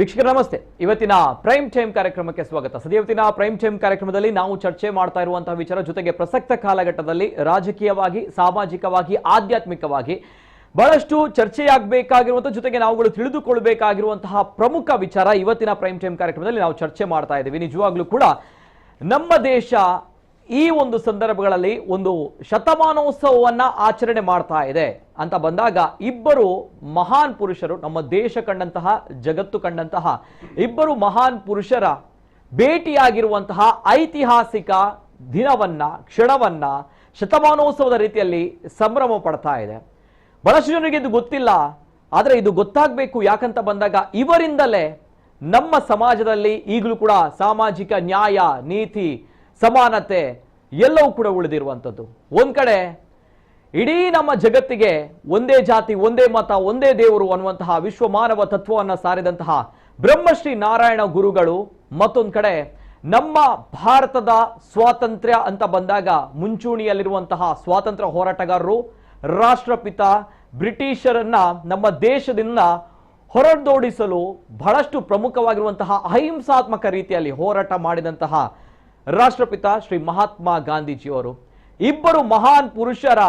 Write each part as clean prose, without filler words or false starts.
ವೀಕ್ಷಕರ ನಮಸ್ತೆ. ಇವತ್ತಿನ ಪ್ರೈಮ್ ಟೈಮ್ ಕಾರ್ಯಕ್ರಮಕ್ಕೆ ಸ್ವಾಗತ. ಇವತ್ತಿನ ಪ್ರೈಮ್ ಟೈಮ್ ಕಾರ್ಯಕ್ರಮದಲ್ಲಿ ನಾವು ಚರ್ಚೆ ಮಾಡ್ತಾ ಇರುವಂತಹ ವಿಚಾರ ಜೊತೆಗೆ ಪ್ರಸಕ್ತ ಕಾಲಘಟ್ಟದಲ್ಲಿ ರಾಜಕೀಯವಾಗಿ, ಸಾಮಾಜಿಕವಾಗಿ, ಆಧ್ಯಾತ್ಮಿಕವಾಗಿ ಬಹಳಷ್ಟು ಚರ್ಚೆಯಾಗಬೇಕಾಗಿರುವಂತಹ ಜೊತೆಗೆ ನಾವುಗಳು ತಿಳಿದುಕೊಳ್ಳಬೇಕಾಗಿರುವಂತಹ ಪ್ರಮುಖ ವಿಚಾರ ಇವತ್ತಿನ ಪ್ರೈಮ್ ಟೈಮ್ ಕಾರ್ಯಕ್ರಮದಲ್ಲಿ ನಾವು ಚರ್ಚೆ ಮಾಡ್ತಾ ಇದ್ದೀವಿ. ನಿಜವಾಗ್ಲೂ ಕೂಡ ನಮ್ಮ ದೇಶ ಈ ಒಂದು ಸಂದರ್ಭಗಳಲ್ಲಿ ಒಂದು ಶತಮಾನೋತ್ಸವವನ್ನ ಆಚರಣೆ ಮಾಡ್ತಾ ಇದೆ ಅಂತ ಬಂದಾಗ ಇಬ್ಬರು ಮಹಾನ್ ಪುರುಷರು, ನಮ್ಮ ದೇಶ ಕಂಡಂತಹ, ಜಗತ್ತು ಕಂಡಂತಹ ಇಬ್ಬರು ಮಹಾನ್ ಪುರುಷರ ಭೇಟಿಯಾಗಿರುವಂತಹ ಐತಿಹಾಸಿಕ ದಿನವನ್ನ, ಕ್ಷಣವನ್ನ ಶತಮಾನೋತ್ಸವದ ರೀತಿಯಲ್ಲಿ ಸಂಭ್ರಮ ಪಡ್ತಾ ಇದೆ. ಬಹಳಷ್ಟು ಜನರಿಗೆ ಇದು ಗೊತ್ತಿಲ್ಲ, ಆದರೆ ಇದು ಗೊತ್ತಾಗಬೇಕು. ಯಾಕಂತ ಬಂದಾಗ ಇವರಿಂದಲೇ ನಮ್ಮ ಸಮಾಜದಲ್ಲಿ ಈಗಲೂ ಕೂಡ ಸಾಮಾಜಿಕ ನ್ಯಾಯ, ನೀತಿ, ಸಮಾನತೆ ಎಲ್ಲವೂ ಕೂಡ ಉಳಿದಿರುವಂಥದ್ದು. ಒಂದ್ ಕಡೆ ಇಡೀ ನಮ್ಮ ಜಗತ್ತಿಗೆ ಒಂದೇ ಜಾತಿ, ಒಂದೇ ಮತ, ಒಂದೇ ದೇವರು ಅನ್ನುವಂತಹ ವಿಶ್ವ ಮಾನವ ತತ್ವವನ್ನು ಸಾರಿದಂತಹ ಬ್ರಹ್ಮಶ್ರೀ ನಾರಾಯಣ ಗುರುಗಳು, ಮತ್ತೊಂದು ಕಡೆ ನಮ್ಮ ಭಾರತದ ಸ್ವಾತಂತ್ರ್ಯ ಅಂತ ಬಂದಾಗ ಮುಂಚೂಣಿಯಲ್ಲಿರುವಂತಹ ಸ್ವಾತಂತ್ರ್ಯ ಹೋರಾಟಗಾರರು, ರಾಷ್ಟ್ರಪಿತ ಬ್ರಿಟಿಷರನ್ನ ನಮ್ಮ ದೇಶದಿಂದ ಹೊರದೋಡಿಸಲು ಬಹಳಷ್ಟು ಪ್ರಮುಖವಾಗಿರುವಂತಹ ಅಹಿಂಸಾತ್ಮಕ ರೀತಿಯಲ್ಲಿ ಹೋರಾಟ ಮಾಡಿದಂತಹ ರಾಷ್ಟ್ರಪಿತ ಶ್ರೀ ಮಹಾತ್ಮ ಗಾಂಧೀಜಿಯವರು. ಇಬ್ಬರು ಮಹಾನ್ ಪುರುಷರ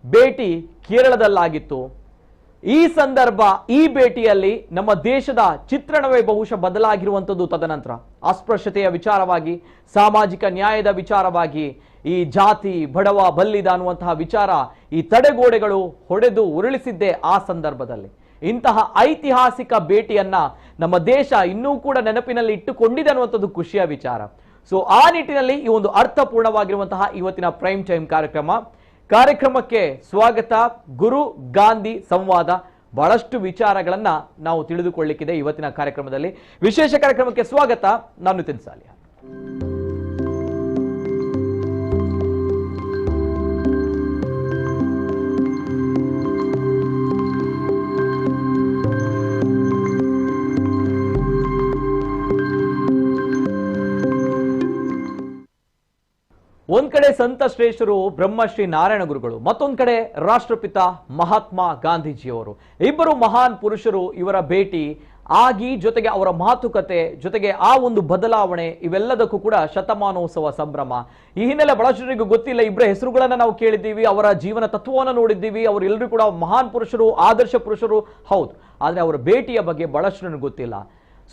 ಭೇಟಿ ಕೇರಳದಲ್ಲಾಗಿತ್ತು. ಈ ಸಂದರ್ಭ, ಈ ಭೇಟಿಯಲ್ಲಿ ನಮ್ಮ ದೇಶದ ಚಿತ್ರಣವೇ ಬಹುಶಃ ಬದಲಾಗಿರುವಂಥದ್ದು. ತದನಂತರ ಅಸ್ಪೃಶ್ಯತೆಯ ವಿಚಾರವಾಗಿ, ಸಾಮಾಜಿಕ ನ್ಯಾಯದ ವಿಚಾರವಾಗಿ, ಈ ಜಾತಿ, ಬಡವ, ಬಲ್ಲಿದ ಅನ್ನುವಂತಹ ವಿಚಾರ, ಈ ತಡೆಗೋಡೆಗಳು ಹೊಡೆದು ಉರುಳಿಸಿದ್ದೇ ಆ ಸಂದರ್ಭದಲ್ಲಿ. ಇಂತಹ ಐತಿಹಾಸಿಕ ಭೇಟಿಯನ್ನ ನಮ್ಮ ದೇಶ ಇನ್ನೂ ಕೂಡ ನೆನಪಿನಲ್ಲಿ ಇಟ್ಟುಕೊಂಡಿದೆ ಅನ್ನುವಂಥದ್ದು ಖುಷಿಯ ವಿಚಾರ. ಸೊ ಆ ನಿಟ್ಟಿನಲ್ಲಿ ಈ ಒಂದು ಅರ್ಥಪೂರ್ಣವಾಗಿರುವಂತಹ ಇವತ್ತಿನ ಪ್ರೈಮ್ ಟೈಮ್ ಕಾರ್ಯಕ್ರಮಕ್ಕೆ ಸ್ವಾಗತ. ಗುರು ಗಾಂಧಿ ಸಂವಾದ, ಬಹಳಷ್ಟು ವಿಚಾರಗಳನ್ನ ನಾವು ತಿಳಿದುಕೊಳ್ಳಿಕ್ಕಿದೆ ಇವತ್ತಿನ ಕಾರ್ಯಕ್ರಮದಲ್ಲಿ. ವಿಶೇಷ ಕಾರ್ಯಕ್ರಮಕ್ಕೆ ಸ್ವಾಗತ. ನಾನು ನಿತಿನ್ ಸಾಲಿಯಾ. ಒಂದ್ ಕಡೆ ಸಂತ ಶ್ರೇಷ್ಠರು ಬ್ರಹ್ಮಶ್ರೀ ನಾರಾಯಣ ಗುರುಗಳು, ಮತ್ತೊಂದ್ ಕಡೆ ರಾಷ್ಟ್ರಪಿತ ಮಹಾತ್ಮ ಗಾಂಧೀಜಿಯವರು. ಇಬ್ಬರು ಮಹಾನ್ ಪುರುಷರು, ಇವರ ಭೇಟಿ ಆಗಿ ಜೊತೆಗೆ ಅವರ ಮಾತುಕತೆ, ಜೊತೆಗೆ ಆ ಒಂದು ಬದಲಾವಣೆ, ಇವೆಲ್ಲದಕ್ಕೂ ಕೂಡ ಶತಮಾನೋತ್ಸವ ಸಂಭ್ರಮ. ಈ ಹಿನ್ನೆಲೆ ಬಹಳಷ್ಟು ಜನರಿಗೆ ಗೊತ್ತಿಲ್ಲ. ಇಬ್ಬರ ಹೆಸರುಗಳನ್ನ ನಾವು ಕೇಳಿದ್ದೀವಿ, ಅವರ ಜೀವನ ತತ್ವವನ್ನು ನೋಡಿದ್ದೀವಿ. ಅವರೆಲ್ಲರೂ ಕೂಡ ಮಹಾನ್ ಪುರುಷರು, ಆದರ್ಶ ಪುರುಷರು, ಹೌದು. ಆದ್ರೆ ಅವರ ಭೇಟಿಯ ಬಗ್ಗೆ ಬಹಳಷ್ಟು ಜನರಿಗೆ ಗೊತ್ತಿಲ್ಲ.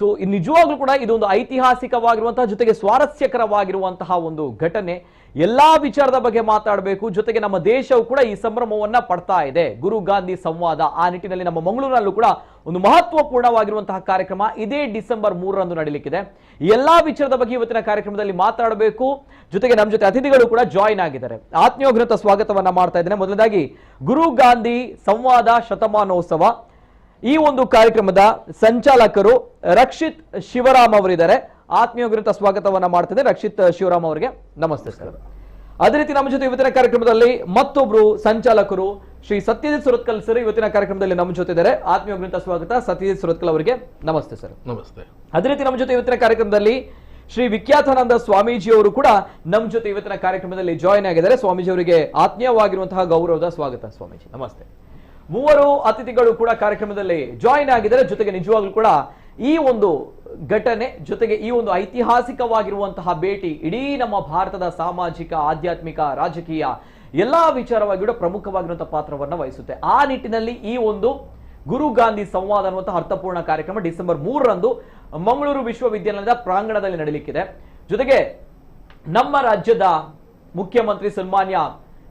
ಸೊ ನಿಜವಾಗ್ಲೂ ಕೂಡ ಇದೊಂದು ಐತಿಹಾಸಿಕವಾಗಿರುವಂತಹ ಜೊತೆಗೆ ಸ್ವಾರಸ್ಯಕರವಾಗಿರುವಂತಹ ಒಂದು ಘಟನೆ. ಎಲ್ಲಾ ವಿಚಾರದ ಬಗ್ಗೆ ಮಾತಾಡಬೇಕು, ಜೊತೆಗೆ ನಮ್ಮ ದೇಶವು ಕೂಡ ಈ ಸಂಭ್ರಮವನ್ನ ಪಡ್ತಾ ಇದೆ. ಗುರು ಗಾಂಧಿ ಸಂವಾದ, ಆ ನಿಟ್ಟಿನಲ್ಲಿ ನಮ್ಮ ಮಂಗಳೂರಿನಲ್ಲೂ ಕೂಡ ಒಂದು ಮಹತ್ವಪೂರ್ಣವಾಗಿರುವಂತಹ ಕಾರ್ಯಕ್ರಮ ಇದೇ ಡಿಸೆಂಬರ್ 3ರಂದು ನಡೀಲಿಕ್ಕಿದೆ. ಎಲ್ಲಾ ವಿಚಾರದ ಬಗ್ಗೆ ಇವತ್ತಿನ ಕಾರ್ಯಕ್ರಮದಲ್ಲಿ ಮಾತಾಡಬೇಕು. ಜೊತೆಗೆ ನಮ್ಮ ಜೊತೆ ಅತಿಥಿಗಳು ಕೂಡ ಜಾಯಿನ್ ಆಗಿದ್ದಾರೆ. ಆತ್ಮೀಯೋಗ್ರತ ಸ್ವಾಗತವನ್ನ ಮಾಡ್ತಾ ಇದ್ದೇನೆ. ಮೊದಲದಾಗಿ ಗುರು ಗಾಂಧಿ ಸಂವಾದ ಶತಮಾನೋತ್ಸವ ಈ ಒಂದು ಕಾರ್ಯಕ್ರಮದ ಸಂಚಾಲಕರು ರಕ್ಷಿತ್ ಶಿವರಾಮ್ ಅವರಿದ್ದಾರೆ. ಆತ್ಮೀಯೋಗ್ರತ ಸ್ವಾಗತವನ್ನ ಮಾಡ್ತಿದ್ದೆ ರಕ್ಷಿತ್ ಶಿವರಾಮ್ ಅವರಿಗೆ. ನಮಸ್ತೆ ಸರ್. ಅದೇ ರೀತಿ ನಮ್ಮ ಜೊತೆ ಇವತ್ತಿನ ಕಾರ್ಯಕ್ರಮದಲ್ಲಿ ಮತ್ತೊಬ್ರು ಸಂಚಾಲಕರು ಶ್ರೀ ಸತ್ಯಜಿತ್ ಸುರತ್ಕಲ್ ಸರ್ ಇವತ್ತಿನ ಕಾರ್ಯಕ್ರಮದಲ್ಲಿ ನಮ್ಮ ಜೊತೆ ಇದ್ದಾರೆ. ಆತ್ಮೀಯೋಗ್ರತ ಸ್ವಾಗತ ಸತ್ಯಜಿತ್ ಸುರತ್ಕಲ್ ಅವರಿಗೆ. ನಮಸ್ತೆ ಸರ್. ನಮಸ್ತೆ. ಅದೇ ರೀತಿ ನಮ್ಮ ಜೊತೆ ಇವತ್ತಿನ ಕಾರ್ಯಕ್ರಮದಲ್ಲಿ ಶ್ರೀ ವಿಖ್ಯಾತಾನಂದ ಸ್ವಾಮೀಜಿ ಅವರು ಕೂಡ ನಮ್ಮ ಜೊತೆ ಇವತ್ತಿನ ಕಾರ್ಯಕ್ರಮದಲ್ಲಿ ಜಾಯಿನ್ ಆಗಿದ್ದಾರೆ. ಸ್ವಾಮೀಜಿ ಅವರಿಗೆ ಆತ್ಮೀಯವಾಗಿರುವಂತಹ ಗೌರವದ ಸ್ವಾಗತ. ಸ್ವಾಮೀಜಿ ನಮಸ್ತೆ. ಮೂವರು ಅತಿಥಿಗಳು ಕೂಡ ಕಾರ್ಯಕ್ರಮದಲ್ಲಿ ಜಾಯಿನ್ ಆಗಿದ್ದಾರೆ. ಜೊತೆಗೆ ನಿಜವಾಗ್ಲೂ ಕೂಡ ಈ ಒಂದು ಘಟನೆ, ಜೊತೆಗೆ ಈ ಒಂದು ಐತಿಹಾಸಿಕವಾಗಿರುವಂತಹ ಭೇಟಿ ಇಡೀ ನಮ್ಮ ಭಾರತದ ಸಾಮಾಜಿಕ, ಆಧ್ಯಾತ್ಮಿಕ, ರಾಜಕೀಯ ಎಲ್ಲಾ ವಿಚಾರವಾಗಿ ಕೂಡ ಪ್ರಮುಖವಾಗಿರುವಂತಹ ಪಾತ್ರವನ್ನು ವಹಿಸುತ್ತೆ. ಆ ನಿಟ್ಟಿನಲ್ಲಿ ಈ ಒಂದು ಗುರು ಗಾಂಧಿ ಸಂವಾದ ಅನ್ನುವಂತಹ ಅರ್ಥಪೂರ್ಣ ಕಾರ್ಯಕ್ರಮ ಡಿಸೆಂಬರ್ 3ರಂದು ಮಂಗಳೂರು ವಿಶ್ವವಿದ್ಯಾಲಯದ ಪ್ರಾಂಗಣದಲ್ಲಿ ನಡೆಯಲಿಕ್ಕಿದೆ. ಜೊತೆಗೆ ನಮ್ಮ ರಾಜ್ಯದ ಮುಖ್ಯಮಂತ್ರಿ ಸನ್ಮಾನ್ಯ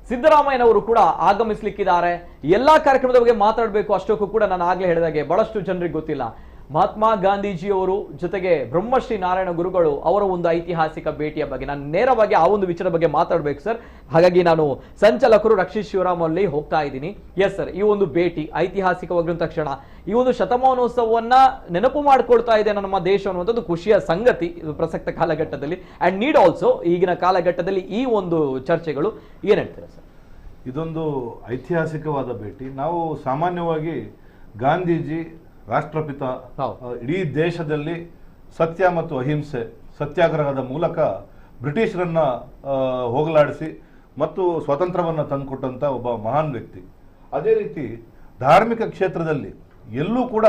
ಸಿದ್ದರಾಮಯ್ಯನವರು ಕೂಡ ಆಗಮಿಸಲಿಕ್ಕಿದ್ದಾರೆ. ಎಲ್ಲಾ ಕಾರ್ಯಕ್ರಮದ ಬಗ್ಗೆ ಮಾತಾಡಬೇಕು. ಅಷ್ಟಕ್ಕೂ ಕೂಡ ನಾನು ಆಗ್ಲೇ ಹೇಳಿದಾಗೆ ಬಹಳಷ್ಟು ಜನರಿಗೆ ಗೊತ್ತಿಲ್ಲ. ಮಹಾತ್ಮ ಗಾಂಧೀಜಿಯವರು ಜೊತೆಗೆ ಬ್ರಹ್ಮಶ್ರೀ ನಾರಾಯಣ ಗುರುಗಳು ಅವರ ಒಂದು ಐತಿಹಾಸಿಕ ಭೇಟಿಯ ಬಗ್ಗೆ ನಾನು ನೇರವಾಗಿ ಆ ಒಂದು ವಿಚಾರದ ಬಗ್ಗೆ ಮಾತಾಡಬೇಕು ಸರ್. ಹಾಗಾಗಿ ನಾನು ಸಂಚಾಲಕರು ರಕ್ಷಿತ್ ಶಿವರಾಮ್ ಅಲ್ಲಿ ಹೋಗ್ತಾ ಇದ್ದೀನಿ. ಎಸ್ ಸರ್, ಈ ಒಂದು ಭೇಟಿ ಐತಿಹಾಸಿಕವಾಗಿರುವಂತಹ ಕ್ಷಣ, ಈ ಒಂದು ಶತಮಾನೋತ್ಸವವನ್ನ ನೆನಪು ಮಾಡ್ಕೊಳ್ತಾ ಇದೆ ನಮ್ಮ ದೇಶ ಅನ್ನುವಂಥದ್ದು ಖುಷಿಯ ಸಂಗತಿ ಪ್ರಸಕ್ತ ಕಾಲಘಟ್ಟದಲ್ಲಿ. ಅಂಡ್ ನೀಡ್ ಆಲ್ಸೋ ಈಗಿನ ಕಾಲಘಟ್ಟದಲ್ಲಿ ಈ ಒಂದು ಚರ್ಚೆಗಳು ಏನ್ ಹೇಳ್ತೀರಾ ಸರ್? ಇದೊಂದು ಐತಿಹಾಸಿಕವಾದ ಭೇಟಿ. ನಾವು ಸಾಮಾನ್ಯವಾಗಿ ಗಾಂಧೀಜಿ ರಾಷ್ಟ್ರಪಿತ ಇಡೀ ದೇಶದಲ್ಲಿ ಸತ್ಯ ಮತ್ತು ಅಹಿಂಸೆ, ಸತ್ಯಾಗ್ರಹದ ಮೂಲಕ ಬ್ರಿಟಿಷರನ್ನ ಹೋಗಲಾಡಿಸಿ ಮತ್ತು ಸ್ವಾತಂತ್ರ್ಯವನ್ನು ತಂದುಕೊಟ್ಟಂತ ಒಬ್ಬ ಮಹಾನ್ ವ್ಯಕ್ತಿ. ಅದೇ ರೀತಿ ಧಾರ್ಮಿಕ ಕ್ಷೇತ್ರದಲ್ಲಿ ಎಲ್ಲೂ ಕೂಡ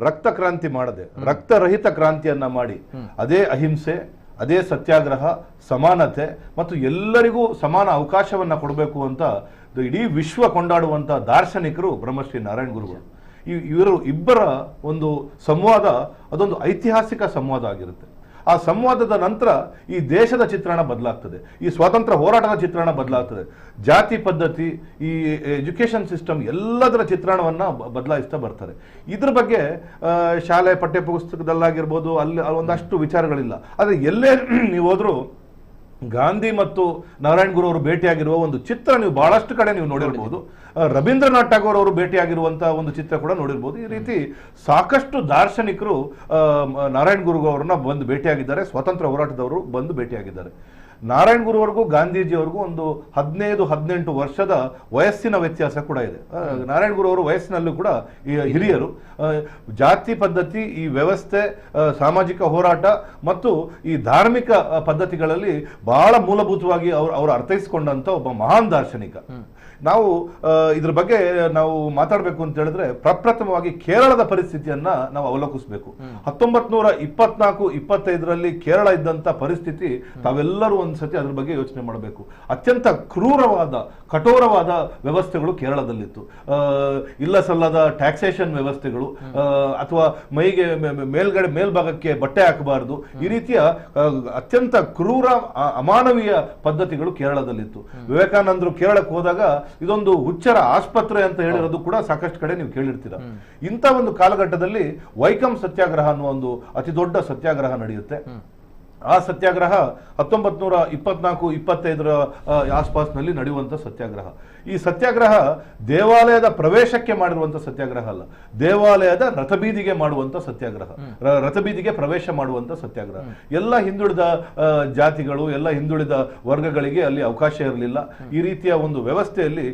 ರಕ್ತ ಕ್ರಾಂತಿ ಮಾಡದೆ ರಕ್ತರಹಿತ ಕ್ರಾಂತಿಯನ್ನ ಮಾಡಿ ಅದೇ ಅಹಿಂಸೆ, ಅದೇ ಸತ್ಯಾಗ್ರಹ, ಸಮಾನತೆ ಮತ್ತು ಎಲ್ಲರಿಗೂ ಸಮಾನ ಅವಕಾಶವನ್ನ ಕೊಡಬೇಕು ಅಂತ ಇಡೀ ವಿಶ್ವ ಕೊಂಡಾಡುವಂತ ದಾರ್ಶನಿಕರು ಬ್ರಹ್ಮಶ್ರೀ ನಾರಾಯಣ ಗುರುಗಳು. ಇವರು ಇಬ್ಬರ ಒಂದು ಸಂವಾದ ಅದೊಂದು ಐತಿಹಾಸಿಕ ಸಂವಾದ ಆಗಿರುತ್ತೆ. ಆ ಸಂವಾದದ ನಂತರ ಈ ದೇಶದ ಚಿತ್ರಣ ಬದಲಾಗ್ತದೆ, ಈ ಸ್ವಾತಂತ್ರ್ಯ ಹೋರಾಟದ ಚಿತ್ರಣ ಬದಲಾಗ್ತದೆ, ಜಾತಿ ಪದ್ಧತಿ, ಈ ಎಜುಕೇಶನ್ ಸಿಸ್ಟಮ್ ಎಲ್ಲದರ ಚಿತ್ರಣವನ್ನ ಬದಲಾಯಿಸ್ತಾ ಬರ್ತಾರೆ. ಇದ್ರ ಬಗ್ಗೆ ಶಾಲೆ ಪಠ್ಯ ಪುಸ್ತಕದಲ್ಲಾಗಿರ್ಬೋದು ಅಲ್ಲಿ ಒಂದಷ್ಟು ವಿಚಾರಗಳಿಲ್ಲ. ಆದರೆ ಎಲ್ಲೇ ನೀವು ಹೋದ್ರೂ ಗಾಂಧಿ ಮತ್ತು ನಾರಾಯಣ ಗುರು ಅವರು ಭೇಟಿಯಾಗಿರುವ ಒಂದು ಚಿತ್ರ ನೀವು ಬಹಳಷ್ಟು ಕಡೆ ನೀವು ನೋಡಿರ್ಬೋದು. ರವೀಂದ್ರನಾಥ್ ಟಾಗೋರ್ ಅವರು ಭೇಟಿಯಾಗಿರುವಂತಹ ಒಂದು ಚಿತ್ರ ಕೂಡ ನೋಡಿರ್ಬೋದು. ಈ ರೀತಿ ಸಾಕಷ್ಟು ದಾರ್ಶನಿಕರು ನಾರಾಯಣ ಗುರು ಅವರನ್ನ ಬಂದು ಭೇಟಿಯಾಗಿದ್ದಾರೆ, ಸ್ವಾತಂತ್ರ್ಯ ಹೋರಾಟದವರು ಬಂದು ಭೇಟಿಯಾಗಿದ್ದಾರೆ. ನಾರಾಯಣ ಗುರುವರೆಗೂ ಗಾಂಧೀಜಿಯವರೆಗೂ ಒಂದು 15-18 ವರ್ಷದ ವಯಸ್ಸಿನ ವ್ಯತ್ಯಾಸ ಕೂಡ ಇದೆ. ನಾರಾಯಣ ಗುರು ಅವರು ವಯಸ್ಸಿನಲ್ಲೂ ಕೂಡ ಹಿರಿಯರು. ಜಾತಿ ಪದ್ಧತಿ, ಈ ವ್ಯವಸ್ಥೆ, ಸಾಮಾಜಿಕ ಹೋರಾಟ ಮತ್ತು ಈ ಧಾರ್ಮಿಕ ಪದ್ಧತಿಗಳಲ್ಲಿ ಬಹಳ ಮೂಲಭೂತವಾಗಿ ಅವರು ಅರ್ಥೈಸಿಕೊಂಡಂತ ಒಬ್ಬ ಮಹಾನ್ ದಾರ್ಶನಿಕ. ನಾವು ಇದ್ರ ಬಗ್ಗೆ ನಾವು ಮಾತಾಡಬೇಕು ಅಂತ ಹೇಳಿದ್ರೆ ಪ್ರಪ್ರಥಮವಾಗಿ ಕೇರಳದ ಪರಿಸ್ಥಿತಿಯನ್ನ ನಾವು ಅವಲೋಕಿಸಬೇಕು. 1924-25ರಲ್ಲಿ ಕೇರಳ ಇದ್ದಂತ ಪರಿಸ್ಥಿತಿ ತಾವೆಲ್ಲರೂ ಒಂದ್ಸತಿ ಅದ್ರ ಬಗ್ಗೆ ಯೋಚನೆ ಮಾಡಬೇಕು. ಅತ್ಯಂತ ಕ್ರೂರವಾದ, ಕಠೋರವಾದ ವ್ಯವಸ್ಥೆಗಳು ಕೇರಳದಲ್ಲಿತ್ತು. ಇಲ್ಲ ಸಲ್ಲದ ಟ್ಯಾಕ್ಸೇಷನ್ ವ್ಯವಸ್ಥೆಗಳು, ಅಥವಾ ಮೈಗೆ ಮೇಲ್ಭಾಗಕ್ಕೆ ಬಟ್ಟೆ ಹಾಕಬಾರದು, ಈ ರೀತಿಯ ಅತ್ಯಂತ ಕ್ರೂರ ಅಮಾನವೀಯ ಪದ್ಧತಿಗಳು ಕೇರಳದಲ್ಲಿತ್ತು. ವಿವೇಕಾನಂದರು ಕೇರಳಕ್ಕೆ ಹೋದಾಗ ಇದೊಂದು ಹುಚ್ಚರ ಆಸ್ಪತ್ರೆ ಅಂತ ಹೇಳಿರೋದು ಕೂಡ ಸಾಕಷ್ಟು ಕಡೆ ನೀವು ಕೇಳಿರ್ತೀರ. ಇಂಥ ಒಂದು ಕಾಲಘಟ್ಟದಲ್ಲಿ ವೈಕಂ ಸತ್ಯಾಗ್ರಹ ಅನ್ನುವ ಒಂದು ಅತಿ ದೊಡ್ಡ ಸತ್ಯಾಗ್ರಹ ನಡೆಯುತ್ತೆ. ಆ ಸತ್ಯಾಗ್ರಹ 1924-25ರ ಆಸ್ಪಾಸ್ನಲ್ಲಿ ನಡೆಯುವಂತ ಸತ್ಯಾಗ್ರಹ. ಈ ಸತ್ಯಾಗ್ರಹ ದೇವಾಲಯದ ಪ್ರವೇಶಕ್ಕೆ ಮಾಡಿರುವಂತ ಸತ್ಯಾಗ್ರಹ ಅಲ್ಲ, ದೇವಾಲಯದ ರಥಬೀದಿಗೆ ಮಾಡುವಂತ ಸತ್ಯಾಗ್ರಹ, ರಥಬೀದಿಗೆ ಪ್ರವೇಶ ಮಾಡುವಂತ ಸತ್ಯಾಗ್ರಹ. ಎಲ್ಲ ಹಿಂದುಳಿದ ಜಾತಿಗಳು, ಎಲ್ಲ ಹಿಂದುಳಿದ ವರ್ಗಗಳಿಗೆ ಅಲ್ಲಿ ಅವಕಾಶ ಇರಲಿಲ್ಲ. ಈ ರೀತಿಯ ಒಂದು ವ್ಯವಸ್ಥೆಯಲ್ಲಿ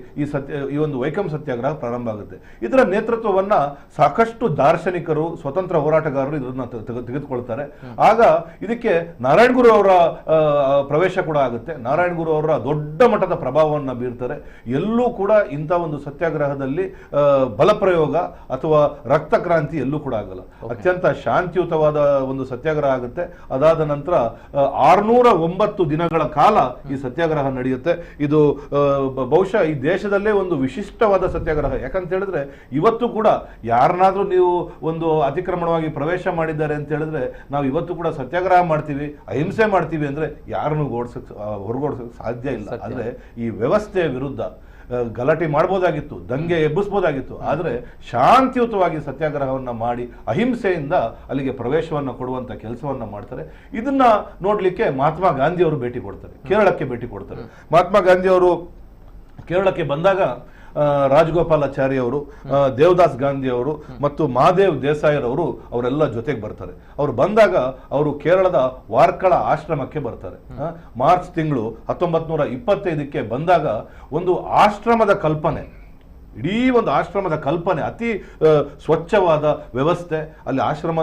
ಈ ಒಂದು ವೈಕಂ ಸತ್ಯಾಗ್ರಹ ಪ್ರಾರಂಭ ಆಗುತ್ತೆ. ಇದರ ನೇತೃತ್ವವನ್ನ ಸಾಕಷ್ಟು ದಾರ್ಶನಿಕರು, ಸ್ವತಂತ್ರ ಹೋರಾಟಗಾರರು ಇದನ್ನ ತೆಗೆದುಕೊಳ್ತಾರೆ. ಆಗ ಇದಕ್ಕೆ ನಾರಾಯಣ ಗುರು ಅವರ ಪ್ರವೇಶ ಕೂಡ ಆಗುತ್ತೆ. ನಾರಾಯಣ ಗುರು ಅವರ ದೊಡ್ಡ ಮಟ್ಟದ ಪ್ರಭಾವವನ್ನು ಬೀರ್ತಾರೆ. ಎಲ್ಲೂ ಕೂಡ ಇಂಥ ಒಂದು ಸತ್ಯಾಗ್ರಹದಲ್ಲಿ ಬಲಪ್ರಯೋಗ ಅಥವಾ ರಕ್ತ ಕ್ರಾಂತಿ ಎಲ್ಲೂ ಕೂಡ ಆಗಲ್ಲ. ಅತ್ಯಂತ ಶಾಂತಿಯುತವಾದ ಒಂದು ಸತ್ಯಾಗ್ರಹ ಆಗುತ್ತೆ. ಅದಾದ ನಂತರ 609 ದಿನಗಳ ಕಾಲ ಈ ಸತ್ಯಾಗ್ರಹ ನಡೆಯುತ್ತೆ. ಇದು ಬಹುಶಃ ಈ ದೇಶದಲ್ಲೇ ಒಂದು ವಿಶಿಷ್ಟವಾದ ಸತ್ಯಾಗ್ರಹ. ಯಾಕಂತ ಹೇಳಿದ್ರೆ ಇವತ್ತು ಕೂಡ ಯಾರನ್ನಾದ್ರೂ ನೀವು ಒಂದು ಅತಿಕ್ರಮಣವಾಗಿ ಪ್ರವೇಶ ಮಾಡಿದ್ದಾರೆ ಅಂತ ಹೇಳಿದ್ರೆ ನಾವು ಇವತ್ತು ಕೂಡ ಸತ್ಯಾಗ್ರಹ ಮಾಡ್ತೀವಿ, ಅಹಿಂಸೆ ಮಾಡ್ತೀವಿ ಅಂದ್ರೆ ಯಾರನ್ನು ಹೊರಗೋಡ್ಸಕ್ ಸಾಧ್ಯ ಇಲ್ಲ. ಆದ್ರೆ ಈ ವ್ಯವಸ್ಥೆಯ ವಿರುದ್ಧ ಗಲಾಟೆ ಮಾಡಬಹುದಾಗಿತ್ತು, ದಂಗೆ ಎಬ್ಬಿಸಬಹುದಾಗಿತ್ತು. ಆದರೆ ಶಾಂತಿಯುತವಾಗಿ ಸತ್ಯಾಗ್ರಹವನ್ನ ಮಾಡಿ ಅಹಿಂಸೆಯಿಂದ ಅಲ್ಲಿಗೆ ಪ್ರವೇಶವನ್ನ ಕೊಡುವಂತ ಕೆಲಸವನ್ನ ಮಾಡ್ತಾರೆ. ಇದನ್ನ ನೋಡ್ಲಿಕ್ಕೆ ಮಹಾತ್ಮ ಗಾಂಧಿ ಅವರು ಭೇಟಿ ಕೊಡ್ತಾರೆ, ಕೇರಳಕ್ಕೆ ಭೇಟಿ ಕೊಡ್ತಾರೆ. ಮಹಾತ್ಮ ಗಾಂಧಿ ಅವರು ಕೇರಳಕ್ಕೆ ಬಂದಾಗ ರಾಜಗೋಪಾಲಾಚಾರಿ ಅವರು, ದೇವದಾಸ್ ಗಾಂಧಿ ಅವರು ಮತ್ತು ಮಹಾದೇವ್ ದೇಸಾಯಿರವರು ಅವರೆಲ್ಲ ಜೊತೆಗೆ ಬರ್ತಾರೆ. ಅವರು ಬಂದಾಗ ಅವರು ಕೇರಳದ ವಾರ್ಕಳ ಆಶ್ರಮಕ್ಕೆ ಬರ್ತಾರೆ. ಮಾರ್ಚ್ ತಿಂಗಳು 1925ಕ್ಕೆ ಬಂದಾಗ ಒಂದು ಆಶ್ರಮದ ಕಲ್ಪನೆ, ಇಡೀ ಒಂದು ಆಶ್ರಮದ ಕಲ್ಪನೆ, ಅತಿ ಸ್ವಚ್ಛವಾದ ವ್ಯವಸ್ಥೆ ಅಲ್ಲಿ ಆಶ್ರಮ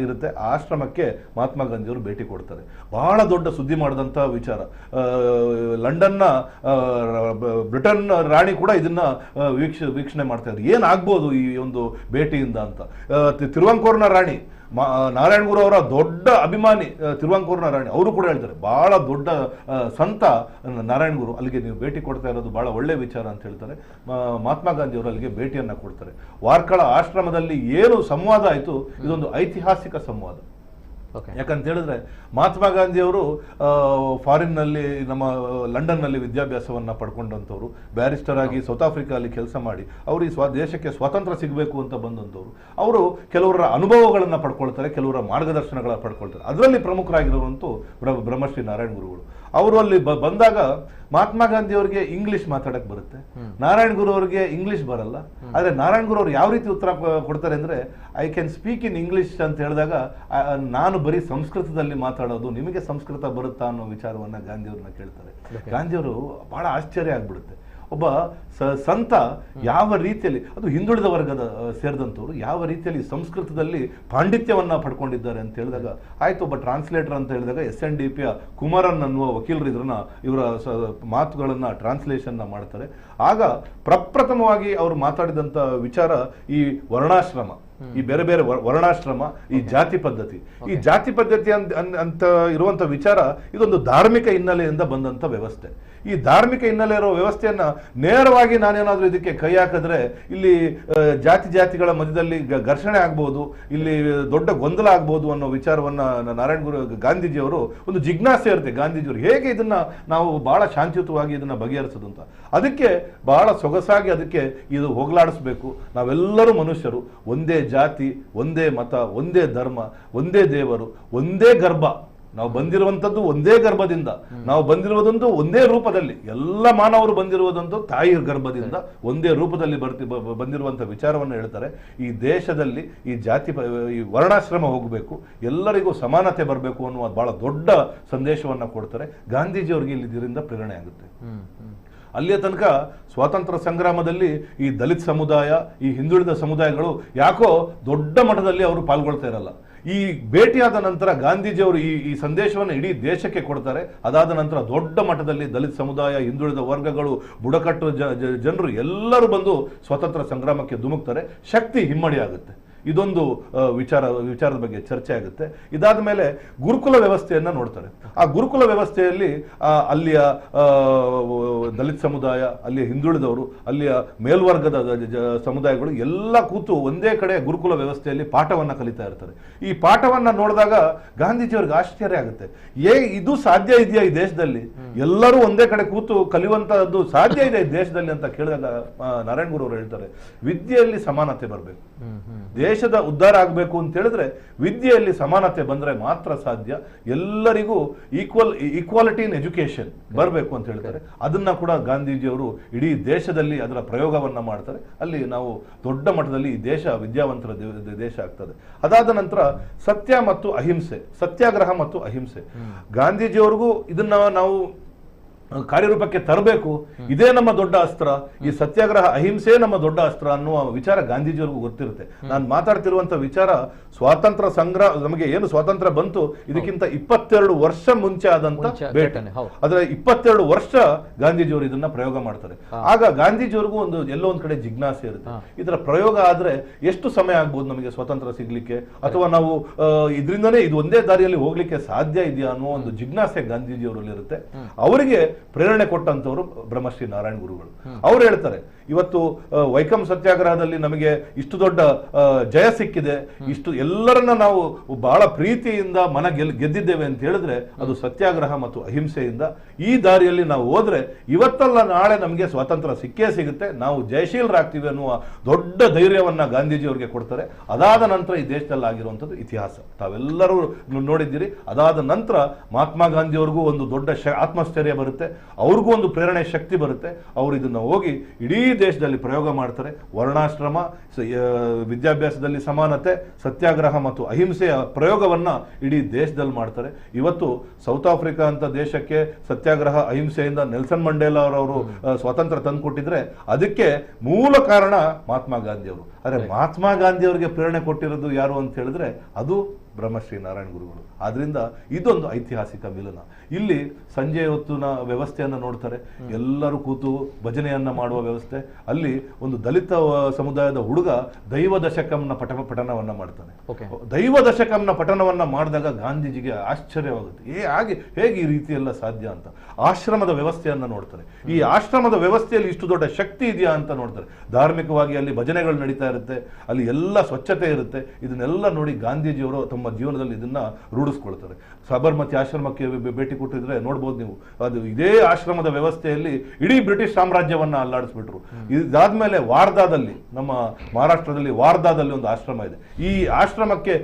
ಇರುತ್ತೆ. ಆ ಆಶ್ರಮಕ್ಕೆ ಮಹಾತ್ಮ ಗಾಂಧಿಯವರು ಭೇಟಿ ಕೊಡ್ತಾರೆ. ಬಹಳ ದೊಡ್ಡ ಸುದ್ದಿ ಮಾಡಿದಂಥ ವಿಚಾರ. ಲಂಡನ್ನ ಬ್ರಿಟನ್ ರಾಣಿ ಕೂಡ ಇದನ್ನ ವೀಕ್ಷಣೆ ಮಾಡ್ತಾ ಇದ್ದಾರೆ. ಏನಾಗ್ಬೋದು ಈ ಒಂದು ಭೇಟಿಯಿಂದ ಅಂತ. ತಿರುವಾಂಕೂರ್ನ ರಾಣಿ, ನಾರಾಯಣ ಗುರು ಅವರ ದೊಡ್ಡ ಅಭಿಮಾನಿ ತಿರುವಾಂಕೂರ್ನ ರಾಣಿ, ಅವರು ಕೂಡ ಹೇಳ್ತಾರೆ ಬಹಳ ದೊಡ್ಡ ಸಂತ ನಾರಾಯಣ ಗುರು, ಅಲ್ಲಿಗೆ ನೀವು ಭೇಟಿ ಕೊಡ್ತಾ ಇರೋದು ಬಹಳ ಒಳ್ಳೆ ವಿಚಾರ ಅಂತ ಹೇಳ್ತಾರೆ. ಮಹಾತ್ಮ ಗಾಂಧಿ ಅವರು ಅಲ್ಲಿಗೆ ಭೇಟಿಯನ್ನ ಕೊಡ್ತಾರೆ. ವಾರ್ಕಳ ಆಶ್ರಮದಲ್ಲಿ ಏನು ಸಂವಾದ ಆಯಿತು, ಇದೊಂದು ಐತಿಹಾಸಿಕ ಸಂವಾದ. ಯಾಕಂತ ಹೇಳಿದ್ರೆ ಮಹಾತ್ಮ ಗಾಂಧಿ ಅವರು ಫಾರಿನ್ ನಲ್ಲಿ, ನಮ್ಮ ಲಂಡನ್ ನಲ್ಲಿ ವಿದ್ಯಾಭ್ಯಾಸವನ್ನ ಪಡ್ಕೊಂಡಂತವ್ರು, ಬ್ಯಾರಿಸ್ಟರ್ ಆಗಿ ಸೌತ್ ಆಫ್ರಿಕಾದಲ್ಲಿ ಕೆಲಸ ಮಾಡಿ ಅವರು ಈ ದೇಶಕ್ಕೆ ಸ್ವಾತಂತ್ರ್ಯ ಸಿಗಬೇಕು ಅಂತ ಬಂದಂತವ್ರು. ಅವರು ಕೆಲವರ ಅನುಭವಗಳನ್ನ ಪಡ್ಕೊಳ್ತಾರೆ, ಕೆಲವರ ಮಾರ್ಗದರ್ಶನಗಳ ಪಡ್ಕೊಳ್ತಾರೆ. ಅದರಲ್ಲಿ ಪ್ರಮುಖರಾಗಿರುವಂತೂ ಬ್ರಹ್ಮಶ್ರೀ ನಾರಾಯಣ ಗುರುಗಳು. ಅವರು ಅಲ್ಲಿ ಬಂದಾಗ ಮಹಾತ್ಮ ಗಾಂಧಿ ಅವರಿಗೆ ಇಂಗ್ಲಿಷ್ ಮಾತಾಡಕ್ ಬರುತ್ತೆ, ನಾರಾಯಣ ಗುರು ಅವರಿಗೆ ಇಂಗ್ಲಿಷ್ ಬರಲ್ಲ. ಆದ್ರೆ ನಾರಾಯಣ ಗುರು ಅವರು ಯಾವ ರೀತಿ ಉತ್ತರ ಕೊಡ್ತಾರೆ ಅಂದ್ರೆ, I can speak in English ಅಂತ ಹೇಳಿದಾಗ, ನಾನು ಬರೀ ಸಂಸ್ಕೃತದಲ್ಲಿ ಮಾತಾಡೋದು, ನಿಮಗೆ ಸಂಸ್ಕೃತ ಬರುತ್ತಾ ಅನ್ನೋ ವಿಚಾರವನ್ನ ಗಾಂಧಿಯವ್ರನ್ನ ಕೇಳ್ತಾರೆ. ಗಾಂಧಿಯವರು ಬಹಳ ಆಶ್ಚರ್ಯ ಆಗ್ಬಿಡುತ್ತೆ. ಒಬ್ಬ ಸಂತ ಯಾವ ರೀತಿಯಲ್ಲಿ, ಅದು ಹಿಂದುಳಿದ ವರ್ಗದ ಸೇರಿದಂಥವ್ರು ಯಾವ ರೀತಿಯಲ್ಲಿ ಸಂಸ್ಕೃತದಲ್ಲಿ ಪಾಂಡಿತ್ಯವನ್ನ ಪಡ್ಕೊಂಡಿದ್ದಾರೆ ಅಂತ ಹೇಳಿದಾಗ, ಆಯ್ತು ಒಬ್ಬ ಟ್ರಾನ್ಸ್ಲೇಟರ್ ಅಂತ ಹೇಳಿದಾಗ SNDPಯ ಕುಮಾರನ್ ಅನ್ನುವ ವಕೀಲರು ಇವರ ಮಾತುಗಳನ್ನ ಟ್ರಾನ್ಸ್ಲೇಷನ್ ಮಾಡ್ತಾರೆ. ಆಗ ಪ್ರಪ್ರಥಮವಾಗಿ ಅವರು ಮಾತಾಡಿದಂತ ವಿಚಾರ ಈ ವರ್ಣಾಶ್ರಮ, ಈ ಬೇರೆ ಬೇರೆ ವರ್ಣಾಶ್ರಮ, ಈ ಜಾತಿ ಪದ್ಧತಿ. ಈ ಜಾತಿ ಪದ್ಧತಿ ಅಂತ ಇರುವಂತ ವಿಚಾರ ಇದೊಂದು ಧಾರ್ಮಿಕ ಹಿನ್ನೆಲೆಯಿಂದ ಬಂದಂತ ವ್ಯವಸ್ಥೆ. ಈ ಧಾರ್ಮಿಕ ಹಿನ್ನೆಲೆ ಇರೋ ವ್ಯವಸ್ಥೆಯನ್ನ ನೇರವಾಗಿ ನಾನೇನಾದ್ರೂ ಇದಕ್ಕೆ ಕೈ ಹಾಕಿದ್ರೆ ಇಲ್ಲಿ ಜಾತಿಗಳ ಮಧ್ಯದಲ್ಲಿ ಘರ್ಷಣೆ ಆಗ್ಬಹುದು, ಇಲ್ಲಿ ದೊಡ್ಡ ಗೊಂದಲ ಆಗ್ಬಹುದು ಅನ್ನೋ ವಿಚಾರವನ್ನ ನಾರಾಯಣ ಗುರು ಗಾಂಧೀಜಿಯವರು ಒಂದು ಜಿಜ್ಞಾಸೆ ಇರುತ್ತೆ ಗಾಂಧೀಜಿಯವರು, ಹೇಗೆ ಇದನ್ನ ನಾವು ಬಹಳ ಶಾಂತಿಯುತವಾಗಿ ಇದನ್ನ ಬಗೆಹರಿಸೋದು ಅಂತ. ಅದಕ್ಕೆ ಬಹಳ ಸೊಗಸಾಗಿ ಅದಕ್ಕೆ ಇದು ಹೋಗಲಾಡಿಸ್ಬೇಕು. ನಾವೆಲ್ಲರೂ ಮನುಷ್ಯರು, ಒಂದೇ ಜಾತಿ, ಒಂದೇ ಮತ, ಒಂದೇ ಧರ್ಮ, ಒಂದೇ ದೇವರು, ಒಂದೇ ಗರ್ಭ. ನಾವು ಬಂದಿರುವಂತದ್ದು ಒಂದೇ ಗರ್ಭದಿಂದ, ನಾವು ಬಂದಿರುವುದಂತೂ ಒಂದೇ ರೂಪದಲ್ಲಿ, ಎಲ್ಲ ಮಾನವರು ಬಂದಿರುವುದಂತೂ ತಾಯಿ ಗರ್ಭದಿಂದ ಒಂದೇ ರೂಪದಲ್ಲಿ ಬಂದಿರುವಂತ ವಿಚಾರವನ್ನು ಹೇಳ್ತಾರೆ. ಈ ದೇಶದಲ್ಲಿ ಈ ಈ ವರ್ಣಾಶ್ರಮ ಹೋಗಬೇಕು, ಎಲ್ಲರಿಗೂ ಸಮಾನತೆ ಬರಬೇಕು ಅನ್ನುವ ಬಹಳ ದೊಡ್ಡ ಸಂದೇಶವನ್ನ ಕೊಡ್ತಾರೆ. ಗಾಂಧೀಜಿಯವರಿಗೆ ಇಲ್ಲಿ ಇದರಿಂದ ಪ್ರೇರಣೆ ಆಗುತ್ತೆ. ಅಲ್ಲಿಯ ತನಕ ಸ್ವಾತಂತ್ರ್ಯ ಸಂಗ್ರಾಮದಲ್ಲಿ ಈ ದಲಿತ ಸಮುದಾಯ, ಈ ಹಿಂದುಳಿದ ಸಮುದಾಯಗಳು ಯಾಕೋ ದೊಡ್ಡ ಮಟ್ಟದಲ್ಲಿ ಅವರು ಪಾಲ್ಗೊಳ್ತಾ ಇರಲ್ಲ. ಈ ಭೇಟಿಯಾದ ನಂತರ ಗಾಂಧೀಜಿಯವರು ಈ ಸಂದೇಶವನ್ನು ಇಡೀ ದೇಶಕ್ಕೆ ಕೊಡ್ತಾರೆ. ಅದಾದ ನಂತರ ದೊಡ್ಡ ಮಟ್ಟದಲ್ಲಿ ದಲಿತ ಸಮುದಾಯ, ಹಿಂದುಳಿದ ವರ್ಗಗಳು, ಬುಡಕಟ್ಟು ಜನರು ಎಲ್ಲರೂ ಬಂದು ಸ್ವಾತಂತ್ರ್ಯ ಸಂಗ್ರಾಮಕ್ಕೆ ಧುಮುಕ್ತಾರೆ. ಶಕ್ತಿ ಹಿಮ್ಮಡಿ ಆಗುತ್ತೆ. ಇದೊಂದು ವಿಚಾರದ ಬಗ್ಗೆ ಚರ್ಚೆ ಆಗುತ್ತೆ. ಇದಾದ ಮೇಲೆ ಗುರುಕುಲ ವ್ಯವಸ್ಥೆಯನ್ನ ನೋಡ್ತಾರೆ. ಆ ಗುರುಕುಲ ವ್ಯವಸ್ಥೆಯಲ್ಲಿ ಅಲ್ಲಿಯ ದಲಿತ ಸಮುದಾಯ, ಅಲ್ಲಿಯ ಹಿಂದುಳಿದವರು, ಅಲ್ಲಿಯ ಮೇಲ್ವರ್ಗದ ಸಮುದಾಯಗಳು ಎಲ್ಲ ಕೂತು ಒಂದೇ ಕಡೆ ಗುರುಕುಲ ವ್ಯವಸ್ಥೆಯಲ್ಲಿ ಪಾಠವನ್ನ ಕಲಿತಾ ಇರ್ತಾರೆ. ಈ ಪಾಠವನ್ನ ನೋಡಿದಾಗ ಗಾಂಧೀಜಿಯವ್ರಿಗೆ ಆಶ್ಚರ್ಯ ಆಗುತ್ತೆ. ಇದು ಸಾಧ್ಯ ಇದೆಯಾ ಈ ದೇಶದಲ್ಲಿ? ಎಲ್ಲರೂ ಒಂದೇ ಕಡೆ ಕೂತು ಕಲಿಯುವಂತಹದ್ದು ಸಾಧ್ಯ ಇದೆ ಈ ದೇಶದಲ್ಲಿ ಅಂತ ಕೇಳಿದಾಗ ನಾರಾಯಣ ಗುರು ಅವರು ಹೇಳ್ತಾರೆ, ವಿದ್ಯೆಯಲ್ಲಿ ಸಮಾನತೆ ಬರಬೇಕು. ದೇಶದ ಉದ್ಧಾರ ಆಗಬೇಕು ಅಂತ ಹೇಳಿದ್ರೆ ವಿದ್ಯೆಯಲ್ಲಿ ಸಮಾನತೆ ಬಂದ್ರೆ ಮಾತ್ರ ಸಾಧ್ಯ. ಎಲ್ಲರಿಗೂ ಈಕ್ವಾಲಿಟಿ ಇನ್ ಎಜುಕೇಶನ್ ಬರಬೇಕು ಅಂತ ಹೇಳ್ತಾರೆ. ಅದನ್ನ ಕೂಡ ಗಾಂಧೀಜಿಯವರು ಇಡೀ ದೇಶದಲ್ಲಿ ಅದರ ಪ್ರಯೋಗವನ್ನ ಮಾಡ್ತಾರೆ. ಅಲ್ಲಿ ನಾವು ದೊಡ್ಡ ಮಟ್ಟದಲ್ಲಿ ಈ ದೇಶ ವಿದ್ಯಾವಂತರ ದೇಶ ಆಗ್ತದೆ. ಅದಾದ ನಂತರ ಸತ್ಯ ಮತ್ತು ಅಹಿಂಸೆ, ಸತ್ಯಾಗ್ರಹ ಮತ್ತು ಅಹಿಂಸೆ. ಗಾಂಧೀಜಿಯವರಿಗೂ ಇದನ್ನ ನಾವು ಕಾರ್ಯರೂಪಕ್ಕೆ ತರಬೇಕು. ಇದೇ ನಮ್ಮ ದೊಡ್ಡ ಅಸ್ತ್ರ, ಈ ಸತ್ಯಾಗ್ರಹ ಅಹಿಂಸೆ ನಮ್ಮ ದೊಡ್ಡ ಅಸ್ತ್ರ ಅನ್ನುವ ವಿಚಾರ ಗಾಂಧೀಜಿಯವರಿಗೂ ಗೊತ್ತಿರುತ್ತೆ. ನಾನು ಮಾತಾಡ್ತಿರುವಂತ ವಿಚಾರ ಸ್ವಾತಂತ್ರ್ಯ ಸಂಗ್ರಾಮ, ನಮಗೆ ಏನು ಸ್ವಾತಂತ್ರ್ಯ ಬಂತು ಇದಕ್ಕಿಂತ 22 ವರ್ಷ ಮುಂಚೆ ಆದಂತ ಭೇಟಿ. ಆದ್ರೆ 22 ವರ್ಷ ಗಾಂಧೀಜಿಯವರು ಇದನ್ನ ಪ್ರಯೋಗ ಮಾಡ್ತಾರೆ. ಆಗ ಗಾಂಧೀಜಿಯವರಿಗೂ ಎಲ್ಲೋ ಒಂದ್ ಕಡೆ ಜಿಜ್ಞಾಸೆ ಇರುತ್ತೆ, ಇದರ ಪ್ರಯೋಗ ಆದ್ರೆ ಎಷ್ಟು ಸಮಯ ಆಗ್ಬೋದು ನಮಗೆ ಸ್ವಾತಂತ್ರ್ಯ ಸಿಗ್ಲಿಕ್ಕೆ, ಅಥವಾ ನಾವು ಇದರಿಂದನೇ ಇದು ಒಂದೇ ದಾರಿಯಲ್ಲಿ ಹೋಗ್ಲಿಕ್ಕೆ ಸಾಧ್ಯ ಇದೆಯಾ ಅನ್ನೋ ಒಂದು ಜಿಜ್ಞಾಸೆ ಗಾಂಧೀಜಿಯವರಲ್ಲಿ ಇರುತ್ತೆ. ಅವರಿಗೆ ಪ್ರೇರಣೆ ಕೊಟ್ಟಂತವರು ಬ್ರಹ್ಮಶ್ರೀ ನಾರಾಯಣ ಗುರುಗಳು. ಅವ್ರು ಹೇಳ್ತಾರೆ, ಇವತ್ತು ವೈಕಂ ಸತ್ಯಾಗ್ರಹದಲ್ಲಿ ನಮಗೆ ಇಷ್ಟು ದೊಡ್ಡ ಜಯ ಸಿಕ್ಕಿದೆ, ಇಷ್ಟು ಎಲ್ಲರನ್ನ ನಾವು ಬಹಳ ಪ್ರೀತಿಯಿಂದ ಗೆದ್ದಿದ್ದೇವೆ ಅಂತ ಹೇಳಿದ್ರೆ ಅದು ಸತ್ಯಾಗ್ರಹ ಮತ್ತು ಅಹಿಂಸೆಯಿಂದ. ಈ ದಾರಿಯಲ್ಲಿ ನಾವು ಹೋದ್ರೆ ಇವತ್ತಲ್ಲ ನಾಳೆ ನಮಗೆ ಸ್ವಾತಂತ್ರ್ಯ ಸಿಕ್ಕೇ ಸಿಗುತ್ತೆ, ನಾವು ಜಯಶೀಲರಾಗ್ತೀವಿ ಅನ್ನುವ ದೊಡ್ಡ ಧೈರ್ಯವನ್ನ ಗಾಂಧೀಜಿಯವರಿಗೆ ಕೊಡ್ತಾರೆ. ಅದಾದ ನಂತರ ಈ ದೇಶದಲ್ಲಿ ಆಗಿರುವಂಥದ್ದು ಇತಿಹಾಸ ತಾವೆಲ್ಲರೂ ನೋಡಿದ್ದೀರಿ. ಅದಾದ ನಂತರ ಮಹಾತ್ಮ ಗಾಂಧಿಯವ್ರಿಗೂ ಒಂದು ದೊಡ್ಡ ಆತ್ಮಸ್ಥೈರ್ಯ ಬರುತ್ತೆ, ಅವ್ರಿಗೂ ಒಂದು ಪ್ರೇರಣೆ ಶಕ್ತಿ ಬರುತ್ತೆ. ಅವರು ಇದನ್ನ ಹೋಗಿ ಇಡೀ ದೇಶದಲ್ಲಿ ಪ್ರಯೋಗ ಮಾಡ್ತಾರೆ. ವರ್ಣಾಶ್ರಮ, ವಿದ್ಯಾಭ್ಯಾಸದಲ್ಲಿ ಸಮಾನತೆ, ಸತ್ಯಾಗ್ರಹ ಮತ್ತು ಅಹಿಂಸೆಯ ಪ್ರಯೋಗವನ್ನ ಇಡೀ ದೇಶದಲ್ಲಿ ಮಾಡ್ತಾರೆ. ಇವತ್ತು ಸೌತ್ ಆಫ್ರಿಕಾ ಅಂತ ದೇಶಕ್ಕೆ ಸತ್ಯಾಗ್ರಹ ಅಹಿಂಸೆಯಿಂದ ನೆಲ್ಸನ್ ಮಂಡೇಲಾ ಅವರವರು ಸ್ವಾತಂತ್ರ್ಯ ತಂದು ಕೊಟ್ಟಿದ್ರೆ ಅದಕ್ಕೆ ಮೂಲ ಕಾರಣ ಮಹಾತ್ಮ ಗಾಂಧಿ ಅವರು. ಆದ್ರೆ ಮಹಾತ್ಮ ಗಾಂಧಿ ಅವರಿಗೆ ಪ್ರೇರಣೆ ಕೊಟ್ಟಿರೋದು ಯಾರು ಅಂತ ಹೇಳಿದ್ರೆ ಅದು ಬ್ರಹ್ಮಶ್ರೀ ನಾರಾಯಣ ಗುರುಗಳು. ಆದ್ರಿಂದ ಇದೊಂದು ಐತಿಹಾಸಿಕ ಮಿಲನ. ಇಲ್ಲಿ ಸಂಜೆ ಹೊತ್ತಿನ ವ್ಯವಸ್ಥೆಯನ್ನ ನೋಡ್ತಾರೆ, ಎಲ್ಲರೂ ಕೂತು ಭಜನೆಯನ್ನ ಮಾಡುವ ವ್ಯವಸ್ಥೆ. ಅಲ್ಲಿ ಒಂದು ದಲಿತ ಸಮುದಾಯದ ಹುಡುಗ ದೈವ ದಶಕಂನ ಪಠನವನ್ನ ಮಾಡ್ತಾನೆ. ದೈವ ದಶಕಂನ ಪಠನವನ್ನ ಮಾಡಿದಾಗ ಗಾಂಧೀಜಿಗೆ ಆಶ್ಚರ್ಯವಾಗುತ್ತೆ, ಹೇಗೆ ಈ ರೀತಿ ಎಲ್ಲ ಸಾಧ್ಯ ಅಂತ. ಆಶ್ರಮದ ವ್ಯವಸ್ಥೆಯನ್ನ ನೋಡ್ತಾರೆ. ಈ ಆಶ್ರಮದ ವ್ಯವಸ್ಥೆಯಲ್ಲಿ ಇಷ್ಟು ದೊಡ್ಡ ಶಕ್ತಿ ಇದೆಯಾ ಅಂತ ನೋಡ್ತಾರೆ. ಧಾರ್ಮಿಕವಾಗಿ ಅಲ್ಲಿ ಭಜನೆಗಳು ನಡೀತಾ ಇರುತ್ತೆ, ಅಲ್ಲಿ ಎಲ್ಲ ಸ್ವಚ್ಛತೆ ಇರುತ್ತೆ. ಇದನ್ನೆಲ್ಲ ನೋಡಿ ಗಾಂಧೀಜಿಯವರು ತಮ್ಮ ಜೀವನದಲ್ಲಿ ಇದನ್ನ ರೂಢಿಸ್ಕೊಳ್ತಾರೆ. ಸಬರ್ಮತಿ ಆಶ್ರಮಕ್ಕೆ ಭೇಟಿ ಕೊಟ್ಟಿದ್ರೆ ನೋಡ್ಬೋದು ನೀವು, ಅದು ಇದೇ ಆಶ್ರಮದ ವ್ಯವಸ್ಥೆಯಲ್ಲಿ ಇಡೀ ಬ್ರಿಟಿಷ್ ಸಾಮ್ರಾಜ್ಯವನ್ನ ಅಲ್ಲಾಡಿಸ್ಬಿಟ್ರು. ಇದಾದ್ಮೇಲೆ ವಾರ್ಧಾದಲ್ಲಿ, ನಮ್ಮ ಮಹಾರಾಷ್ಟ್ರದಲ್ಲಿ ವಾರ್ಧಾದಲ್ಲಿ ಒಂದು ಆಶ್ರಮ ಇದೆ. ಈ ಆಶ್ರಮಕ್ಕೆ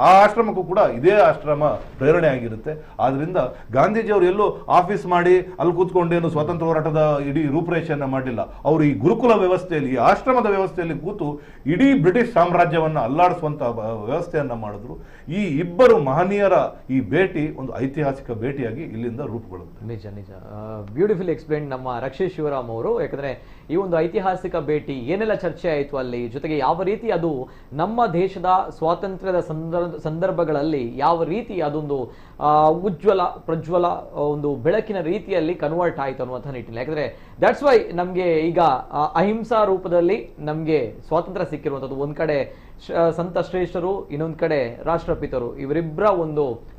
ಆ ಆಶ್ರಮಕ್ಕೂ ಕೂಡ ಇದೇ ಆಶ್ರಮ ಪ್ರೇರಣೆ ಆಗಿರುತ್ತೆ. ಆದ್ರಿಂದ ಗಾಂಧೀಜಿಯವರು ಎಲ್ಲೋ ಆಫೀಸ್ ಮಾಡಿ ಅಲ್ಲಿ ಕೂತ್ಕೊಂಡೇನು ಸ್ವಾತಂತ್ರ್ಯ ಹೋರಾಟದ ಇಡೀ ರೂಪರೇಷೆಯನ್ನ ಮಾಡಲಿಲ್ಲ. ಅವರು ಈ ಗುರುಕುಲ ವ್ಯವಸ್ಥೆಯಲ್ಲಿ, ಈ ಆಶ್ರಮದ ವ್ಯವಸ್ಥೆಯಲ್ಲಿ ಕೂತು ಇಡೀ ಬ್ರಿಟಿಷ್ ಸಾಮ್ರಾಜ್ಯವನ್ನ ಅಲ್ಲಾಡಿಸುವಂತ ವ್ಯವಸ್ಥೆಯನ್ನ ಮಾಡಿದ್ರು. ಈ ಇಬ್ಬರು ಮಹನೀಯರ ಈ ಭೇಟಿ ಒಂದು ಐತಿಹಾಸಿಕ ಭೇಟಿಯಾಗಿ ಇಲ್ಲಿಂದ ರೂಪುಗೊಳ್ಳುತ್ತೆ. ನಿಜ ನಿಜ, ಬ್ಯೂಟಿಫುಲ್ ಎಕ್ಸ್ಪ್ಲೇನ್ ನಮ್ಮ ರಕ್ಷಿತ್ ಶಿವರಾಮ್ ಅವರು. ಯಾಕಂದ್ರೆ ಈ ಒಂದು ಐತಿಹಾಸಿಕ ಭೇಟಿ ಏನೆಲ್ಲ ಚರ್ಚೆ ಆಯಿತು ಅಲ್ಲಿ, ಜೊತೆಗೆ ಯಾವ ರೀತಿ ಅದು ನಮ್ಮ ದೇಶದ ಸ್ವಾತಂತ್ರ್ಯದ ಸಂದರ್ಭಗಳಲ್ಲಿ ಯಾವ ರೀತಿ ಅದೊಂದು ಉಜ್ವಲ ಪ್ರಜ್ವಲ ಒಂದು ಬೆಳಕಿನ ರೀತಿಯಲ್ಲಿ ಕನ್ವರ್ಟ್ ಆಯಿತು ಅನ್ನುವಂಥ ನಿಟ್ಟಿನಲ್ಲಿ. ಯಾಕಂದ್ರೆ ದಟ್ಸ್ ವೈ ನಮಗೆ ಈಗ ಅಹಿಂಸಾ ರೂಪದಲ್ಲಿ ನಮಗೆ ಸ್ವಾತಂತ್ರ್ಯ ಸಿಕ್ಕಿರುವಂಥದ್ದು. ಒಂದ್ ಕಡೆ ಸಂತ ಶ್ರೇಷ್ಠರು, ಇನ್ನೊಂದು ಕಡೆ ರಾಷ್ಟ್ರಪಿತರು, ಇವರಿಬ್ಬರ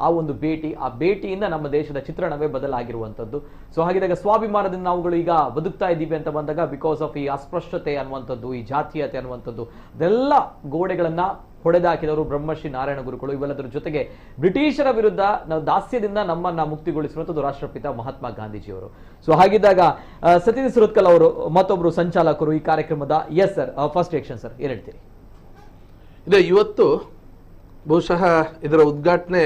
ಆ ಒಂದು ಭೇಟಿ, ಆ ಭೇಟಿಯಿಂದ ನಮ್ಮ ದೇಶದ ಚಿತ್ರಣವೇ ಬದಲಾಗಿರುವಂಥದ್ದು. ಸೊ ಹಾಗಿದ್ದಾಗ ಸ್ವಾಭಿಮಾನದಿಂದ ನಾವುಗಳು ಈಗ ಬದುಕ್ತಾ ಇದ್ದೀವಿ ಅಂತ ಬಂದಾಗ ಬಿಕಾಸ್ ಆಫ್ ಈ ಅಸ್ಪೃಶ್ಯತೆ ಅನ್ನುವಂಥದ್ದು, ಈ ಜಾತೀಯತೆ ಅನ್ನುವಂಥದ್ದು, ಅದೆಲ್ಲ ಗೋಡೆಗಳನ್ನ ಹೊಡೆದಾಕಿದವರು ಬ್ರಹ್ಮಶ್ರೀ ನಾರಾಯಣ ಗುರುಗಳು. ಇವೆಲ್ಲದರ ಜೊತೆಗೆ ಬ್ರಿಟಿಷರ ವಿರುದ್ಧ ನಾವು ದಾಸ್ಯದಿಂದ ನಮ್ಮನ್ನ ಮುಕ್ತಿಗೊಳಿಸಿರುವಂಥದ್ದು ರಾಷ್ಟ್ರಪಿತ ಮಹಾತ್ಮ ಗಾಂಧೀಜಿಯವರು. ಸೊ ಹಾಗಿದ್ದಾಗ ಸತೀಶ್ ಸುರತ್ಕಲ್ ಅವರು ಮತ್ತೊಬ್ರು ಸಂಚಾಲಕರು ಈ ಕಾರ್ಯಕ್ರಮದ. Yes sir, first reaction sir, ಏನ್ ಹೇಳ್ತೀರಿ? ಇದೆ ಇವತ್ತು ಬಹುಶಃ ಇದರ ಉದ್ಘಾಟನೆ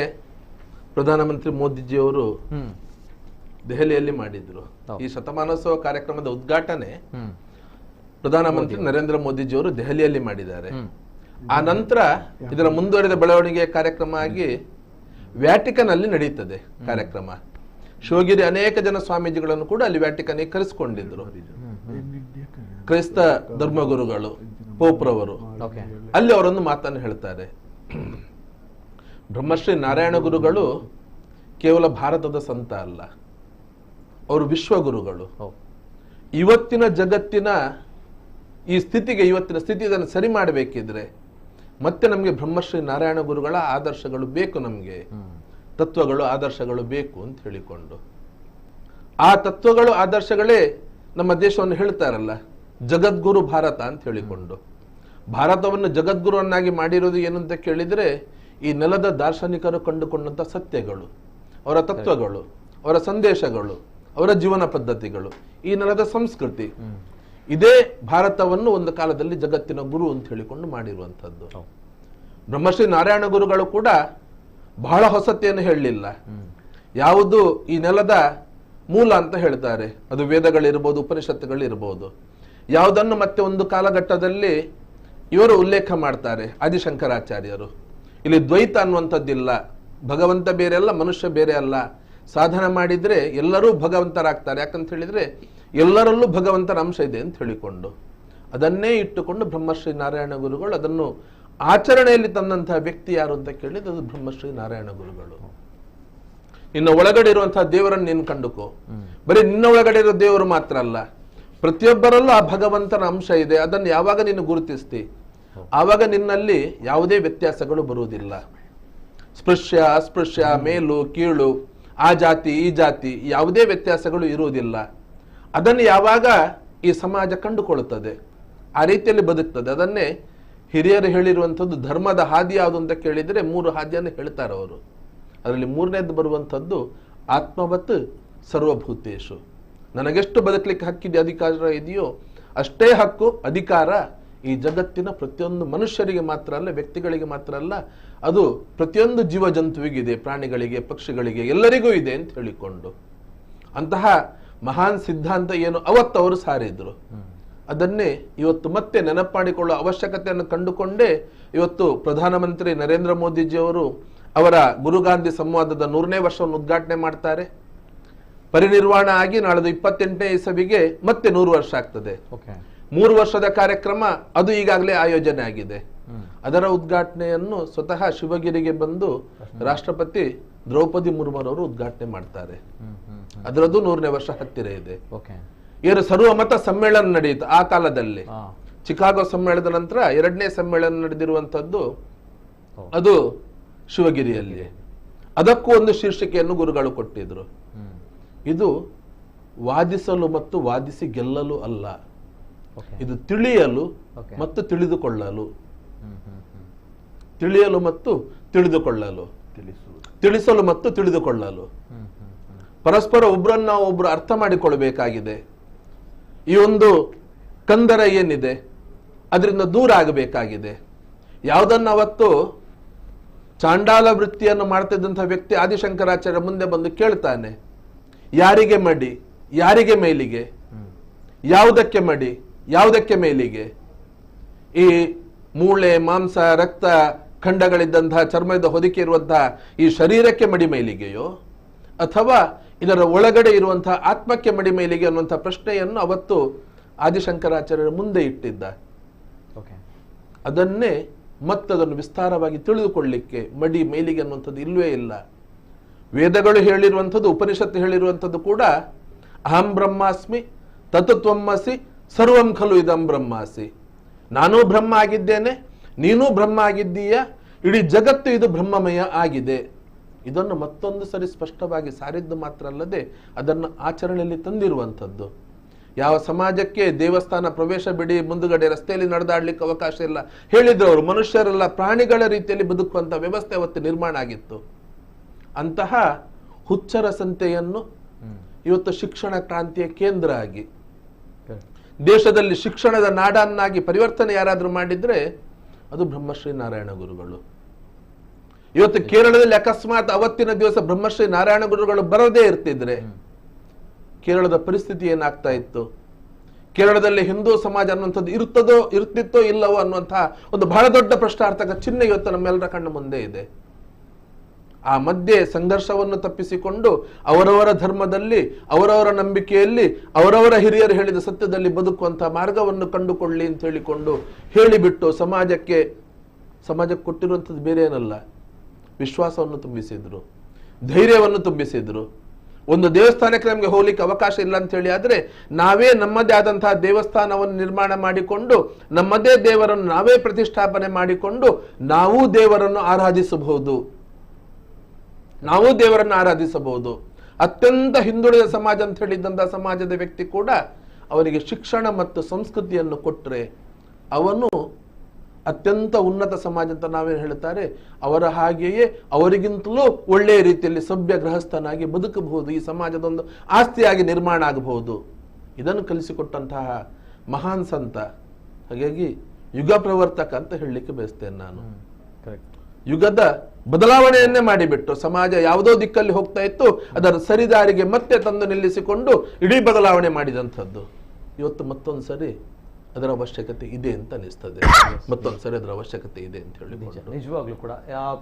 ಪ್ರಧಾನಮಂತ್ರಿ ಮೋದಿಜಿಯವರು ದೆಹಲಿಯಲ್ಲಿ ಮಾಡಿದ್ರು. ಈ ಶತಮಾನೋತ್ಸವ ಕಾರ್ಯಕ್ರಮದ ಉದ್ಘಾಟನೆ ಪ್ರಧಾನಮಂತ್ರಿ ನರೇಂದ್ರ ಮೋದಿಜಿಯವರು ದೆಹಲಿಯಲ್ಲಿ ಮಾಡಿದ್ದಾರೆ. ಆ ನಂತರ ಇದರ ಮುಂದುವರೆದ ಬೆಳವಣಿಗೆ ಕಾರ್ಯಕ್ರಮ ಆಗಿ ವ್ಯಾಟಿಕನ್ ಅಲ್ಲಿ ನಡೆಯುತ್ತದೆ ಕಾರ್ಯಕ್ರಮ. ಶಿವಗಿರಿ ಅನೇಕ ಜನ ಸ್ವಾಮೀಜಿಗಳನ್ನು ಕೂಡ ಅಲ್ಲಿ ವ್ಯಾಟಿಕನ್ ಕರೆಸಿಕೊಂಡಿದ್ರು. ಕ್ರೈಸ್ತ ಧರ್ಮಗುರುಗಳು, ಪೋಪ್ರವರು ಅಲ್ಲಿ ಅವರೊಂದು ಮಾತನ್ನು ಹೇಳ್ತಾರೆ. ಬ್ರಹ್ಮಶ್ರೀ ನಾರಾಯಣ ಗುರುಗಳು ಕೇವಲ ಭಾರತದ ಸಂತ ಅಲ್ಲ, ಅವರು ವಿಶ್ವಗುರುಗಳು. ಇವತ್ತಿನ ಜಗತ್ತಿನ ಈ ಸ್ಥಿತಿಗೆ, ಇವತ್ತಿನ ಸ್ಥಿತಿ ಇದನ್ನು ಸರಿ ಮಾಡಬೇಕಿದ್ರೆ ಮತ್ತೆ ನಮಗೆ ಬ್ರಹ್ಮಶ್ರೀ ನಾರಾಯಣ ಗುರುಗಳ ಆದರ್ಶಗಳು ಬೇಕು, ನಮಗೆ ತತ್ವಗಳು ಆದರ್ಶಗಳು ಬೇಕು ಅಂತ ಹೇಳಿಕೊಂಡು, ಆ ತತ್ವಗಳು ಆದರ್ಶಗಳೇ ನಮ್ಮ ದೇಶವನ್ನು ಹೇಳ್ತಾರಲ್ಲ ಜಗದ್ಗುರು ಭಾರತ ಅಂತ ಹೇಳಿಕೊಂಡು. ಭಾರತವನ್ನು ಜಗದ್ಗುರುವನ್ನಾಗಿ ಮಾಡಿರೋದು ಏನು ಅಂತ ಕೇಳಿದ್ರೆ ಈ ನೆಲದ ದಾರ್ಶನಿಕರು ಕಂಡುಕೊಂಡಂತ ಸತ್ಯಗಳು, ಅವರ ತತ್ವಗಳು, ಅವರ ಸಂದೇಶಗಳು, ಅವರ ಜೀವನ ಪದ್ಧತಿಗಳು, ಈ ನೆಲದ ಸಂಸ್ಕೃತಿ, ಇದೇ ಭಾರತವನ್ನು ಒಂದು ಕಾಲದಲ್ಲಿ ಜಗತ್ತಿನ ಗುರು ಅಂತ ಹೇಳಿಕೊಂಡು ಮಾಡಿರುವಂತದ್ದು. ಬ್ರಹ್ಮಶ್ರೀ ನಾರಾಯಣ ಗುರುಗಳು ಕೂಡ ಬಹಳ ಹೊಸತೇನು ಹೇಳಲಿಲ್ಲ. ಯಾವುದು ಈ ನೆಲದ ಮೂಲ ಅಂತ ಹೇಳ್ತಾರೆ, ಅದು ವೇದಗಳಿರ್ಬೋದು, ಉಪನಿಷತ್ತುಗಳಿರ್ಬೋದು. ಯಾವುದನ್ನು ಮತ್ತೆ ಒಂದು ಕಾಲಘಟ್ಟದಲ್ಲಿ ಇವರು ಉಲ್ಲೇಖ ಮಾಡ್ತಾರೆ, ಆದಿಶಂಕರಾಚಾರ್ಯರು. ಇಲ್ಲಿ ದ್ವೈತ ಅನ್ನುವಂಥದ್ದಿಲ್ಲ, ಭಗವಂತ ಬೇರೆ ಅಲ್ಲ, ಮನುಷ್ಯ ಬೇರೆ ಅಲ್ಲ. ಸಾಧನ ಮಾಡಿದ್ರೆ ಎಲ್ಲರೂ ಭಗವಂತರಾಗ್ತಾರೆ. ಯಾಕಂತ ಹೇಳಿದ್ರೆ ಎಲ್ಲರಲ್ಲೂ ಭಗವಂತನ ಅಂಶ ಇದೆ ಅಂತ ಹೇಳಿಕೊಂಡು, ಅದನ್ನೇ ಇಟ್ಟುಕೊಂಡು ಬ್ರಹ್ಮಶ್ರೀ ನಾರಾಯಣ ಗುರುಗಳು ಅದನ್ನು ಆಚರಣೆಯಲ್ಲಿ ತಂದಂತಹ ವ್ಯಕ್ತಿ ಯಾರು ಅಂತ ಕೇಳಿದ್ರೆ ಅದು ಬ್ರಹ್ಮಶ್ರೀ ನಾರಾಯಣ ಗುರುಗಳು. ನಿನ್ನ ಒಳಗಡೆ ಇರುವಂತಹ ದೇವರನ್ನು ನೀನು ಕಂಡುಕೋ. ಬರೀ ನಿನ್ನ ಒಳಗಡೆ ಇರೋ ದೇವರು ಮಾತ್ರ ಅಲ್ಲ, ಪ್ರತಿಯೊಬ್ಬರಲ್ಲೂ ಆ ಭಗವಂತನ ಅಂಶ ಇದೆ. ಅದನ್ನು ಯಾವಾಗ ನೀನು ಗುರುತಿಸ್ತಿ ಆವಾಗ ನಿನ್ನಲ್ಲಿ ಯಾವುದೇ ವ್ಯತ್ಯಾಸಗಳು ಬರುವುದಿಲ್ಲ. ಸ್ಪೃಶ್ಯ ಅಸ್ಪೃಶ್ಯ, ಮೇಲು ಕೀಳು, ಆ ಜಾತಿ ಈ ಜಾತಿ, ಯಾವುದೇ ವ್ಯತ್ಯಾಸಗಳು ಇರುವುದಿಲ್ಲ. ಅದನ್ನು ಯಾವಾಗ ಈ ಸಮಾಜ ಕಂಡುಕೊಳ್ಳುತ್ತದೆ, ಆ ರೀತಿಯಲ್ಲಿ ಬದುಕ್ತದೆ. ಅದನ್ನೇ ಹಿರಿಯರು ಹೇಳಿರುವಂಥದ್ದು, ಧರ್ಮದ ಹಾದಿ ಯಾವುದು ಅಂತ ಕೇಳಿದರೆ 3 ಹಾದಿಯನ್ನು ಹೇಳ್ತಾರೆ ಅವರು. ಅದರಲ್ಲಿ 3ನೇದು ಬರುವಂಥದ್ದು ಆತ್ಮವತ್ ಸರ್ವಭೂತೇಶು. ನನಗೆಷ್ಟು ಬದುಕಲಿಕ್ಕೆ ಹಕ್ಕಿದೆ, ಅಧಿಕಾರ ಇದೆಯೋ ಅಷ್ಟೇ ಹಕ್ಕು, ಅಧಿಕಾರ ಈ ಜಗತ್ತಿನ ಪ್ರತಿಯೊಂದು ಮನುಷ್ಯರಿಗೆ ಮಾತ್ರ ಅಲ್ಲ, ವ್ಯಕ್ತಿಗಳಿಗೆ ಮಾತ್ರ ಅಲ್ಲ, ಅದು ಪ್ರತಿಯೊಂದು ಜೀವ ಜಂತುವಿಗಿದೆ, ಪ್ರಾಣಿಗಳಿಗೆ, ಪಕ್ಷಿಗಳಿಗೆ, ಎಲ್ಲರಿಗೂ ಇದೆ ಅಂತ ಹೇಳಿಕೊಂಡು ಅಂತಹ ಮಹಾನ್ ಸಿದ್ಧಾಂತ ಏನು ಅವತ್ತು ಅವರು ಸಾರಿದ್ರು, ಅದನ್ನೇ ಇವತ್ತು ಮತ್ತೆ ನೆನಪಾಡಿಕೊಳ್ಳುವ ಅವಶ್ಯಕತೆಯನ್ನು ಕಂಡುಕೊಂಡೇ ಇವತ್ತು ಪ್ರಧಾನಮಂತ್ರಿ ನರೇಂದ್ರ ಮೋದಿಜಿಯವರು ಅವರ ಗುರುಗಾಂಧಿ ಸಂವಾದದ 100ನೇ ವರ್ಷವನ್ನು ಉದ್ಘಾಟನೆ ಮಾಡ್ತಾರೆ. ಪರಿನಿರ್ವಾಣ ಆಗಿ ನಾಳೆ 28ನೇ ಇಸವಿಗೆ ಮತ್ತೆ 100 ವರ್ಷ ಆಗ್ತದೆ. 3 ವರ್ಷದ ಕಾರ್ಯಕ್ರಮ ಅದು ಈಗಾಗಲೇ ಆಯೋಜನೆ ಆಗಿದೆ. ಅದರ ಉದ್ಘಾಟನೆಯನ್ನು ಸ್ವತಃ ಶಿವಗಿರಿಗೆ ಬಂದು ರಾಷ್ಟ್ರಪತಿ ದ್ರೌಪದಿ ಮುರ್ಮುರವರು ಉದ್ಘಾಟನೆ ಮಾಡ್ತಾರೆ. ಅದರದ್ದು 100ನೇ ವರ್ಷ ಹತ್ತಿರ ಇದೆ. ಇವರು ಸರ್ವಮತ ಸಮ್ಮೇಳನ ನಡೆಯಿತು ಆ ಕಾಲದಲ್ಲಿ. ಚಿಕಾಗೋ ಸಮ್ಮೇಳನದ ನಂತರ 2ನೇ ಸಮ್ಮೇಳನ ನಡೆದಿರುವಂತದ್ದು ಅದು ಶಿವಗಿರಿಯಲ್ಲಿ. ಅದಕ್ಕೂ ಒಂದು ಶೀರ್ಷಿಕೆಯನ್ನು ಗುರುಗಳು ಕೊಟ್ಟಿದ್ರು. ಇದು ವಾದಿಸಲು ಮತ್ತು ವಾದಿಸಿ ಗೆಲ್ಲಲು ಅಲ್ಲ, ಇದು ತಿಳಿಯಲು ಮತ್ತು ತಿಳಿದುಕೊಳ್ಳಲು. ತಿಳಿಯಲು ಮತ್ತು ತಿಳಿದುಕೊಳ್ಳಲು, ತಿಳಿಸಲು ಮತ್ತು ತಿಳಿದುಕೊಳ್ಳಲು, ಪರಸ್ಪರ ಒಬ್ಬರನ್ನ ಒಬ್ರು ಅರ್ಥ ಮಾಡಿಕೊಳ್ಬೇಕಾಗಿದೆ. ಈ ಒಂದು ಕಂದರ ಏನಿದೆ ಅದರಿಂದ ದೂರ ಆಗಬೇಕಾಗಿದೆ. ಯಾವುದನ್ನ ಅವತ್ತು ಚಾಂಡಾಲ ವೃತ್ತಿಯನ್ನು ಮಾಡ್ತಿದ್ದಂತಹ ವ್ಯಕ್ತಿ ಆದಿಶಂಕರಾಚಾರ್ಯ ಮುಂದೆ ಬಂದು ಕೇಳ್ತಾನೆ, ಯಾರಿಗೆ ಮಡಿ, ಯಾರಿಗೆ ಮೇಲಿಗೆ, ಯಾವುದಕ್ಕೆ ಮಡಿ, ಯಾವುದಕ್ಕೆ ಮೇಲಿಗೆ? ಈ ಮೂಳೆ, ಮಾಂಸ, ರಕ್ತ, ಖಂಡಗಳಿದ್ದಂತಹ ಚರ್ಮದ ಹೊದಿಕೆ ಇರುವಂತಹ ಈ ಶರೀರಕ್ಕೆ ಮಡಿಮೈಲಿಗೆಯೋ ಅಥವಾ ಇದರ ಒಳಗಡೆ ಇರುವಂತಹ ಆತ್ಮಕ್ಕೆ ಮಡಿಮೈಲಿಗೆ ಅನ್ನುವಂತಹ ಪ್ರಶ್ನೆಯನ್ನು ಅವತ್ತು ಆದಿಶಂಕರಾಚಾರ್ಯರ ಮುಂದೆ ಇಟ್ಟಿದ್ದ. ಅದನ್ನೇ ಮತ್ತದನ್ನು ವಿಸ್ತಾರವಾಗಿ ತಿಳಿದುಕೊಳ್ಳಿಕ್ಕೆ ಮಡಿ ಮೈಲಿಗೆ ಅನ್ನುವಂಥದ್ದು ಇಲ್ವೇ ಇಲ್ಲ. ವೇದಗಳು ಹೇಳಿರುವಂಥದ್ದು, ಉಪನಿಷತ್ತು ಹೇಳಿರುವಂಥದ್ದು ಕೂಡ ಅಹಂ ಬ್ರಹ್ಮಾಸ್ಮಿ ತತ್ವಮಸಿ ಸರ್ವಂ ಖಲು ಇದಂ ಬ್ರಹ್ಮಾಸಿ. ನಾನೂ ಬ್ರಹ್ಮ ಆಗಿದ್ದೇನೆ, ನೀನೂ ಬ್ರಹ್ಮ ಆಗಿದ್ದೀಯ, ಇಡೀ ಜಗತ್ತು ಇದು ಬ್ರಹ್ಮಮಯ ಆಗಿದೆ. ಇದನ್ನು ಮತ್ತೊಂದು ಸರಿ ಸ್ಪಷ್ಟವಾಗಿ ಸಾರಿದ್ದು ಮಾತ್ರ ಅಲ್ಲದೆ ಅದನ್ನು ಆಚರಣೆಯಲ್ಲಿ ತಂದಿರುವಂಥದ್ದು. ಯಾವ ಸಮಾಜಕ್ಕೆ ದೇವಸ್ಥಾನ ಪ್ರವೇಶ ಬಿಡಿ, ಮುಂದುಗಡೆ ರಸ್ತೆಯಲ್ಲಿ ನಡೆದಾಡ್ಲಿಕ್ಕೆ ಅವಕಾಶ ಇಲ್ಲ ಹೇಳಿದ್ರು ಅವರು, ಮನುಷ್ಯರೆಲ್ಲ ಪ್ರಾಣಿಗಳ ರೀತಿಯಲ್ಲಿ ಬದುಕುವಂತ ವ್ಯವಸ್ಥೆ ಅವತ್ತು ನಿರ್ಮಾಣ ಆಗಿತ್ತು. ಅಂತಹ ಹುಚ್ಚರ ಸಂತೆಯನ್ನು ಇವತ್ತು ಶಿಕ್ಷಣ ಕ್ರಾಂತಿಯ ಕೇಂದ್ರ ಆಗಿ ದೇಶದಲ್ಲಿ ಶಿಕ್ಷಣದ ನಾಡನ್ನಾಗಿ ಪರಿವರ್ತನೆ ಯಾರಾದ್ರೂ ಮಾಡಿದ್ರೆ ಅದು ಬ್ರಹ್ಮಶ್ರೀ ನಾರಾಯಣ ಗುರುಗಳು. ಇವತ್ತು ಕೇರಳದಲ್ಲಿ ಅಕಸ್ಮಾತ್ ಅವತ್ತಿನ ದಿವಸ ಬ್ರಹ್ಮಶ್ರೀ ನಾರಾಯಣ ಗುರುಗಳು ಬರದೇ ಇರ್ತಿದ್ರೆ ಕೇರಳದ ಪರಿಸ್ಥಿತಿ ಏನಾಗ್ತಾ ಇತ್ತು? ಕೇರಳದಲ್ಲಿ ಹಿಂದೂ ಸಮಾಜ ಅನ್ನುವಂಥದ್ದು ಇರ್ತಿತ್ತೋ ಇಲ್ಲವೋ ಅನ್ನುವಂತಹ ಒಂದು ಬಹಳ ದೊಡ್ಡ ಪ್ರಶ್ನಾರ್ಥಕ ಚಿಹ್ನೆ ಇವತ್ತು ನಮ್ಮೆಲ್ಲರ ಕಣ್ಣು ಮುಂದೆ ಇದೆ. ಆ ಮಧ್ಯೆ ಸಂಘರ್ಷವನ್ನು ತಪ್ಪಿಸಿಕೊಂಡು ಅವರವರ ಧರ್ಮದಲ್ಲಿ, ಅವರವರ ನಂಬಿಕೆಯಲ್ಲಿ, ಅವರವರ ಹಿರಿಯರು ಹೇಳಿದ ಸತ್ಯದಲ್ಲಿ ಬದುಕುವಂತಹ ಮಾರ್ಗವನ್ನು ಕಂಡುಕೊಳ್ಳಿ ಅಂತ ಹೇಳಿಕೊಂಡು ಹೇಳಿಬಿಟ್ಟು ಸಮಾಜಕ್ಕೆ ಕೊಟ್ಟಿರುವಂಥದ್ದು ಬೇರೆ ಏನಲ್ಲ, ವಿಶ್ವಾಸವನ್ನು ತುಂಬಿಸಿದ್ರು, ಧೈರ್ಯವನ್ನು ತುಂಬಿಸಿದ್ರು. ಒಂದು ದೇವಸ್ಥಾನಕ್ಕೆ ನಮಗೆ ಹೋಗ್ಲಿಕ್ಕೆ ಅವಕಾಶ ಇಲ್ಲ ಅಂತ ಹೇಳಿ ಆದ್ರೆ ನಾವೇ ನಮ್ಮದೇ ಆದಂತಹ ದೇವಸ್ಥಾನವನ್ನು ನಿರ್ಮಾಣ ಮಾಡಿಕೊಂಡು ನಮ್ಮದೇ ದೇವರನ್ನು ನಾವೇ ಪ್ರತಿಷ್ಠಾಪನೆ ಮಾಡಿಕೊಂಡು ನಾವು ದೇವರನ್ನು ಆರಾಧಿಸಬಹುದು. ಅತ್ಯಂತ ಹಿಂದುಳಿದ ಸಮಾಜ ಅಂತ ಹೇಳಿದಂತಹ ಸಮಾಜದ ವ್ಯಕ್ತಿ ಕೂಡ ಅವರಿಗೆ ಶಿಕ್ಷಣ ಮತ್ತು ಸಂಸ್ಕೃತಿಯನ್ನು ಕೊಟ್ಟರೆ ಅವನು ಅತ್ಯಂತ ಉನ್ನತ ಸಮಾಜ ಅಂತ ನಾವೇನು ಹೇಳ್ತಾರೆ, ಅವರ ಹಾಗೆಯೇ ಅವರಿಗಿಂತಲೂ ಒಳ್ಳೆಯ ರೀತಿಯಲ್ಲಿ ಸಭ್ಯ ಗೃಹಸ್ಥನಾಗಿ ಬದುಕಬಹುದು, ಈ ಸಮಾಜದೊಂದು ಆಸ್ತಿಯಾಗಿ ನಿರ್ಮಾಣ ಆಗಬಹುದು. ಇದನ್ನು ಕಲಿಸಿಕೊಟ್ಟಂತಹ ಮಹಾನ್ ಸಂತ. ಹಾಗಾಗಿ ಯುಗ ಪ್ರವರ್ತಕ ಅಂತ ಹೇಳಲಿಕ್ಕೆ ಬಯಸ್ತೇನೆ ನಾನು. ಯುಗದ ಬದಲಾವಣೆಯನ್ನೇ ಮಾಡಿಬಿಟ್ಟು ಸಮಾಜ ಯಾವುದೋ ದಿಕ್ಕಲ್ಲಿ ಹೋಗ್ತಾ ಇತ್ತು ಅದರ ಸರಿದಾರಿಗೆ ಮತ್ತೆ ತಂದು ನಿಲ್ಲಿಸಿಕೊಂಡು ಇಡೀ ಬದಲಾವಣೆ ಮಾಡಿದಂಥದ್ದು. ಇವತ್ತು ಮತ್ತೊಂದು ಸರಿ ಅದರ ಅವಶ್ಯಕತೆ ಇದೆ ಅಂತ ಅನಿಸ್ತದೆ, ಮತ್ತೊಂದ್ಸರಿ ಅದರ ಅವಶ್ಯಕತೆ ಇದೆ ಅಂತ ಹೇಳಿ. ನಿಜವಾಗ್ಲೂ ಕೂಡ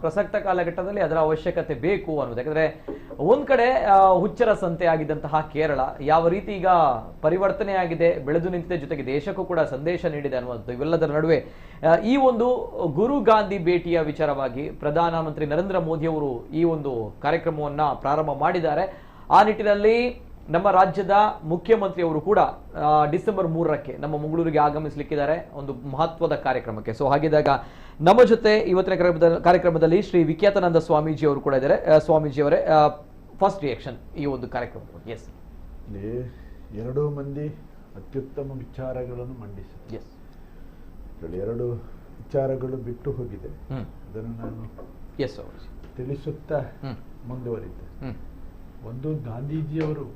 ಪ್ರಸಕ್ತ ಕಾಲಘಟ್ಟದಲ್ಲಿ ಅದರ ಅವಶ್ಯಕತೆ ಬೇಕು ಅನ್ನೋದು. ಯಾಕಂದ್ರೆ ಒಂದ್ ಕಡೆ ಹುಚ್ಚರ ಸಂತೆ ಆಗಿದ್ದಂತಹ ಕೇರಳ ಯಾವ ರೀತಿ ಈಗ ಪರಿವರ್ತನೆ ಆಗಿದೆ, ಬೆಳೆದು ನಿಂತಿದೆ, ಜೊತೆಗೆ ದೇಶಕ್ಕೂ ಕೂಡ ಸಂದೇಶ ನೀಡಿದೆ ಅನ್ನುವಂಥದ್ದು. ಇವೆಲ್ಲದರ ನಡುವೆ ಈ ಒಂದು ಗುರು ಗಾಂಧಿ ಭೇಟಿಯ ವಿಚಾರವಾಗಿ ಪ್ರಧಾನಮಂತ್ರಿ ನರೇಂದ್ರ ಮೋದಿ ಅವರು ಈ ಒಂದು ಕಾರ್ಯಕ್ರಮವನ್ನ ಪ್ರಾರಂಭ ಮಾಡಿದ್ದಾರೆ. ಆ ನಿಟ್ಟಿನಲ್ಲಿ ನಮ್ಮ ರಾಜ್ಯದ ಮುಖ್ಯಮಂತ್ರಿಯವರು ಕೂಡ ಡಿಸೆಂಬರ್ 3ಕ್ಕೆ ನಮ್ಮ ಮಂಗಳೂರಿಗೆ ಆಗಮಿಸಲಿಕ್ಕಿದ್ದಾರೆ ಒಂದು ಮಹತ್ವದ ಕಾರ್ಯಕ್ರಮಕ್ಕೆ. ಸೊ ಹಾಗಿದ್ದಾಗ ನಮ್ಮ ಜೊತೆ ಇವತ್ತಿನ ಕಾರ್ಯಕ್ರಮದಲ್ಲಿ ಶ್ರೀ ವಿಖ್ಯಾತಾನಂದ ಸ್ವಾಮೀಜಿ ಅವರು ಕೂಡ ಇದ್ದಾರೆ. ಸ್ವಾಮೀಜಿ ಅವರೇ, ಫಸ್ಟ್ ರಿಯಾಕ್ಷನ್ ಈ ಒಂದು ಕಾರ್ಯಕ್ರಮ. ಎಸ್, ಎರಡೂ ಮಂದಿ ಅತ್ಯುತ್ತಮ ವಿಚಾರಗಳನ್ನು ಮಂಡಿಸಿದೆ. ಎರಡು ವಿಚಾರಗಳು ಬಿಟ್ಟು ಹೋಗಿದೆ, ಅದನ್ನು ನಾನು ತಿಳಿಸುತ್ತಾ ಮುಂದುವರಿದ್ದೆ. ಒಂದು, ಗಾಂಧೀಜಿಯವರು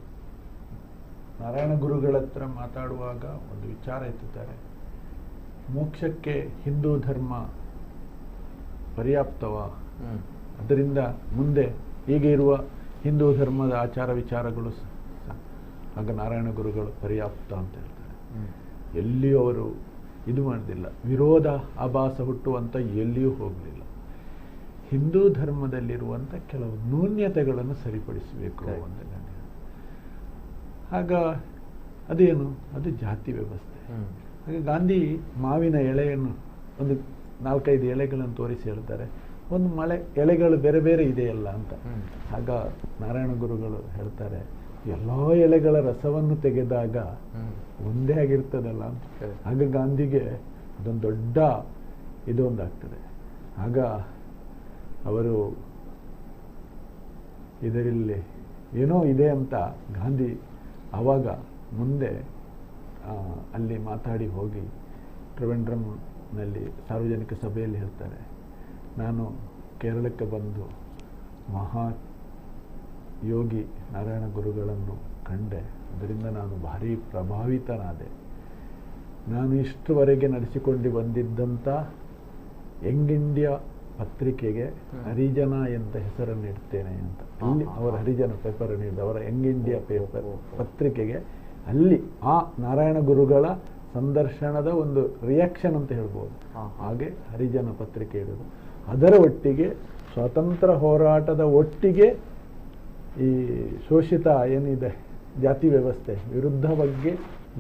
ನಾರಾಯಣ ಗುರುಗಳ ಹತ್ರ ಮಾತಾಡುವಾಗ ಒಂದು ವಿಚಾರ ಎತ್ತುತ್ತಾರೆ, ಮೋಕ್ಷಕ್ಕೆ ಹಿಂದೂ ಧರ್ಮ ಪರ್ಯಾಪ್ತವ, ಅದರಿಂದ ಮುಂದೆ ಹೀಗೆ ಇರುವ ಹಿಂದೂ ಧರ್ಮದ ಆಚಾರ ವಿಚಾರಗಳು ಆಗ ನಾರಾಯಣ ಗುರುಗಳು ಪರ್ಯಾಪ್ತ ಅಂತ ಹೇಳ್ತಾರೆ. ಎಲ್ಲಿಯೂ ಅವರು ಇದು ಮಾಡೋದಿಲ್ಲ, ವಿರೋಧ ಆಭಾಸ ಹುಟ್ಟುವಂತ ಎಲ್ಲಿಯೂ ಹೋಗಲಿಲ್ಲ. ಹಿಂದೂ ಧರ್ಮದಲ್ಲಿರುವಂಥ ಕೆಲವು ನ್ಯೂನ್ಯತೆಗಳನ್ನು ಸರಿಪಡಿಸಬೇಕು ಅಂತ. ಆಗ ಅದೇನು, ಅದು ಜಾತಿ ವ್ಯವಸ್ಥೆ. ಹಾಗೆ ಗಾಂಧಿ ಮಾವಿನ ಎಳೆಯನ್ನು ಒಂದು 4-5 ಎಲೆಗಳನ್ನು ತೋರಿಸಿ ಹೇಳ್ತಾರೆ, ಒಂದು ಎಲೆಗಳು ಬೇರೆ ಬೇರೆ ಇದೆಯಲ್ಲ ಅಂತ. ಆಗ ನಾರಾಯಣ ಗುರುಗಳು ಹೇಳ್ತಾರೆ, ಎಲ್ಲ ಎಲೆಗಳ ರಸವನ್ನು ತೆಗೆದಾಗ ಒಂದೇ ಆಗಿರ್ತದಲ್ಲ ಅಂತ. ಆಗ ಗಾಂಧಿಗೆ ಅದೊಂದು ದೊಡ್ಡ ಇದೊಂದಾಗ್ತದೆ. ಆಗ ಅವರು ಇದರಲ್ಲಿ ಏನೋ ಇದೆ ಅಂತ ಗಾಂಧಿ ಆವಾಗ ಮುಂದೆ ಅಲ್ಲಿ ಮಾತಾಡಿ ಹೋಗಿ ಟ್ರಿವೆಂಡ್ರಮ್ನಲ್ಲಿ ಸಾರ್ವಜನಿಕ ಸಭೆಯಲ್ಲಿ ಹೇಳ್ತಾರೆ, ನಾನು ಕೇರಳಕ್ಕೆ ಬಂದು ಮಹಾ ಯೋಗಿ ನಾರಾಯಣ ಗುರುಗಳನ್ನು ಕಂಡೆ, ಅದರಿಂದ ನಾನು ಭಾರಿ ಪ್ರಭಾವಿತನಾದೆ. ನಾನು ಇಷ್ಟುವರೆಗೆ ನಡೆಸಿಕೊಂಡು ಬಂದಿದ್ದಂಥ ಯಂಗ್ ಇಂಡಿಯಾ ಪತ್ರಿಕೆಗೆ ಹರಿಜನ ಎಂತ ಹೆಸರನ್ನು ಇಡ್ತೇನೆ ಅಂತ. ಅಲ್ಲಿ ಅವರ ಹರಿಜನ ಪೇಪರ್ ನೀಡಿದ ಅವರ ಯಂಗ್ ಇಂಡಿಯಾ ಪೇಪರ್ ಪತ್ರಿಕೆಗೆ ಅಲ್ಲಿ ಆ ನಾರಾಯಣ ಗುರುಗಳ ಸಂದರ್ಶನದ ಒಂದು ರಿಯಾಕ್ಷನ್ ಅಂತ ಹೇಳ್ಬೋದು. ಹಾಗೆ ಹರಿಜನ ಪತ್ರಿಕೆ ಇಡೋದು. ಅದರ ಒಟ್ಟಿಗೆ ಸ್ವಾತಂತ್ರ್ಯ ಹೋರಾಟದ ಒಟ್ಟಿಗೆ ಈ ಶೋಷಿತ ಏನಿದೆ ಜಾತಿ ವ್ಯವಸ್ಥೆ ವಿರುದ್ಧ ಬಗ್ಗೆ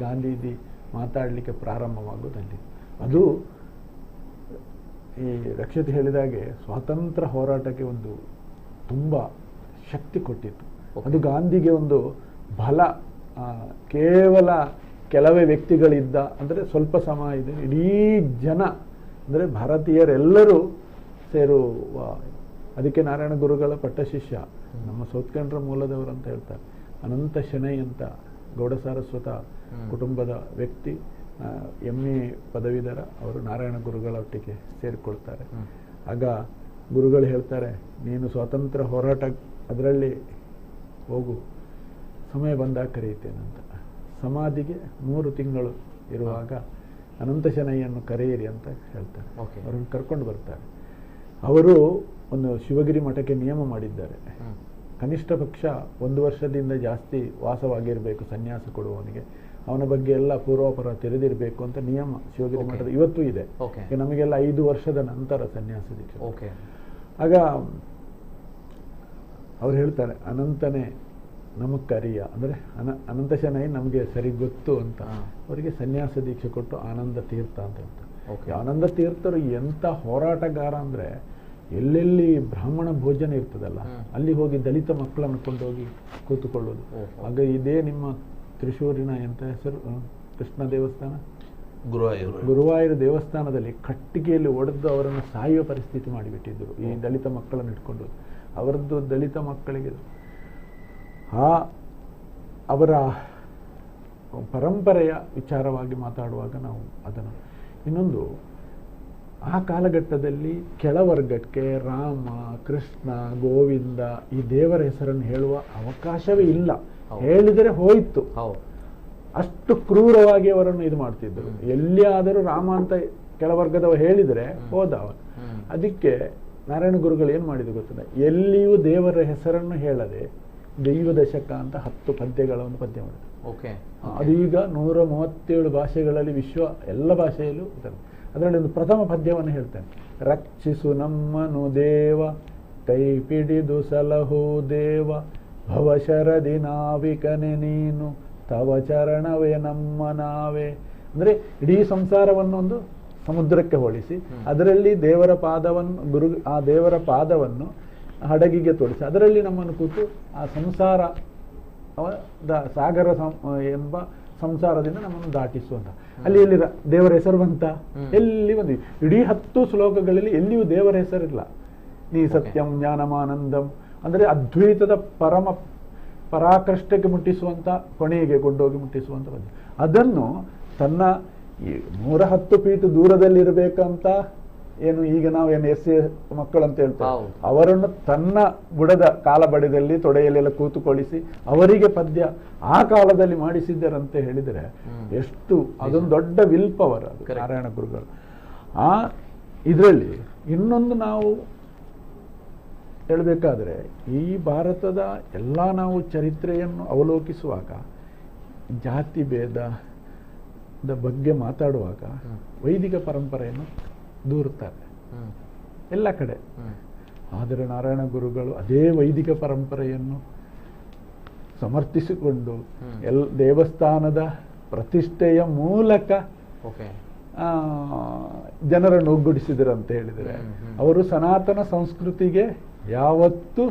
ಗಾಂಧೀಜಿ ಮಾತಾಡಲಿಕ್ಕೆ ಪ್ರಾರಂಭವಾಗುವುದಲ್ಲಿ ಅದು ಈ ರಕ್ಷಿತ್ ಹೇಳಿದಾಗೆ ಸ್ವಾತಂತ್ರ್ಯ ಹೋರಾಟಕ್ಕೆ ಒಂದು ತುಂಬ ಶಕ್ತಿ ಕೊಟ್ಟಿತ್ತು. ಅದು ಗಾಂಧಿಗೆ ಒಂದು ಬಲ. ಕೇವಲ ಕೆಲವೇ ವ್ಯಕ್ತಿಗಳಿದ್ದ ಅಂದರೆ ಸ್ವಲ್ಪ ಸಮಯ ಇದೆ, ಇಡೀ ಜನ ಅಂದರೆ ಭಾರತೀಯರೆಲ್ಲರೂ ಸೇರುವ. ಅದಕ್ಕೆ ನಾರಾಯಣ ಗುರುಗಳ ಪಟ್ಟ ಶಿಷ್ಯ ನಮ್ಮ ಸೌತ್ಕಂಡ್ರ ಮೂಲದವರು ಅಂತ ಹೇಳ್ತಾರೆ. ಅನಂತ ಶೆಣೈ ಅಂತ ಗೌಡ ಸಾರಸ್ವತ ಕುಟುಂಬದ ವ್ಯಕ್ತಿ, MA ಪದವೀಧರ, ಅವರು ನಾರಾಯಣ ಗುರುಗಳ ಒಟ್ಟಿಗೆ ಸೇರಿಕೊಳ್ತಾರೆ. ಆಗ ಗುರುಗಳು ಹೇಳ್ತಾರೆ, ನೀನು ಸ್ವಾತಂತ್ರ್ಯ ಹೋರಾಟ ಅದರಲ್ಲಿ ಹೋಗು, ಸಮಯ ಬಂದಾಗ ಕರೆಯುತ್ತೇನಂತ. ಸಮಾಧಿಗೆ 3 ತಿಂಗಳು ಇರುವಾಗ ಅನಂತ ಶೆಣೈಯನ್ನು ಕರೆಯಿರಿ ಅಂತ ಹೇಳ್ತಾರೆ. ಅವರನ್ನು ಕರ್ಕೊಂಡು ಬರ್ತಾರೆ. ಅವರು ಒಂದು ಶಿವಗಿರಿ ಮಠಕ್ಕೆ ನಿಯಮ ಮಾಡಿದ್ದಾರೆ, ಕನಿಷ್ಠ ಪಕ್ಷ 1 ವರ್ಷದಿಂದ ಜಾಸ್ತಿ ವಾಸವಾಗಿರಬೇಕು ಸನ್ಯಾಸ ಕೊಡುವವನಿಗೆ, ಅವನ ಬಗ್ಗೆ ಎಲ್ಲ ಪೂರ್ವಾಪರ ತಿಳಿದಿರಬೇಕು ಅಂತ ನಿಯಮ ಶಿವಗಿರಿ ಮಠದ ಇವತ್ತೂ ಇದೆ. ನಮಗೆಲ್ಲ 5 ವರ್ಷದ ನಂತರ ಸನ್ಯಾಸ ದೀಕ್ಷೆ. ಆಗ ಅವ್ರು ಹೇಳ್ತಾರೆ, ಅನಂತನೇ ನಮಗ್ ಕರಿಯ ಅಂದರೆ ಅನಂತ ಶೆಣೈ ನಮಗೆ ಸರಿ ಗೊತ್ತು ಅಂತ ಅವರಿಗೆ ಸನ್ಯಾಸ ದೀಕ್ಷೆ ಕೊಟ್ಟು ಆನಂದ ತೀರ್ಥ ಅಂತ ಹೇಳ್ತಾರೆ. ಆನಂದ ತೀರ್ಥರು ಎಂಥ ಹೋರಾಟಗಾರ ಅಂದರೆ, ಎಲ್ಲೆಲ್ಲಿ ಬ್ರಾಹ್ಮಣ ಭೋಜನ ಇರ್ತದಲ್ಲ ಅಲ್ಲಿ ಹೋಗಿ ದಲಿತ ಮಕ್ಕಳನ್ನು ಕೊಂಡೋಗಿ ಕೂತುಕೊಳ್ಳೋದು. ಆಗ ಇದೇ ನಿಮ್ಮ ತ್ರಿಶೂರಿನ ಎಂತ ಹೆಸರು, ಕೃಷ್ಣ ದೇವಸ್ಥಾನ, ಗುರುವಾಯೂರು ದೇವಸ್ಥಾನದಲ್ಲಿ ಕಟ್ಟಿಗೆಯಲ್ಲಿ ಒಡೆದು ಅವರನ್ನು ಸಾಯುವ ಪರಿಸ್ಥಿತಿ ಮಾಡಿಬಿಟ್ಟಿದ್ದರು ಈ ದಲಿತ ಮಕ್ಕಳನ್ನು ಇಟ್ಕೊಂಡು. ಅವರದ್ದು ದಲಿತ ಮಕ್ಕಳಿಗೆ ಅವರ ಪರಂಪರೆಯ ವಿಚಾರವಾಗಿ ಮಾತಾಡುವಾಗ ನಾವು ಅದನ್ನು ಇನ್ನೊಂದು, ಆ ಕಾಲಘಟ್ಟದಲ್ಲಿ ಕೆಳವರ್ಗಕ್ಕೆ ರಾಮ, ಕೃಷ್ಣ, ಗೋವಿಂದ ಈ ದೇವರ ಹೆಸರನ್ನು ಹೇಳುವ ಅವಕಾಶವೇ ಇಲ್ಲ. ಹೇಳಿದರೆ ಹೋಯಿತು. ಅಷ್ಟು ಕ್ರೂರವಾಗಿ ಅವರನ್ನು ಇದು ಮಾಡ್ತಿದ್ದರು. ಎಲ್ಲಿಯಾದರೂ ರಾಮ ಅಂತ ಕೆಳವರ್ಗದವ ಹೇಳಿದರೆ ಹೋದ ಅವನು. ಅದಕ್ಕೆ ನಾರಾಯಣ ಗುರುಗಳು ಏನು ಮಾಡಿದ್ರು ಗೊತ್ತಿಲ್ಲ, ಎಲ್ಲಿಯೂ ದೇವರ ಹೆಸರನ್ನು ಹೇಳದೆ ದೈವ ದಶಕ ಅಂತ 10 ಪದ್ಯಗಳ ಒಂದು ಪದ್ಯ ಮಾಡಿದ್ರು. ಅದು ಈಗ 137 ಭಾಷೆಗಳಲ್ಲಿ ವಿಶ್ವ ಎಲ್ಲ ಭಾಷೆಯಲ್ಲೂ ಇದ್ದಾರೆ. ಅದರಲ್ಲಿ ಒಂದು ಪ್ರಥಮ ಪದ್ಯವನ್ನು ಹೇಳ್ತೇನೆ. ರಕ್ಷಿಸು ನಮ್ಮನು ದೇವ, ಕೈ ಪಿಡಿದು ಸಲಹೋ ದೇವ, ಭವಶರದಿ ನಾವಿಕನೆ ನೀನು, ತವ ಚರಣವೇ ನಮ್ಮ ನಾವೇ. ಅಂದರೆ ಇಡೀ ಸಂಸಾರವನ್ನೊಂದು ಸಮುದ್ರಕ್ಕೆ ಹೋಲಿಸಿ ಅದರಲ್ಲಿ ದೇವರ ಪಾದವನ್ನು ಆ ದೇವರ ಪಾದವನ್ನು ಹಡಗಿಗೆ ತೋರಿಸಿ ಅದರಲ್ಲಿ ನಮ್ಮನ್ನು ಕೂತು ಆ ಸಂಸಾರ ಸಾಗರ ಎಂಬ ಸಂಸಾರದಿಂದ ನಮ್ಮನ್ನು ದಾಟಿಸುವಂತ. ಅಲ್ಲಿ ಎಲ್ಲಿ ದೇವರ ಹೆಸರು ಬಂತ? ಎಲ್ಲಿ ಬಂದ್ವಿ? ಇಡೀ 10 ಶ್ಲೋಕಗಳಲ್ಲಿ ಎಲ್ಲಿಯೂ ದೇವರ ಹೆಸರಿಲ್ಲ. ನೀ ಸತ್ಯಂ ಜ್ಞಾನಮಾನಂದಂ ಅಂದರೆ ಅದ್ವೈತದ ಪರಾಕೃಷ್ಟಕ್ಕೆ ಮುಟ್ಟಿಸುವಂತ, ಕೊನೆಗೆ ಕೊಂಡೋಗಿ ಮುಟ್ಟಿಸುವಂತ ಬಂದ. ಅದನ್ನು ತನ್ನ 110 ಫೀಟ್ ದೂರದಲ್ಲಿರಬೇಕಂತ ಏನು ಈಗ ನಾವೇನು SC ಮಕ್ಕಳಂತ ಹೇಳ್ತೇವೆ, ಅವರನ್ನು ತನ್ನ ಬುಡದ ಕಾಲಬಡಿದಲ್ಲಿ ತೊಡೆಯಲ್ಲೆಲ್ಲ ಕೂತುಕೊಳ್ಳಿಸಿ ಅವರಿಗೆ ಪದ್ಯ ಆ ಕಾಲದಲ್ಲಿ ಮಾಡಿಸಿದ್ದರಂತೆ ಹೇಳಿದರೆ ಎಷ್ಟು ಅದೊಂದು ದೊಡ್ಡ ವಿಲ್ ಪವರ್ ಅದು ನಾರಾಯಣ ಗುರುಗಳು. ಇದರಲ್ಲಿ ಇನ್ನೊಂದು ನಾವು ಹೇಳಬೇಕಾದ್ರೆ, ಈ ಭಾರತದ ಎಲ್ಲ ನಾವು ಚರಿತ್ರೆಯನ್ನು ಅವಲೋಕಿಸುವಾಗ ಜಾತಿ ಭೇದದ ಬಗ್ಗೆ ಮಾತಾಡುವಾಗ ವೈದಿಕ ಪರಂಪರೆಯನ್ನು ದೂರುತ್ತಾರೆ ಎಲ್ಲ ಕಡೆ. ಆದರೆ ನಾರಾಯಣ ಗುರುಗಳು ಅದೇ ವೈದಿಕ ಪರಂಪರೆಯನ್ನು ಸಮರ್ಥಿಸಿಕೊಂಡು ದೇವಸ್ಥಾನದ ಪ್ರತಿಷ್ಠೆಯ ಮೂಲಕ ಜನರನ್ನು ಒಗ್ಗೂಡಿಸಿದರು ಅಂತ ಹೇಳಿದರೆ, ಅವರು ಸನಾತನ ಸಂಸ್ಕೃತಿಗೆ ಯಾವತ್ತೂ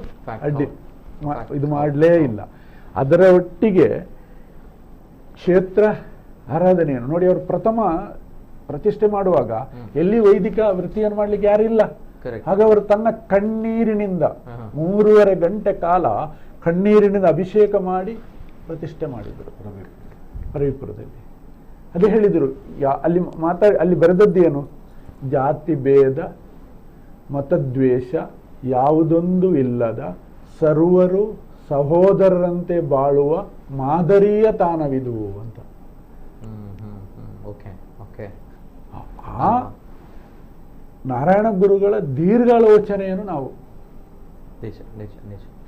ಇದು ಮಾಡಲೇ ಇಲ್ಲ. ಅದರ ಒಟ್ಟಿಗೆ ಕ್ಷೇತ್ರ ಆರಾಧನೆಯನ್ನು ನೋಡಿ, ಅವರು ಪ್ರಥಮ ಪ್ರತಿಷ್ಠೆ ಮಾಡುವಾಗ ಎಲ್ಲಿ ವೈದಿಕ ವೃತ್ತಿಯನ್ನು ಮಾಡ್ಲಿಕ್ಕೆ ಯಾರಿಲ್ಲ. ಹಾಗೆ ಅವರು ತನ್ನ ಕಣ್ಣೀರಿನಿಂದ 3.5 ಗಂಟೆ ಕಾಲ ಕಣ್ಣೀರಿನಿಂದ ಅಭಿಷೇಕ ಮಾಡಿ ಪ್ರತಿಷ್ಠೆ ಮಾಡಿದರು ರವಿಪುರದಲ್ಲಿ. ಅದೇ ಹೇಳಿದರು, ಅಲ್ಲಿ ಬರೆದದ್ದೇನು? ಜಾತಿ ಭೇದ ಮತದ್ವೇಷ ಯಾವುದೊಂದು ಇಲ್ಲದ ಸರ್ವರು ಸಹೋದರರಂತೆ ಬಾಳುವ ಮಾದರಿಯ ತಾಣವಿದು ಅಂತ. ಆ ನಾರಾಯಣ ಗುರುಗಳ ದೀರ್ಘಾಲೋಚನೆಯನ್ನು ನಾವು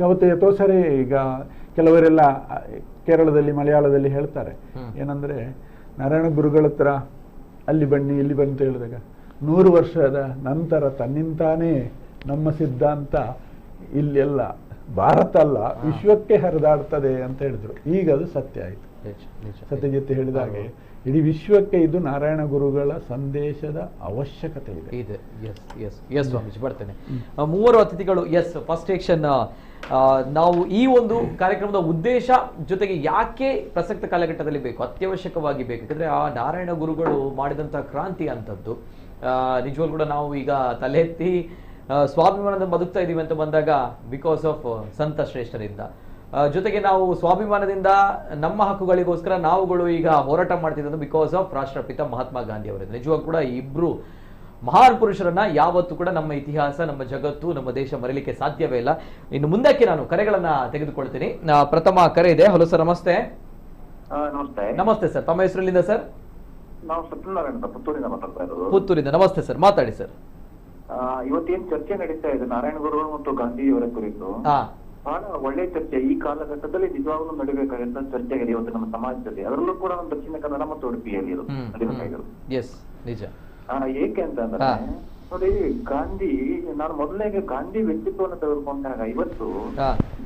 ಯಾವತ್ತು ಎಷ್ಟೋ ಸರಿ ಈಗ ಕೆಲವರೆಲ್ಲ ಕೇರಳದಲ್ಲಿ ಮಲಯಾಳದಲ್ಲಿ ಹೇಳ್ತಾರೆ ಏನಂದ್ರೆ, ನಾರಾಯಣ ಗುರುಗಳ ಹತ್ರ ಅಲ್ಲಿ ಬನ್ನಿ ಇಲ್ಲಿ ಬನ್ನಿ ಅಂತ ಹೇಳಿದಾಗ 100 ವರ್ಷದ ನಂತರ ತನ್ನಿಂತಾನೇ ನಮ್ಮ ಸಿದ್ಧಾಂತ ಇಲ್ಲೆಲ್ಲ ಭಾರತ ಅಲ್ಲ ವಿಶ್ವಕ್ಕೆ ಹರಿದಾಡ್ತದೆ ಅಂತ ಹೇಳಿದ್ರು. ಈಗ ಅದು ಸತ್ಯ ಆಯಿತು. ಸತ್ಯಜಿತ್ ಹೇಳಿದ ಹಾಗೆ ಇಡೀ ವಿಶ್ವಕ್ಕೆ ಇದು ನಾರಾಯಣ ಗುರುಗಳ ಸಂದೇಶದ ಅವಶ್ಯಕತೆ ಇದೆ. ಎಸ್ ಸ್ವಾಮೀಜಿ ಬರ್ತೇನೆ. ಮೂವರು ಅತಿಥಿಗಳು ಫಸ್ಟ್ ಸೆಕ್ಷನ್ ನಾವು ಈ ಒಂದು ಕಾರ್ಯಕ್ರಮದ ಉದ್ದೇಶ ಜೊತೆಗೆ ಯಾಕೆ ಪ್ರಸಕ್ತ ಕಾಲಘಟ್ಟದಲ್ಲಿ ಬೇಕು, ಅತ್ಯವಶ್ಯಕವಾಗಿ ಬೇಕು, ಯಾಕಂದ್ರೆ ಆ ನಾರಾಯಣ ಗುರುಗಳು ಮಾಡಿದಂತಹ ಕ್ರಾಂತಿ ಅಂತದ್ದು ನಿಜವಾಗ್ಲೂ ಕೂಡ ನಾವು ಈಗ ತಲೆ ಎತ್ತಿ ಸ್ವಾಭಿಮಾನದ ಬದುಕ್ತಾ ಇದೀವಿ ಅಂತ ಬಂದಾಗ ಬಿಕಾಸ್ ಆಫ್ ಸಂತ ಶ್ರೇಷ್ಠರಿಂದ, ಜೊತೆಗೆ ನಾವು ಸ್ವಾಭಿಮಾನದಿಂದ ನಮ್ಮ ಹಕ್ಕುಗಳಿಗೋಸ್ಕರ ನಾವುಗಳು ಈಗ ಹೋರಾಟ ಮಾಡ್ತಿದ್ದು ಬಿಕಾಸ್ ಆಫ್ ರಾಷ್ಟ್ರಪಿತ ಮಹಾತ್ಮ ಗಾಂಧಿ ಅವರಿಂದ. ನಿಜವಾಗ್ಲೂ ಕೂಡ ಈ ಇಬ್ರು ಮಹಾನ್ ಪುರುಷರನ್ನ ಯಾವತ್ತೂ ಕೂಡ ನಮ್ಮ ಇತಿಹಾಸ, ನಮ್ಮ ಜಗತ್ತು, ನಮ್ಮ ದೇಶ ಮರೀಲಿಕ್ಕೆ ಸಾಧ್ಯವೇ ಇಲ್ಲ. ಇನ್ನು ಮುಂದಕ್ಕೆ ನಾನು ಕರೆಗಳನ್ನ ತೆಗೆದುಕೊಳ್ತೀನಿ. ಪ್ರಥಮ ಕರೆ ಇದೆ. ಹಲೋ ಸರ್, ನಮಸ್ತೆ. ನಮಸ್ತೆ ಸರ್, ತಮ್ಮ ಹೆಸರಲ್ಲಿಂದ ಸರ್? ನಾವು ಸತ್ಯನಾರಾಯಣ ಪುತ್ತೂರಿಂದ ಮಾತಾಡ್ತಾ ಇರೋದು. ಪುತ್ತೂರಿಂದ. ನಮಸ್ತೆ ಸರ್, ಮಾತಾಡಿ ಸರ್. ಇವತ್ತೇನ್ ಚರ್ಚೆ ನಡೀತಾ ಇದೆ ನಾರಾಯಣ ಗುರುಗಳು ಮತ್ತು ಗಾಂಧಿಯವರ ಕುರಿತು, ಬಹಳ ಒಳ್ಳೆ ಚರ್ಚೆ. ಈ ಕಾಲಘಟ್ಟದಲ್ಲಿ ನಿಜವಾಗ್ಲೂ ನಡಿಬೇಕಾದಂತ ಚರ್ಚೆ ಆಗಿದೆ ಇವತ್ತು ನಮ್ಮ ಸಮಾಜದಲ್ಲಿ, ಅದರಲ್ಲೂ ಕೂಡ ನಮ್ಮ ದಕ್ಷಿಣ ಕನ್ನಡ ಮತ್ತು ಉಡುಪಿಯಲ್ಲಿ ನಡಿಬೇಕಾಗಿರೋದು. ನಿಜ. ಏಕೆ ಅಂತಂದ್ರೆ ನೋಡಿ, ಗಾಂಧಿ, ನಾನು ಮೊದಲನೇಗೆ ಗಾಂಧಿ ವ್ಯಕ್ತಿತ್ವವನ್ನು ತೆಗೆದುಕೊಂಡಾಗ ಇವತ್ತು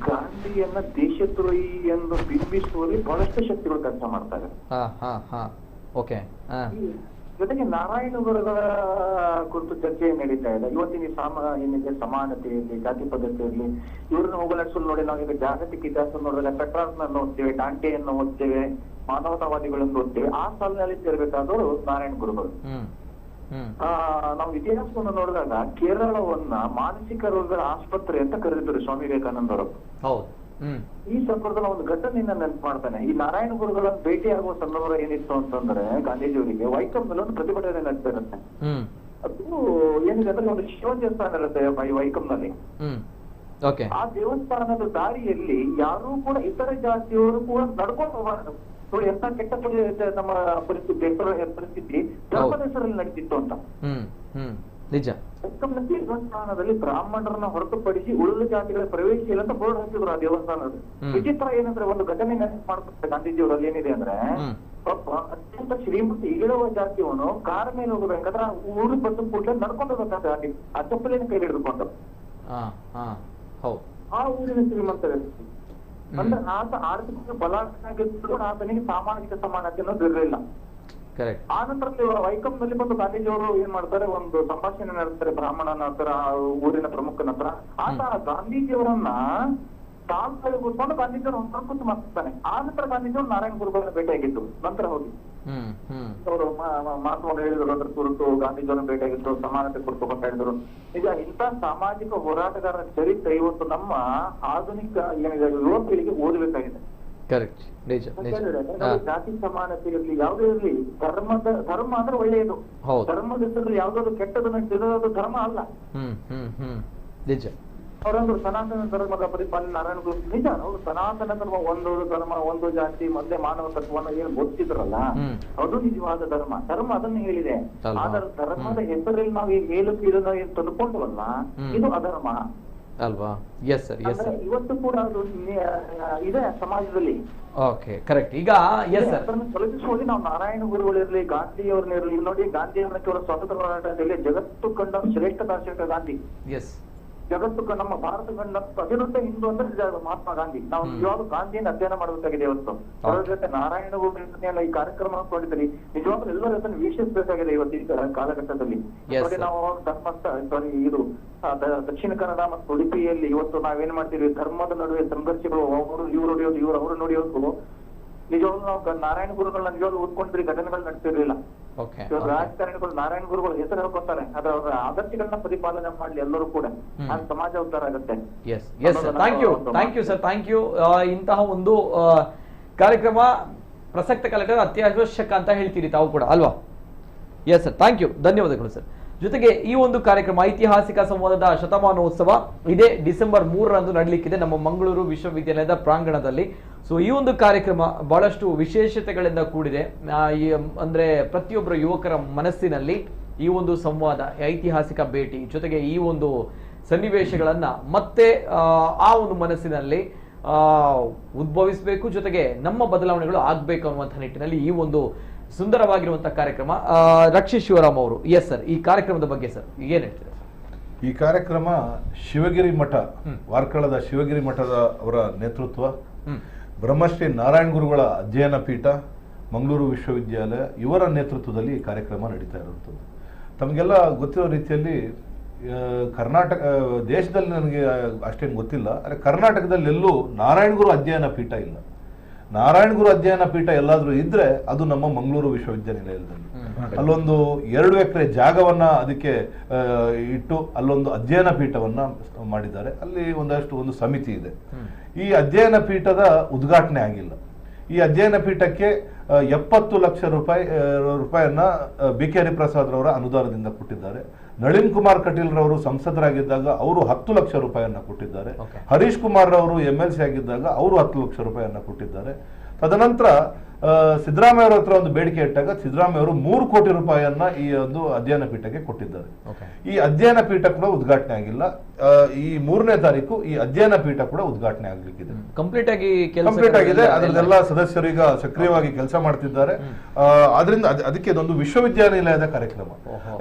ಗಾಂಧಿಯನ್ನ ದೇಶದ್ರೋಹಿ ಎಂದು ಬಿಂಬಿಸುವಲ್ಲಿ ಬಹಳಷ್ಟು ಶಕ್ತಿಗಳು ಕೆಲಸ ಮಾಡ್ತಾರೆ. ಜೊತೆಗೆ ನಾರಾಯಣ ಗುರುಗಳ ಕುರಿತು ಚರ್ಚೆ ನಡೀತಾ ಇದೆ. ಇವತ್ತಿನ ಏನಿದೆ ಸಮಾನತೆಯಲ್ಲಿ, ಜಾತಿ ಪದ್ಧತಿಯಲ್ಲಿ ಇವ್ರನ್ನ ಹೋಗಲಾಡಿಸಲು ನೋಡಿ, ನಾವೀಗ ಜಾಗತಿಕ ಇತಿಹಾಸ ನೋಡಿದಾಗ ಪೆಟ್ರಾರ್ಕ್ನ ನೋಡ್ತೇವೆ, ಡಾಂಟೆಯನ್ನು ಓದ್ತೇವೆ, ಮಾನವತಾವಾದಿಗಳನ್ನು ಓದ್ತೇವೆ. ಆ ಸಾಲಿನಲ್ಲಿ ಸೇರ್ಬೇಕಾದವರು ನಾರಾಯಣ ಗುರುಗಳು. ನಾವು ಇತಿಹಾಸವನ್ನು ನೋಡಿದಾಗ ಕೇರಳವನ್ನ ಮಾನಸಿಕ ರೋಗಗಳ ಆಸ್ಪತ್ರೆ ಅಂತ ಕರೆದಿದ್ರು ಸ್ವಾಮಿ ವಿವೇಕಾನಂದವರು. ಈ ಸಂದರ್ಭದಲ್ಲಿ ಒಂದು ಘಟನೆಯನ್ನ ನೆನಪು ಮಾಡ್ತಾನೆ. ಈ ನಾರಾಯಣ ಗುರುಗಳನ್ನು ಭೇಟಿಯಾಗುವ ಸಂದರ್ಭ ಏನಿತ್ತು ಅಂತಂದ್ರೆ ಗಾಂಧೀಜಿಯವರಿಗೆ ವೈಕಂನಲ್ಲಿ ಒಂದು ಪ್ರತಿಭಟನೆ ನಡೀತಾ ಇರುತ್ತೆ. ಅದು ಏನಿದೆ ಅಂದ್ರೆ ಒಂದು ಶಿವ ದೇವಸ್ಥಾನ ಇರುತ್ತೆ ವೈಕಂನಲ್ಲಿ. ಆ ದೇವಸ್ಥಾನದ ದಾರಿಯಲ್ಲಿ ಯಾರು ಕೂಡ ಇತರ ಜಾತಿಯವರು ಕೂಡ ನಡ್ಕೊಂಡು ಹೋಗಬಾರ್ದು. ನೋಡಿ ಎಂತ ಕೆಟ್ಟ ನಮ್ಮ ಪರಿಸ್ಥಿತಿ ಧರ್ಮದ ಹೆಸರಲ್ಲಿ ನಡೀತಿತ್ತು ಅಂತ. ನಿಜ. ದೇವಸ್ಥಾನದಲ್ಲಿ ಬ್ರಾಹ್ಮಣರನ್ನ ಹೊರತುಪಡಿಸಿ ಉಳಿದ ಜಾತಿಗಳ ಪ್ರವೇಶ ಇಲ್ಲ ಅಂತ ಬೋರ್ಡ್ ಹಾಕಿದ್ರು ಆ ದೇವಸ್ಥಾನದಲ್ಲಿ. ವಿಚಿತ್ರ ಏನಂದ್ರೆ ಒಂದು ಘಟನೆ ನೆನಪು ಮಾಡ್ತಾರೆ ಗಾಂಧೀಜಿಯವರಲ್ಲಿ. ಏನಿದೆ ಅಂದ್ರೆ ಅತ್ಯಂತ ಶ್ರೀಮಂತ ಈಳುವ ಜಾತಿಯವನು ಕಾರ್ ಮೇಲೆ ಹೋಗ್ಬೇಕಾದ್ರೆ ಊರು ಬಂದು ಕೂಡಲೇ ನಡ್ಕೊಂಡು ಹೋಗ್ಬೇಕಾದ್ರೆ ಆ ಚಪ್ಪಲಿನ ಕೈ ಹಿಡಿದುಕೊಂಡು ಆ ಊರಿನ ಶ್ರೀಮಂತ ವ್ಯಕ್ತಿ ಅಂದ್ರೆ ಆತ ಆರ್ಥಿಕ ಬಲಾಢ್ಯನಾಗಿದ್ರು ಆತನಿಗೆ ಸಾಮಾಜಿಕ ಸಮಾನತೆ ಅನ್ನೋದು ಇರಲಿಲ್ಲ. ಆ ನಂತರದಲ್ಲಿ ವೈಕಂನಲ್ಲಿ ಬಂದು ಗಾಂಧೀಜಿಯವರು ಏನ್ ಮಾಡ್ತಾರೆ, ಒಂದು ಸಂಭಾಷಣೆ ನಡೆಸ್ತಾರೆ ಬ್ರಾಹ್ಮಣನ ಹತ್ರ, ಊರಿನ ಪ್ರಮುಖನ ಹತ್ರ. ಆತ ಗಾಂಧೀಜಿಯವರನ್ನ ತಾಳ್ಮೆಗೆ ಕೂತ್ಕೊಂಡು ಗಾಂಧೀಜಿಯವರು ಕೂತು ಮಾತಾಡ್ತಾನೆ. ಆ ನಂತರ ಗಾಂಧೀಜಿಯವರು ನಾರಾಯಣ ಗುರುಗಳನ್ನ ಭೇಟಿಯಾಗಿದ್ದು ನಂತರ ಹೋಗಿ ಅವರು ಮಹತ್ವವನ್ನು ಹೇಳಿದ್ರು. ಅದ್ರ ಕುರಿತು ಗಾಂಧೀಜಿಯವರನ್ನ ಭೇಟಿಯಾಗಿದ್ರು, ಸಮಾನತೆ ಕುರಿತು ಮಾತಾಡಿದ್ರು. ನಿಜ, ಇಂಥ ಸಾಮಾಜಿಕ ಹೋರಾಟಗಾರರ ಚರಿತ್ರೆ ಇವತ್ತು ನಮ್ಮ ಆಧುನಿಕ ಏನಿದೆ ಯುವ ಪೀಳಿಗೆ ಓದಬೇಕಾಗಿದೆ. ಜಾತಿ ಸಮಾನತೆ ಇರಲಿ, ಯಾವುದೇ ಇರಲಿ, ಧರ್ಮ ಅಂದ್ರೆ ಒಳ್ಳೆಯದು. ಧರ್ಮದ ಹೆಸರಲ್ಲಿ ಯಾವ್ದಾದ್ರು ಕೆಟ್ಟದನ್ನ ತಿಳಿಯೋದು ಧರ್ಮ ಅಲ್ಲ. ಅವರೊಂದು ಸನಾತನ ಧರ್ಮದ ಪರಿಪಾಲನೆ ನಾರಾಯಣ ಗುರು ನಿಜ. ಅವರು ಸನಾತನ ಧರ್ಮ, ಒಂದು ಧರ್ಮ, ಒಂದು ಜಾತಿ, ಮೊದಲೇ ಮಾನವ ತತ್ವವನ್ನು ಏನು ಬೋಧಿಸಿದ್ರಲ್ಲ, ಅದು ನಿಜವಾದ ಧರ್ಮ. ಧರ್ಮ ಅದನ್ನು ಹೇಳಿದೆ. ಆದ್ರೆ ಧರ್ಮದ ಹೆಸರಲ್ಲಿ ನಾವು ಈ ಮೇಲು ಕೀಳನ್ನು ಏನು ತಂದುಕೊಂಡವಲ್ಲ, ಇದು ಅಧರ್ಮ ಅಲ್ವಾ? ಇವತ್ತು ಕೂಡ ಅದು ಇದೆ ಸಮಾಜದಲ್ಲಿ. ಈಗ ತೊಲಗಿಸುವಲ್ಲಿ ನಾವು ನಾರಾಯಣ ಗುರುಗಳಿರ್ಲಿ, ಗಾಂಧಿಯವರನ್ನಿರ್ಲಿ ನೋಡಿ, ಗಾಂಧಿಯವರನ್ನ ಕೇವಲ ಸ್ವಾತಂತ್ರ್ಯ ಹೋರಾಟದಲ್ಲಿ ಜಗತ್ತು ಕಂಡ ಶ್ರೇಷ್ಠ ದಾರ್ಶನಿಕ ಗಾಂಧಿ. ಜಗತ್ತು ನಮ್ಮ ಭಾರತ ಕಂಡ ಅತಿದೊಡ್ಡ ಹಿಂದೂ ಅಂದ್ರೆ ಮಹಾತ್ಮ ಗಾಂಧಿ. ನಾವು ನಿಜವಾಗ್ಲೂ ಗಾಂಧಿಯನ್ನು ಅಧ್ಯಯನ ಮಾಡಬೇಕಾಗಿದೆ ಇವತ್ತು. ಅವರ ಜೊತೆ ನಾರಾಯಣ ಗುರುಗಳ ಈ ಕಾರ್ಯಕ್ರಮ ನೋಡಿದ್ರಿ, ನಿಜವಾಗ್ಲೂ ಎಲ್ಲರ ಜೊತೆ ವೀಕ್ಷಿಸಬೇಕಾಗಿದೆ ಇವತ್ತಿನ ಕಾಲಘಟ್ಟದಲ್ಲಿ. ನಾವು ಧರ್ಮಸ್ಥ ಇದು ದಕ್ಷಿಣ ಕನ್ನಡ ಮತ್ತು ಉಡುಪಿಯಲ್ಲಿ ಇವತ್ತು ನಾವೇನ್ ಮಾಡ್ತೀವಿ, ಧರ್ಮದ ನಡುವೆ ಸಂಘರ್ಷಗಳು, ಅವರು ಇವ್ರು ನೋಡಿಯೋದು, ಇವ್ರು ಅವ್ರು ನೋಡಿಯೋದು. ನಿಜವಾಗ್ಲೂ ನಾವು ನಾರಾಯಣ ಗುರುಗಳನ್ನ ನಿಜವಾಗ್ಲೂ ಓದ್ಕೊಂಡ್ರಿ ಘಟನೆಗಳು ನಡ್ತಿರ್ಲಿಲ್ಲ. ರಾಜಕಾರಣಿಗಳು ನಾರಾಯಣ ಗುರುಗಳು ಹೆಸರು ಹೇಳ್ಕೊತಾರೆ, ಆದ್ರೆ ಅವರ ಆದರ್ಶಗಳನ್ನ ಪರಿಪಾಲನೆ ಮಾಡ್ಲಿ ಎಲ್ಲರೂ ಕೂಡ, ಆಗ ಸಮಾಜ ಉದ್ಧಾರ ಆಗುತ್ತೆ. Thank you. ಇಂತಹ ಒಂದು ಕಾರ್ಯಕ್ರಮ ಪ್ರಸಕ್ತ ಕಾಲಘಟ್ಟದ ಅತ್ಯವಶ್ಯಕ ಅಂತ ಹೇಳ್ತೀರಿ ತಾವು ಕೂಡ ಅಲ್ವಾ? ಎಸ್ ಸರ್, ಥ್ಯಾಂಕ್ ಯು, ಧನ್ಯವಾದಗಳು ಸರ್. ಜೊತೆಗೆ ಈ ಒಂದು ಕಾರ್ಯಕ್ರಮ ಐತಿಹಾಸಿಕ ಸಂವಾದದ ಶತಮಾನೋತ್ಸವ ಇದೇ ಡಿಸೆಂಬರ್ 3ರಂದು ನಡೀಲಿಕ್ಕಿದೆ ನಮ್ಮ ಮಂಗಳೂರು ವಿಶ್ವವಿದ್ಯಾಲಯದ ಪ್ರಾಂಗಣದಲ್ಲಿ. ಸೊ ಈ ಒಂದು ಕಾರ್ಯಕ್ರಮ ಬಹಳಷ್ಟು ವಿಶೇಷತೆಗಳಿಂದ ಕೂಡಿದೆ. ಅಂದ್ರೆ ಪ್ರತಿಯೊಬ್ಬರ ಯುವಕರ ಮನಸ್ಸಿನಲ್ಲಿ ಈ ಒಂದು ಸಂವಾದ, ಐತಿಹಾಸಿಕ ಭೇಟಿ, ಜೊತೆಗೆ ಈ ಒಂದು ಸನ್ನಿವೇಶಗಳನ್ನ ಮತ್ತೆ ಆ ಒಂದು ಮನಸ್ಸಿನಲ್ಲಿ ಉದ್ಭವಿಸಬೇಕು, ಜೊತೆಗೆ ನಮ್ಮ ಬದಲಾವಣೆಗಳು ಆಗ್ಬೇಕು ಅನ್ನುವಂಥ ನಿಟ್ಟಿನಲ್ಲಿ ಈ ಒಂದು ಸುಂದರವಾಗಿರುವಂತಹ ಕಾರ್ಯಕ್ರಮ. ರಕ್ಷಿತ್ ಶಿವರಾಮ್ ಅವರು, ಎಸ್ ಸರ್, ಈ ಕಾರ್ಯಕ್ರಮದ ಬಗ್ಗೆ ಸರ್ ಏನ್ ಹೇಳ್ತೀರಾ? ಈ ಕಾರ್ಯಕ್ರಮ ಶಿವಗಿರಿ ಮಠ, ವಾರ್ಕಳದ ಶಿವಗಿರಿ ಮಠದ ಅವರ ನೇತೃತ್ವ, ಬ್ರಹ್ಮಶ್ರೀ ನಾರಾಯಣ ಗುರುಗಳ ಅಧ್ಯಯನ ಪೀಠ, ಮಂಗಳೂರು ವಿಶ್ವವಿದ್ಯಾಲಯ ಇವರ ನೇತೃತ್ವದಲ್ಲಿ ಈ ಕಾರ್ಯಕ್ರಮ ನಡೀತಾ ಇರುವಂಥದ್ದು. ತಮಗೆಲ್ಲ ಗೊತ್ತಿರೋ ರೀತಿಯಲ್ಲಿ ಕರ್ನಾಟಕ ದೇಶದಲ್ಲಿ ನನಗೆ ಅಷ್ಟೇನು ಗೊತ್ತಿಲ್ಲ, ಆದರೆ ಕರ್ನಾಟಕದಲ್ಲಿ ಎಲ್ಲೂ ನಾರಾಯಣ ಗುರು ಅಧ್ಯಯನ ಪೀಠ ಇಲ್ಲ. ನಾರಾಯಣ ಗುರು ಅಧ್ಯಯನ ಪೀಠ ಎಲ್ಲಾದ್ರೂ ಇದ್ರೆ ಅದು ನಮ್ಮ ಮಂಗಳೂರು ವಿಶ್ವವಿದ್ಯಾನಿಲಯದಲ್ಲಿ. ಅಲ್ಲೊಂದು 2 ಎಕರೆ ಜಾಗವನ್ನ ಅದಕ್ಕೆ ಇಟ್ಟು ಅಲ್ಲೊಂದು ಅಧ್ಯಯನ ಪೀಠವನ್ನ ಮಾಡಿದ್ದಾರೆ. ಅಲ್ಲಿ ಒಂದು ಸಮಿತಿ ಇದೆ. ಈ ಅಧ್ಯಯನ ಪೀಠದ ಉದ್ಘಾಟನೆ ಆಗಿಲ್ಲ. ಈ ಅಧ್ಯಯನ ಪೀಠಕ್ಕೆ 70 ಲಕ್ಷ ರೂಪಾಯಿಯನ್ನ ಬಿ ಕೆ ಹರಿಪ್ರಸಾದ್ ರವರ ಅನುದಾನದಿಂದ ಕೊಟ್ಟಿದ್ದಾರೆ. ನಳಿನ್ ಕುಮಾರ್ ಕಟೀಲ್ ರವರು ಸಂಸದರಾಗಿದ್ದಾಗ ಅವರು 10 ಲಕ್ಷ ರೂಪಾಯಿಯನ್ನ ಕೊಟ್ಟಿದ್ದಾರೆ. ಹರೀಶ್ ಕುಮಾರ್ ರವರು MLC ಆಗಿದ್ದಾಗ ಅವರು 10 ಲಕ್ಷ ರೂಪಾಯಿಯನ್ನ ಕೊಟ್ಟಿದ್ದಾರೆ. ತದನಂತರ ಸಿದ್ದರಾಮಯ್ಯ ಹತ್ರ ಒಂದು ಬೇಡಿಕೆ ಇಟ್ಟಾಗ ಸಿದ್ದರಾಮಯ್ಯ ಅವರು 3 ಕೋಟಿ ರೂಪಾಯಿಯನ್ನ ಈ ಒಂದು ಅಧ್ಯಯನ ಪೀಠಕ್ಕೆ ಕೊಟ್ಟಿದ್ದಾರೆ. ಈ ಅಧ್ಯಯನ ಪೀಠ ಕೂಡ ಉದ್ಘಾಟನೆ ಆಗಿಲ್ಲ. ಈ 3ನೇ ತಾರೀಕು ಈ ಅಧ್ಯಯನ ಪೀಠ ಕೂಡ ಉದ್ಘಾಟನೆ ಆಗ್ಲಿಕ್ಕಿದೆ. ಕಂಪ್ಲೀಟ್ ಆಗಿದೆ. ಅದರದೆಲ್ಲ ಸದಸ್ಯರು ಈಗ ಸಕ್ರಿಯವಾಗಿ ಕೆಲಸ ಮಾಡ್ತಿದ್ದಾರೆ. ಅದರಿಂದ ಅದಕ್ಕೆ ಇದೊಂದು ವಿಶ್ವವಿದ್ಯಾನಿಲಯದ ಕಾರ್ಯಕ್ರಮ.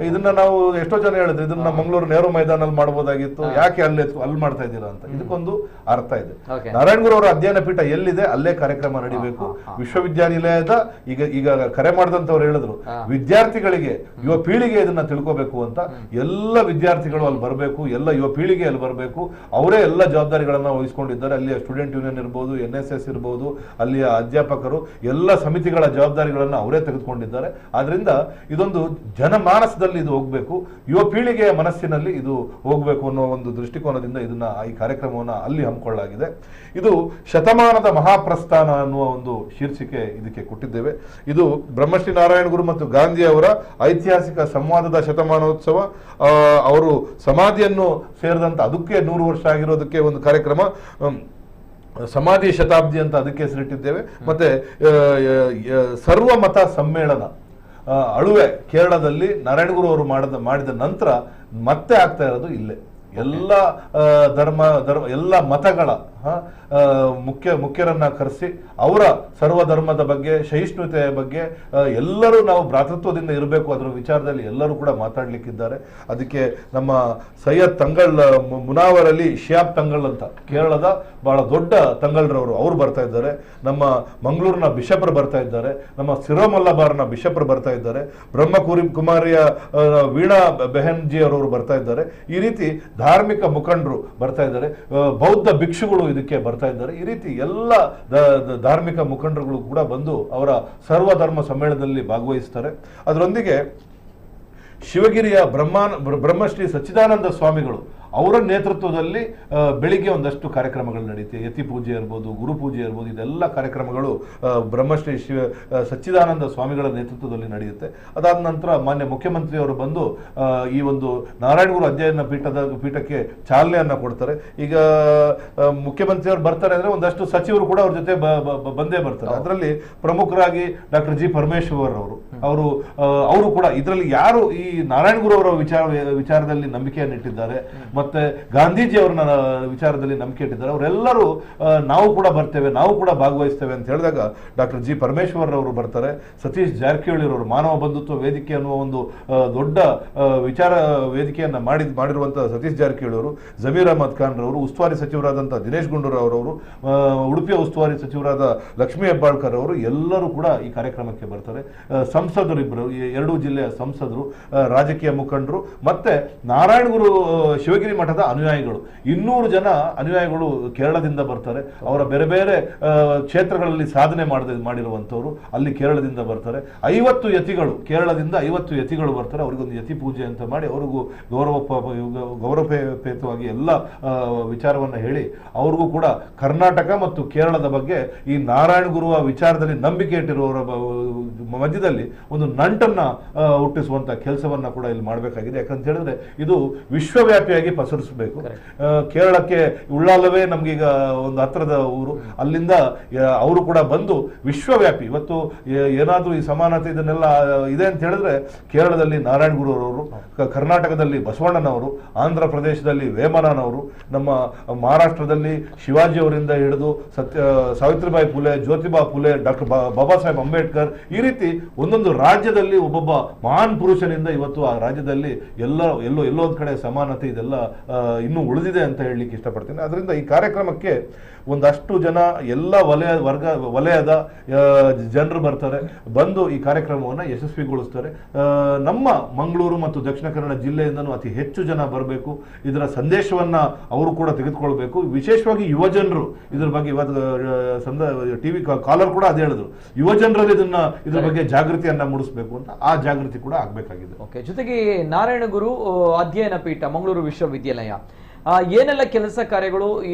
ಇದನ್ನ ನಾವು ಎಷ್ಟೋ ಜನ ಹೇಳಿದ್ರು, ಇದನ್ನ ಮಂಗಳೂರು ನೆಹರು ಮೈದಾನಲ್ಲಿ ಮಾಡಬಹುದಾಗಿತ್ತು, ಯಾಕೆ ಅಲ್ಲಿ ಮಾಡ್ತಾ ಇದ್ದೀರಾ ಅಂತ. ಇದಕ್ಕೊಂದು ಅರ್ಥ ಇದೆ. ನಾರಾಯಣ ಗುರು ಅವರ ಅಧ್ಯಯನ ಪೀಠ ಎಲ್ಲಿದೆ ಅಲ್ಲೇ ಕಾರ್ಯಕ್ರಮ ನಡೀಬೇಕು. ವಿಶ್ವವಿದ್ಯಾನಿಲಯದ ಈಗ ಕರೆ ಮಾಡಿದಂತವ್ರು ಹೇಳಿದ್ರು, ವಿದ್ಯಾರ್ಥಿಗಳಿಗೆ, ಯುವ ಪೀಳಿಗೆ ಇದನ್ನ ತಿಳ್ಕೋಬೇಕು ಅಂತ. ಎಲ್ಲ ವಿದ್ಯಾರ್ಥಿಗಳು ಅಲ್ಲಿ ಬರಬೇಕು, ಎಲ್ಲ ಯುವ ಪೀಳಿಗೆ ಅಲ್ಲಿ ಬರಬೇಕು. ಅವರೇ ಎಲ್ಲ ಜವಾಬ್ದಾರಿಗಳನ್ನ ವಹಿಸ್ಕೊಂಡಿದ್ದಾರೆ. ಅಲ್ಲಿಯ ಸ್ಟೂಡೆಂಟ್ ಯೂನಿಯನ್ ಇರ್ಬೋದು, NSS ಇರ್ಬೋದು, ಅಲ್ಲಿಯ ಅಧ್ಯಾಪಕರು ಎಲ್ಲ ಸಮಿತಿಗಳ ಜವಾಬ್ದಾರಿಗಳನ್ನ ಅವರೇ ತೆಗೆದುಕೊಂಡಿದ್ದಾರೆ. ಆದ್ರಿಂದ ಇದೊಂದು ಜನಮಾನಸದಲ್ಲಿ ಇದು ಹೋಗ್ಬೇಕು, ಯುವ ಪೀಳಿಗೆಯ ಮನಸ್ಸಿನಲ್ಲಿ ಇದು ಹೋಗ್ಬೇಕು ಅನ್ನೋ ಒಂದು ದೃಷ್ಟಿಕೋನದಿಂದ ಈ ಕಾರ್ಯಕ್ರಮವನ್ನ ಅಲ್ಲಿ ಹಮ್ಮಿಕೊಳ್ಳಲಾಗಿದೆ. ಇದು ಶತಮಾನದ ಮಹಾಪ್ರಸ್ಥಾನ ಅನ್ನುವ ಒಂದು ಶೀರ್ಷಿಕೆ ಇದಕ್ಕೆ ಕೊಟ್ಟಿದ್ದೇವೆ. ಇದು ಬ್ರಹ್ಮಶ್ರೀ ನಾರಾಯಣ ಗುರು ಮತ್ತು ಗಾಂಧಿ ಅವರ ಐತಿಹಾಸಿಕ ಸಂವಾದದ ಶತಮಾನೋತ್ಸವ. ಅವರು ಸಮಾಧಿಯನ್ನು ಸೇರಿದಂತ ಅದಕ್ಕೆ 100 ವರ್ಷ ಆಗಿರೋದಕ್ಕೆ ಒಂದು ಕಾರ್ಯಕ್ರಮ, ಸಮಾಧಿ ಶತಾಬ್ದಿ ಅಂತ ಅದಕ್ಕೆ ಹೆಸರಿಟ್ಟಿದ್ದೇವೆ. ಮತ್ತೆ ಸರ್ವಮತ ಸಮ್ಮೇಳನ ಅಳುವೆ ಕೇರಳದಲ್ಲಿ ನಾರಾಯಣ ಗುರು ಅವರು ಮಾಡಿದ ನಂತರ ಮತ್ತೆ ಆಗ್ತಾ ಇರೋದು ಇಲ್ಲೇ. ಎಲ್ಲ ಧರ್ಮ ಎಲ್ಲ ಮತಗಳ ಮುಖ್ಯರನ್ನ ಕರೆಸಿ ಅವರ ಸರ್ವಧರ್ಮದ ಬಗ್ಗೆ, ಸಹಿಷ್ಣುತೆಯ ಬಗ್ಗೆ ಎಲ್ಲರೂ ನಾವು ಭ್ರಾತೃತ್ವದಿಂದ ಇರಬೇಕು ಅದರ ವಿಚಾರದಲ್ಲಿ ಎಲ್ಲರೂ ಕೂಡ ಮಾತಾಡ್ಲಿಕ್ಕಿದ್ದಾರೆ. ಅದಕ್ಕೆ ನಮ್ಮ ಸೈಯದ್ ತಂಗಳ್ ಮುನಾವರ್ ಅಲಿ ಶಿಯಾಬ್ ತಂಗಳ್ ಅಂತ ಕೇರಳದ ಬಹಳ ದೊಡ್ಡ ತಂಗಳ್ರವರು ಅವರು ಬರ್ತಾ ಇದ್ದಾರೆ. ನಮ್ಮ ಮಂಗಳೂರಿನ ಬಿಷಪ್ರು ಬರ್ತಾ ಇದ್ದಾರೆ. ನಮ್ಮ ಸಿರೋಮಲ್ಲಬಾರ್ನ ಬಿಷಪ್ರು ಬರ್ತಾ ಇದ್ದಾರೆ. ಕುಮಾರಿಯ ವೀಣಾ ಬೆಹನ್ಜಿ ಅವರವರು ಬರ್ತಾ ಇದ್ದಾರೆ. ಈ ರೀತಿ ಧಾರ್ಮಿಕ ಮುಖಂಡರು ಬರ್ತಾ ಇದ್ದಾರೆ. ಬೌದ್ಧ ಭಿಕ್ಷುಗಳು ಇದಕ್ಕೆ ಬರ್ತಾ ಇದ್ದಾರೆ. ಈ ರೀತಿ ಎಲ್ಲ ಧಾರ್ಮಿಕ ಮುಖಂಡರುಗಳು ಕೂಡ ಬಂದು ಅವರ ಸರ್ವಧರ್ಮ ಸಮ್ಮೇಳನದಲ್ಲಿ ಭಾಗವಹಿಸ್ತಾರೆ. ಅದರೊಂದಿಗೆ ಶಿವಗಿರಿಯ ಬ್ರಹ್ಮಶ್ರೀ ಸಚ್ಚಿದಾನಂದ ಸ್ವಾಮಿಗಳು ಅವರ ನೇತೃತ್ವದಲ್ಲಿ ಬೆಳಿಗ್ಗೆ ಒಂದಷ್ಟು ಕಾರ್ಯಕ್ರಮಗಳು ನಡೆಯುತ್ತೆ. ಯತಿ ಪೂಜೆ ಇರ್ಬೋದು, ಗುರು ಪೂಜೆ ಇರ್ಬೋದು, ಇದೆಲ್ಲ ಕಾರ್ಯಕ್ರಮಗಳು ಬ್ರಹ್ಮಶ್ರೀ ಸಚ್ಚಿದಾನಂದ ಸ್ವಾಮಿಗಳ ನೇತೃತ್ವದಲ್ಲಿ ನಡೆಯುತ್ತೆ. ಅದಾದ ನಂತರ ಮಾನ್ಯ ಮುಖ್ಯಮಂತ್ರಿಯವರು ಬಂದು ಈ ಒಂದು ನಾರಾಯಣ ಗುರು ಅಧ್ಯಯನ ಪೀಠಕ್ಕೆ ಚಾಲನೆಯನ್ನ ಕೊಡ್ತಾರೆ. ಈಗ ಮುಖ್ಯಮಂತ್ರಿಯವರು ಬರ್ತಾರೆ ಅಂದ್ರೆ ಒಂದಷ್ಟು ಸಚಿವರು ಕೂಡ ಅವ್ರ ಜೊತೆ ಬಂದೇ ಬರ್ತಾರೆ. ಅದರಲ್ಲಿ ಪ್ರಮುಖರಾಗಿ ಡಾಕ್ಟರ್ ಜಿ ಪರಮೇಶ್ವರ್ ಅವರು ಕೂಡ ಇದರಲ್ಲಿ ಯಾರು ಈ ನಾರಾಯಣ ಗುರು ಅವರ ವಿಚಾರದಲ್ಲಿ ನಂಬಿಕೆಯನ್ನಿಟ್ಟಿದ್ದಾರೆ ಮತ್ತೆ ಗಾಂಧೀಜಿ ಅವ್ರನ್ನ ವಿಚಾರದಲ್ಲಿ ನಂಬಿಕೆ ಇಟ್ಟಿದ್ದಾರೆ, ಅವರೆಲ್ಲರೂ ನಾವು ಕೂಡ ಬರ್ತೇವೆ, ನಾವು ಕೂಡ ಭಾಗವಹಿಸ್ತೇವೆ ಅಂತ ಹೇಳಿದಾಗ ಡಾಕ್ಟರ್ ಜಿ ಪರಮೇಶ್ವರ್ ಅವರು ಬರ್ತಾರೆ. ಸತೀಶ್ ಜಾರಕಿಹೊಳಿ ಅವರು ಮಾನವ ಬಂಧುತ್ವ ವೇದಿಕೆ ಅನ್ನುವ ಒಂದು ದೊಡ್ಡ ವಿಚಾರ ವೇದಿಕೆಯನ್ನ ಮಾಡಿರುವಂತಹ ಸತೀಶ್ ಜಾರಕಿಹೊಳಿ ಅವರು, ಜಮೀರ್ ಅಹಮದ್ ಖಾನ್ ರವರು, ಉಸ್ತುವಾರಿ ಸಚಿವರಾದಂತಹ ದಿನೇಶ್ ಗುಂಡೂರಾವ್ ಅವರು, ಉಡುಪಿಯ ಉಸ್ತುವಾರಿ ಸಚಿವರಾದ ಲಕ್ಷ್ಮೀ ಹೆಬ್ಬಾಳ್ಕರ್ ಅವರು ಎಲ್ಲರೂ ಕೂಡ ಈ ಕಾರ್ಯಕ್ರಮಕ್ಕೆ ಬರ್ತಾರೆ. ಸಂಸದರು ಇಬ್ಬರು, 2 ಜಿಲ್ಲೆಯ ಸಂಸದರು, ರಾಜಕೀಯ ಮುಖಂಡರು ಮತ್ತೆ ನಾರಾಯಣ ಗುರು ಶಿವಗಿರಿ ಮಠದ ಅನುಯಾಯಿಗಳು 200 ಜನ ಅನುಯಾಯಿಗಳು ಕೇರಳದಿಂದ ಬರ್ತಾರೆ. ಅವರ ಬೇರೆ ಬೇರೆ ಕ್ಷೇತ್ರಗಳಲ್ಲಿ ಸಾಧನೆ ಮಾಡಿರುವಂತವರು ಅಲ್ಲಿ ಕೇರಳದಿಂದ ಬರ್ತಾರೆ. 50 ಯತಿಗಳು ಕೇರಳದಿಂದ 50 ಯತಿಗಳು ಬರ್ತಾರೆ. ಅವರಿಗೊಂದು ಯತಿ ಪೂಜೆ ಅಂತ ಮಾಡಿ ಅವರಿಗೂ ಗೌರವಪೇತವಾಗಿ ಎಲ್ಲ ವಿಚಾರವನ್ನ ಹೇಳಿ ಅವ್ರಿಗೂ ಕೂಡ ಕರ್ನಾಟಕ ಮತ್ತು ಕೇರಳದ ಬಗ್ಗೆ ಈ ನಾರಾಯಣ ಗುರುವ ವಿಚಾರದಲ್ಲಿ ನಂಬಿಕೆ ಇಟ್ಟಿರುವವರ ಮಧ್ಯದಲ್ಲಿ ಒಂದು ನಂಟನ್ನ ಹುಟ್ಟಿಸುವಂತ ಕೆಲಸವನ್ನ ಕೂಡ ಇಲ್ಲಿ ಮಾಡಬೇಕಾಗಿದೆ. ಯಾಕಂತ ಹೇಳಿದ್ರೆ ಇದು ವಿಶ್ವವ್ಯಾಪಿಯಾಗಿ ಪಸರಿಸಬೇಕು. ಕೇರಳಕ್ಕೆ ಉಳ್ಳಾಲವೇ ನಮ್ಗೀಗ ಒಂದು ಹತ್ರದ ಊರು, ಅಲ್ಲಿಂದ ಅವರು ಕೂಡ ಬಂದು ವಿಶ್ವವ್ಯಾಪಿ ಇವತ್ತು ಏನಾದ್ರೂ ಈ ಸಮಾನತೆ ಇದನ್ನೆಲ್ಲ ಇದೆ ಅಂತ ಹೇಳಿದ್ರೆ ಕೇರಳದಲ್ಲಿ ನಾರಾಯಣ ಗುರುರವರು, ಕರ್ನಾಟಕದಲ್ಲಿ ಬಸವಣ್ಣನವರು, ಆಂಧ್ರ ಪ್ರದೇಶದಲ್ಲಿ ವೇಮನನವರು, ನಮ್ಮ ಮಹಾರಾಷ್ಟ್ರದಲ್ಲಿ ಶಿವಾಜಿ ಅವರಿಂದ ಹಿಡಿದು ಸಾವಿತ್ರಿಬಾಯಿ ಫುಲೆ, ಜ್ಯೋತಿಬಾ ಫುಲೆ, ಡಾಕ್ಟರ್ ಬಾಬಾ ಸಾಹೇಬ್ ಅಂಬೇಡ್ಕರ್, ಈ ರೀತಿ ಒಂದೊಂದು ರಾಜ್ಯದಲ್ಲಿ ಒಬ್ಬೊಬ್ಬ ಮಹಾನ್ ಪುರುಷನಿಂದ ಇವತ್ತು ಆ ರಾಜ್ಯದಲ್ಲಿ ಎಲ್ಲೋ ಒಂದ್ ಕಡೆ ಸಮಾನತೆ ಇದೆಲ್ಲ ಇನ್ನೂ ಉಳಿದಿದೆ ಅಂತ ಹೇಳಲಿಕ್ಕೆ ಇಷ್ಟಪಡ್ತೀನಿ. ಅದರಿಂದ ಈ ಕಾರ್ಯಕ್ರಮಕ್ಕೆ ಒಂದಷ್ಟು ಜನ ಎಲ್ಲ ವಲಯದ ಜನರು ಬರ್ತಾರೆ, ಬಂದು ಈ ಕಾರ್ಯಕ್ರಮವನ್ನು ಯಶಸ್ವಿಗೊಳಿಸ್ತಾರೆ. ನಮ್ಮ ಮಂಗಳೂರು ಮತ್ತು ದಕ್ಷಿಣ ಕನ್ನಡ ಜಿಲ್ಲೆಯಿಂದನೂ ಅತಿ ಹೆಚ್ಚು ಜನ ಬರಬೇಕು, ಇದರ ಸಂದೇಶವನ್ನ ಅವರು ಕೂಡ ತೆಗೆದುಕೊಳ್ಬೇಕು. ವಿಶೇಷವಾಗಿ ಯುವ ಜನರು ಇದ್ರ ಬಗ್ಗೆ ಇವತ್ತು ಟಿವಿ ಕಾಲರ್ ಕೂಡ ಅದೇ ಹೇಳಿದ್ರು, ಯುವ ಜನರಲ್ಲಿ ಇದ್ರ ಬಗ್ಗೆ ಜಾಗೃತಿಯನ್ನ ಮೂಡಿಸಬೇಕು ಅಂತ. ಆ ಜಾಗೃತಿ ಕೂಡ ಆಗ್ಬೇಕಾಗಿದೆ. ಓಕೆ, ಜೊತೆಗೆ ನಾರಾಯಣಗುರು ಅಧ್ಯಯನ ಪೀಠ ಮಂಗಳೂರು ವಿಶ್ವವಿದ್ಯಾಲಯ ಏನೆಲ್ಲ ಕೆಲಸ ಕಾರ್ಯಗಳು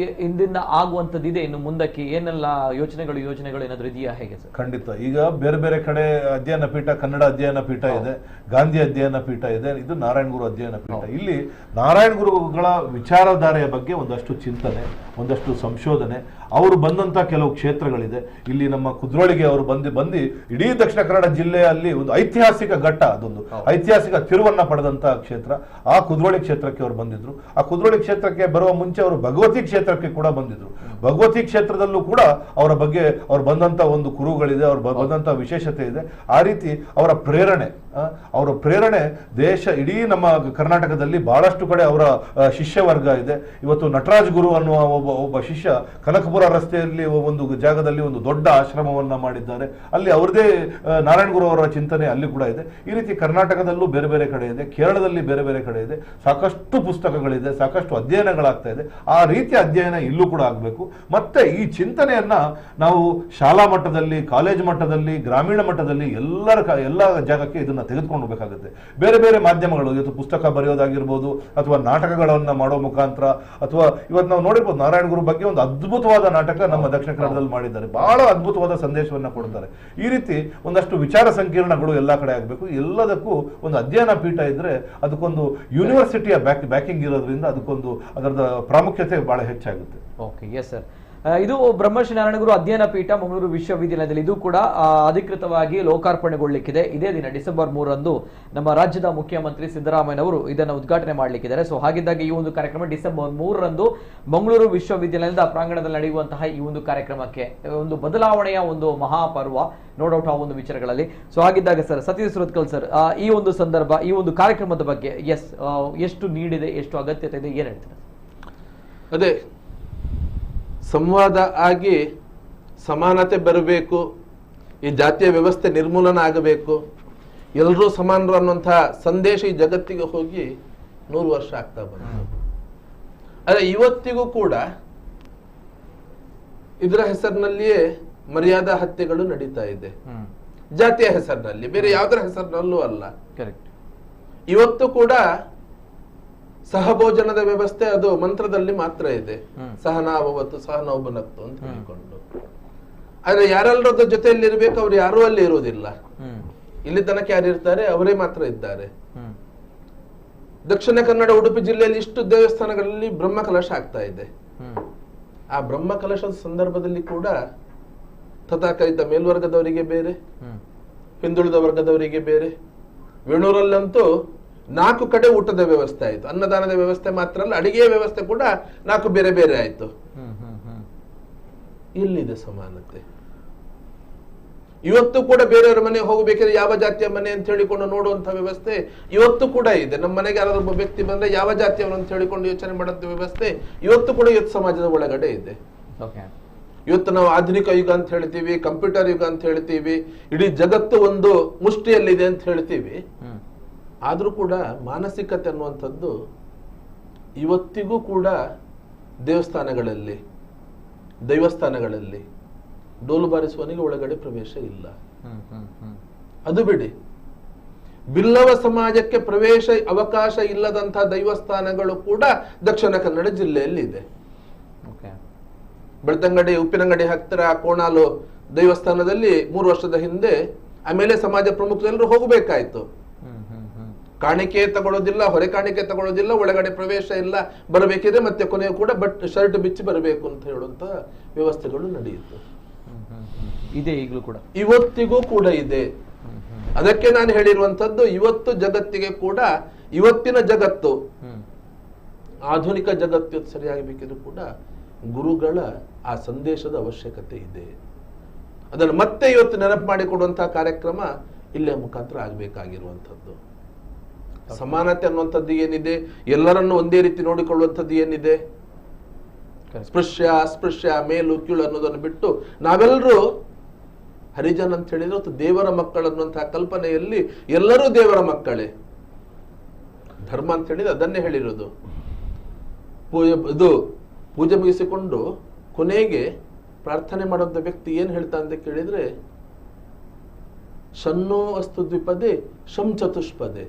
ಇಂದಿನ ಆಗುವಂತದ್ದಿದೆ, ಇನ್ನು ಮುಂದಕ್ಕೆ ಏನೆಲ್ಲ ಯೋಜನೆಗಳು ಏನಾದ್ರೂ ಇದೆಯಾ, ಹೇಗೆ ಸರ್? ಖಂಡಿತ. ಈಗ ಬೇರೆ ಬೇರೆ ಕಡೆ ಅಧ್ಯಯನ ಪೀಠ, ಕನ್ನಡ ಅಧ್ಯಯನ ಪೀಠ ಇದೆ, ಗಾಂಧಿ ಅಧ್ಯಯನ ಪೀಠ ಇದೆ, ಇದು ನಾರಾಯಣ ಗುರು ಅಧ್ಯಯನ ಪೀಠ. ಇಲ್ಲಿ ನಾರಾಯಣ ಗುರುಗಳ ವಿಚಾರಧಾರೆಯ ಬಗ್ಗೆ ಒಂದಷ್ಟು ಚಿಂತನೆ, ಒಂದಷ್ಟು ಸಂಶೋಧನೆ, ಅವರು ಬಂದಂತ ಕೆಲವು ಕ್ಷೇತ್ರಗಳಿದೆ. ಇಲ್ಲಿ ನಮ್ಮ ಕುದ್ರೋಳಿಗೆ ಅವರು ಬಂದು ಇಡೀ ದಕ್ಷಿಣ ಕನ್ನಡ ಜಿಲ್ಲೆಯಲ್ಲಿ ಒಂದು ಐತಿಹಾಸಿಕ ಘಟ್ಟ, ಅದೊಂದು ಐತಿಹಾಸಿಕ ತಿರುವನ್ನ ಪಡೆದಂತ ಕ್ಷೇತ್ರ. ಆ ಕುದ್ರೋಳಿ ಕ್ಷೇತ್ರಕ್ಕೆ ಅವರು ಬಂದಿದ್ರು. ಆ ಕುದ್ರೋಳಿ ಕ್ಷೇತ್ರಕ್ಕೆ ಬರುವ ಮುಂಚೆ ಅವರು ಭಗವತಿ ಕ್ಷೇತ್ರಕ್ಕೆ ಕೂಡ ಬಂದಿದ್ರು. ಭಗವತಿ ಕ್ಷೇತ್ರದಲ್ಲೂ ಕೂಡ ಅವರ ಬಗ್ಗೆ ಅವ್ರು ಬಂದಂತ ಒಂದು ಕುರುಗಳಿದೆ, ಅವ್ರು ಬಂದಂತ ವಿಶೇಷತೆ ಇದೆ. ಆ ರೀತಿ ಅವರ ಪ್ರೇರಣೆ ಇಡೀ ನಮ್ಮ ಕರ್ನಾಟಕದಲ್ಲಿ ಬಹಳಷ್ಟು ಕಡೆ ಅವರ ಶಿಷ್ಯ ವರ್ಗ ಇದೆ. ಇವತ್ತು ನಟರಾಜ್ ಗುರು ಅನ್ನುವ ಒಬ್ಬ ಶಿಷ್ಯ ಕನಕಪುರ ರಸ್ತೆಯಲ್ಲಿ ಒಂದು ಜಾಗದಲ್ಲಿ ಒಂದು ದೊಡ್ಡ ಆಶ್ರಮವನ್ನ ಮಾಡಿದ್ದಾರೆ. ಅಲ್ಲಿ ಅವ್ರದೇ ನಾರಾಯಣ ಗುರು ಅವರ ಚಿಂತನೆ ಅಲ್ಲಿ ಕೂಡ ಇದೆ. ಈ ರೀತಿ ಕರ್ನಾಟಕದಲ್ಲೂ ಬೇರೆ ಬೇರೆ ಕಡೆ ಇದೆ, ಕೇರಳದಲ್ಲಿ ಬೇರೆ ಬೇರೆ ಕಡೆ ಇದೆ. ಸಾಕಷ್ಟು ಪುಸ್ತಕಗಳಿದೆ, ಸಾಕಷ್ಟು ಅಧ್ಯಯನಗಳಾಗ್ತಾ ಇದೆ. ಆ ರೀತಿಯ ಅಧ್ಯಯನ ಇಲ್ಲೂ ಕೂಡ ಆಗಬೇಕು. ಮತ್ತೆ ಈ ಚಿಂತನೆಯನ್ನ ನಾವು ಶಾಲಾ ಮಟ್ಟದಲ್ಲಿ, ಕಾಲೇಜ್ ಮಟ್ಟದಲ್ಲಿ, ಗ್ರಾಮೀಣ ಮಟ್ಟದಲ್ಲಿ ಎಲ್ಲ ಜಾಗಕ್ಕೆ ಇದನ್ನ ತೆಗೆದುಕೊಂಡು ಹೋಗಬೇಕಾಗುತ್ತೆ. ಬೇರೆ ಬೇರೆ ಮಾಧ್ಯಮಗಳು ಇವತ್ತು ಪುಸ್ತಕ ಬರೆಯೋದಾಗಿರ್ಬೋದು, ಅಥವಾ ನಾಟಕಗಳನ್ನ ಮಾಡೋ ಮುಖಾಂತರ, ಅಥವಾ ಇವತ್ತು ನಾವು ನೋಡಿರ್ಬೋದು ನಾರಾಯಣ ಗುರು ಬಗ್ಗೆ ಒಂದು ಅದ್ಭುತವಾದ ನಾಟಕ ನಮ್ಮ ದಕ್ಷಿಣ ಕನ್ನಡದಲ್ಲಿ ಮಾಡಿದ್ದಾರೆ. ಬಹಳ ಅದ್ಭುತವಾದ ಸಂದೇಶವನ್ನ ಕೊಡ್ತಾರೆ. ಈ ರೀತಿ ಒಂದಷ್ಟು ವಿಚಾರ ಸಂಕಿರಣಗಳು ಎಲ್ಲಾ ಕಡೆ ಆಗಬೇಕು. ಎಲ್ಲದಕ್ಕೂ ಒಂದು ಅಧ್ಯಯನ ಪೀಠ ಇದ್ರೆ ಅದಕ್ಕೊಂದು ಯೂನಿವರ್ಸಿಟಿಯ ಬ್ಯಾಕಿಂಗ್ ಇರೋದ್ರಿಂದ ಅದಕ್ಕೊಂದು ಅದರ ಪ್ರಾಮುಖ್ಯತೆ ಬಹಳ ಹೆಚ್ಚಾಗುತ್ತೆ. Okay, yes sir. ಇದು ಬ್ರಹ್ಮಶ್ರೀ ನಾರಾಯಣಗುರು ಅಧ್ಯಯನ ಪೀಠ ಮಂಗಳೂರು ವಿಶ್ವವಿದ್ಯಾಲಯದಲ್ಲಿ ಇದು ಕೂಡ ಅಧಿಕೃತವಾಗಿ ಲೋಕಾರ್ಪಣೆಗೊಳ್ಳಲಿಕ್ಕಿದೆ. ಇದೇ ದಿನ ಡಿಸೆಂಬರ್ 3ರಂದು ನಮ್ಮ ರಾಜ್ಯದ ಮುಖ್ಯಮಂತ್ರಿ ಸಿದ್ದರಾಮಯ್ಯನವರು ಇದನ್ನು ಉದ್ಘಾಟನೆ ಮಾಡಲಿಕ್ಕಿದ್ದಾರೆ. ಸೊ ಹಾಗಿದ್ದಾಗ ಈ ಒಂದು ಕಾರ್ಯಕ್ರಮ ಡಿಸೆಂಬರ್ 3ರಂದು ಮಂಗಳೂರು ವಿಶ್ವವಿದ್ಯಾಲಯದ ಪ್ರಾಂಗಣದಲ್ಲಿ ನಡೆಯುವಂತಹ ಈ ಒಂದು ಕಾರ್ಯಕ್ರಮಕ್ಕೆ ಒಂದು ಬದಲಾವಣೆಯ ಒಂದು ಮಹಾಪರ್ವ, ನೋ ಡೌಟ್ ಆ ಒಂದು ವಿಚಾರಗಳಲ್ಲಿ. ಸೊ ಹಾಗಿದ್ದಾಗ ಸರ್ ಸತೀಶ್ ಸುರತ್ಕಲ್ ಸರ್, ಈ ಒಂದು ಸಂದರ್ಭ, ಈ ಒಂದು ಕಾರ್ಯಕ್ರಮದ ಬಗ್ಗೆ ಎಷ್ಟು ನೀಡಿದೆ, ಎಷ್ಟು ಅಗತ್ಯತೆ ಇದೆ, ಏನ್ ಹೇಳ್ತಾರೆ? ಅದೇ ಸಂವಾದ ಆಗಿ ಸಮಾನತೆ ಬರಬೇಕು, ಈ ಜಾತಿಯ ವ್ಯವಸ್ಥೆ ನಿರ್ಮೂಲನ ಆಗಬೇಕು, ಎಲ್ಲರೂ ಸಮಾನರು ಅನ್ನುವಂತಹ ಸಂದೇಶ ಈ ಜಗತ್ತಿಗೆ ಹೋಗಿ 100 ವರ್ಷ ಆಗ್ತಾ ಬಂತು. ಅದೇ ಇವತ್ತಿಗೂ ಕೂಡ ಇದರ ಹೆಸರಿನಲ್ಲಿಯೇ ಮರ್ಯಾದಾ ಹತ್ಯೆಗಳು ನಡೀತಾ ಇದೆ, ಜಾತಿಯ ಹೆಸರಿನಲ್ಲಿ, ಬೇರೆ ಯಾವುದರ ಹೆಸರಿನಲ್ಲೂ ಅಲ್ಲ. ಇವತ್ತು ಕೂಡ ಸಹಭೋಜನದ ವ್ಯವಸ್ಥೆ ಅದು ಮಂತ್ರದಲ್ಲಿ ಮಾತ್ರ ಇದೆ, ಸಹನಾಭವತ್ತು ಸಹನೌಭುನಕ್ತು ಅಂತ ಹೇಳಿಕೊಂಡು. ಆದ್ರೆ ಯಾರೆಲ್ಲರದ ಜೊತೆಯಲ್ಲಿ ಇರ್ಬೇಕು, ಅವ್ರು ಯಾರೂ ಅಲ್ಲಿ ಇರುವುದಿಲ್ಲ. ಇಲ್ಲಿ ತನಕ ಯಾರು ಇರ್ತಾರೆ ಅವರೇ ಮಾತ್ರ ಇದ್ದಾರೆ. ದಕ್ಷಿಣ ಕನ್ನಡ ಉಡುಪಿ ಜಿಲ್ಲೆಯಲ್ಲಿ ಇಷ್ಟು ದೇವಸ್ಥಾನಗಳಲ್ಲಿ ಬ್ರಹ್ಮ ಕಲಶ ಆಗ್ತಾ ಇದೆ. ಆ ಬ್ರಹ್ಮ ಕಲಶದ ಸಂದರ್ಭದಲ್ಲಿ ಕೂಡ ತಥಾಕಥಿತ ಮೇಲ್ವರ್ಗದವರಿಗೆ ಬೇರೆ, ಹಿಂದುಳಿದ ವರ್ಗದವರಿಗೆ ಬೇರೆ. ವೇಣೂರಲ್ಲಂತೂ 4 ಕಡೆ ಊಟದ ವ್ಯವಸ್ಥೆ ಆಯ್ತು. ಅನ್ನದಾನದ ವ್ಯವಸ್ಥೆ ಮಾತ್ರ ಅಲ್ಲ, ಅಡಿಗೆಯ ವ್ಯವಸ್ಥೆ ಕೂಡ 4 ಬೇರೆ ಬೇರೆ ಆಯ್ತು. ಇಲ್ಲಿದೆ ಸಮಾನತೆ. ಇವತ್ತು ಕೂಡ ಬೇರೆಯವರ ಮನೆ ಹೋಗಬೇಕಾದ್ರೆ ಯಾವ ಜಾತಿಯ ಮನೆ ಅಂತ ಹೇಳಿಕೊಂಡು ನೋಡುವಂತ ವ್ಯವಸ್ಥೆ ಇವತ್ತು ಕೂಡ ಇದೆ. ನಮ್ಮ ಮನೆಗೆ ಯಾರಾದ್ರೂ ಒಬ್ಬ ವ್ಯಕ್ತಿ ಬಂದ್ರೆ ಯಾವ ಜಾತಿಯವನು ಅಂತ ಹೇಳಿಕೊಂಡು ಯೋಚನೆ ಮಾಡುವಂತ ವ್ಯವಸ್ಥೆ ಇವತ್ತು ಕೂಡ ಇವತ್ತು ಸಮಾಜದ ಒಳಗಡೆ ಇದೆ. ಇವತ್ತು ನಾವು ಆಧುನಿಕ ಯುಗ ಅಂತ ಹೇಳ್ತೀವಿ, ಕಂಪ್ಯೂಟರ್ ಯುಗ ಅಂತ ಹೇಳ್ತೀವಿ, ಇಡೀ ಜಗತ್ತು ಒಂದು ಮುಷ್ಟಿಯಲ್ಲಿದೆ ಅಂತ ಹೇಳ್ತೀವಿ. ಆದ್ರೂ ಕೂಡ ಮಾನಸಿಕತೆ ಅನ್ನುವಂಥದ್ದು ಇವತ್ತಿಗೂ ಕೂಡ ದೇವಸ್ಥಾನಗಳಲ್ಲಿ, ದೈವಸ್ಥಾನಗಳಲ್ಲಿ ಡೋಲು ಬಾರಿಸುವನಿಗೆ ಒಳಗಡೆ ಪ್ರವೇಶ ಇಲ್ಲ. ಅದು ಬಿಡಿ, ಬಿಲ್ಲವ ಸಮಾಜಕ್ಕೆ ಪ್ರವೇಶ ಅವಕಾಶ ಇಲ್ಲದಂತಹ ದೈವಸ್ಥಾನಗಳು ಕೂಡ ದಕ್ಷಿಣ ಕನ್ನಡ ಜಿಲ್ಲೆಯಲ್ಲಿ ಇದೆ. ಬೆಳ್ತಂಗಡಿ, ಉಪ್ಪಿನಂಗಡಿ ಹತ್ತಿರ ಕೋಣಾಲು ದೇವಸ್ಥಾನದಲ್ಲಿ 3 ವರ್ಷದ ಹಿಂದೆ ಆಮೇಲೆ ಸಮಾಜ ಪ್ರಮುಖರೆಲ್ಲರೂ ಹೋಗಬೇಕಾಯ್ತು. ಕಾಣಿಕೆ ತಗೊಳ್ಳೋದಿಲ್ಲ, ಹೊರೆ ಕಾಣಿಕೆ ತಗೊಳ್ಳೋದಿಲ್ಲ, ಒಳಗಡೆ ಪ್ರವೇಶ ಇಲ್ಲ, ಬರಬೇಕಿದ್ರೆ ಮತ್ತೆ ಕೊನೆಯೂ ಕೂಡ ಶರ್ಟ್ ಬಿಚ್ಚಿ ಬರಬೇಕು ಅಂತ ಹೇಳುವಂತ ವ್ಯವಸ್ಥೆಗಳು ನಡೆಯಿತು. ಇದೆ ಈಗಲೂ ಕೂಡ, ಇವತ್ತಿಗೂ ಕೂಡ ಇದೆ. ಅದಕ್ಕೆ ನಾನು ಹೇಳಿರುವಂತದ್ದು, ಇವತ್ತು ಜಗತ್ತಿಗೆ ಕೂಡ, ಇವತ್ತಿನ ಜಗತ್ತು ಆಧುನಿಕ ಜಗತ್ತು ಸರಿಯಾಗಬೇಕಿದ್ರು ಕೂಡ ಗುರುಗಳ ಆ ಸಂದೇಶದ ಅವಶ್ಯಕತೆ ಇದೆ. ಅದನ್ನು ಮತ್ತೆ ಇವತ್ತು ನೆನಪು ಮಾಡಿಕೊಡುವಂತಹ ಕಾರ್ಯಕ್ರಮ ಇಲ್ಲೇ ಮುಖಾಂತರ ಆಗಬೇಕಾಗಿರುವಂಥದ್ದು. ಸಮಾನತೆ ಅನ್ನುವಂಥದ್ದು ಏನಿದೆ, ಎಲ್ಲರನ್ನು ಒಂದೇ ರೀತಿ ನೋಡಿಕೊಳ್ಳುವಂಥದ್ದು ಏನಿದೆ, ಸ್ಪೃಶ್ಯ ಅಸ್ಪೃಶ್ಯ ಮೇಲು ಕೀಳು ಅನ್ನೋದನ್ನು ಬಿಟ್ಟು ನಾವೆಲ್ಲರೂ ಹರಿಜನ್ ಅಂತ ಹೇಳಿದ್ರೆ ದೇವರ ಮಕ್ಕಳು ಅನ್ನುವಂತಹ ಕಲ್ಪನೆಯಲ್ಲಿ ಎಲ್ಲರೂ ದೇವರ ಮಕ್ಕಳೇ. ಧರ್ಮ ಅಂತ ಹೇಳಿದ್ರೆ ಅದನ್ನೇ ಹೇಳಿರೋದು. ಪೂಜೆ ಮುಗಿಸಿಕೊಂಡು ಕೊನೆಗೆ ಪ್ರಾರ್ಥನೆ ಮಾಡುವಂತ ವ್ಯಕ್ತಿ ಏನ್ ಹೇಳ್ತಾ ಅಂತ ಕೇಳಿದ್ರೆ, ಶನ್ನೋ ಅಸ್ತು ದ್ವಿಪದೆ ಶಂ ಚತುಷ್ಪದೆ,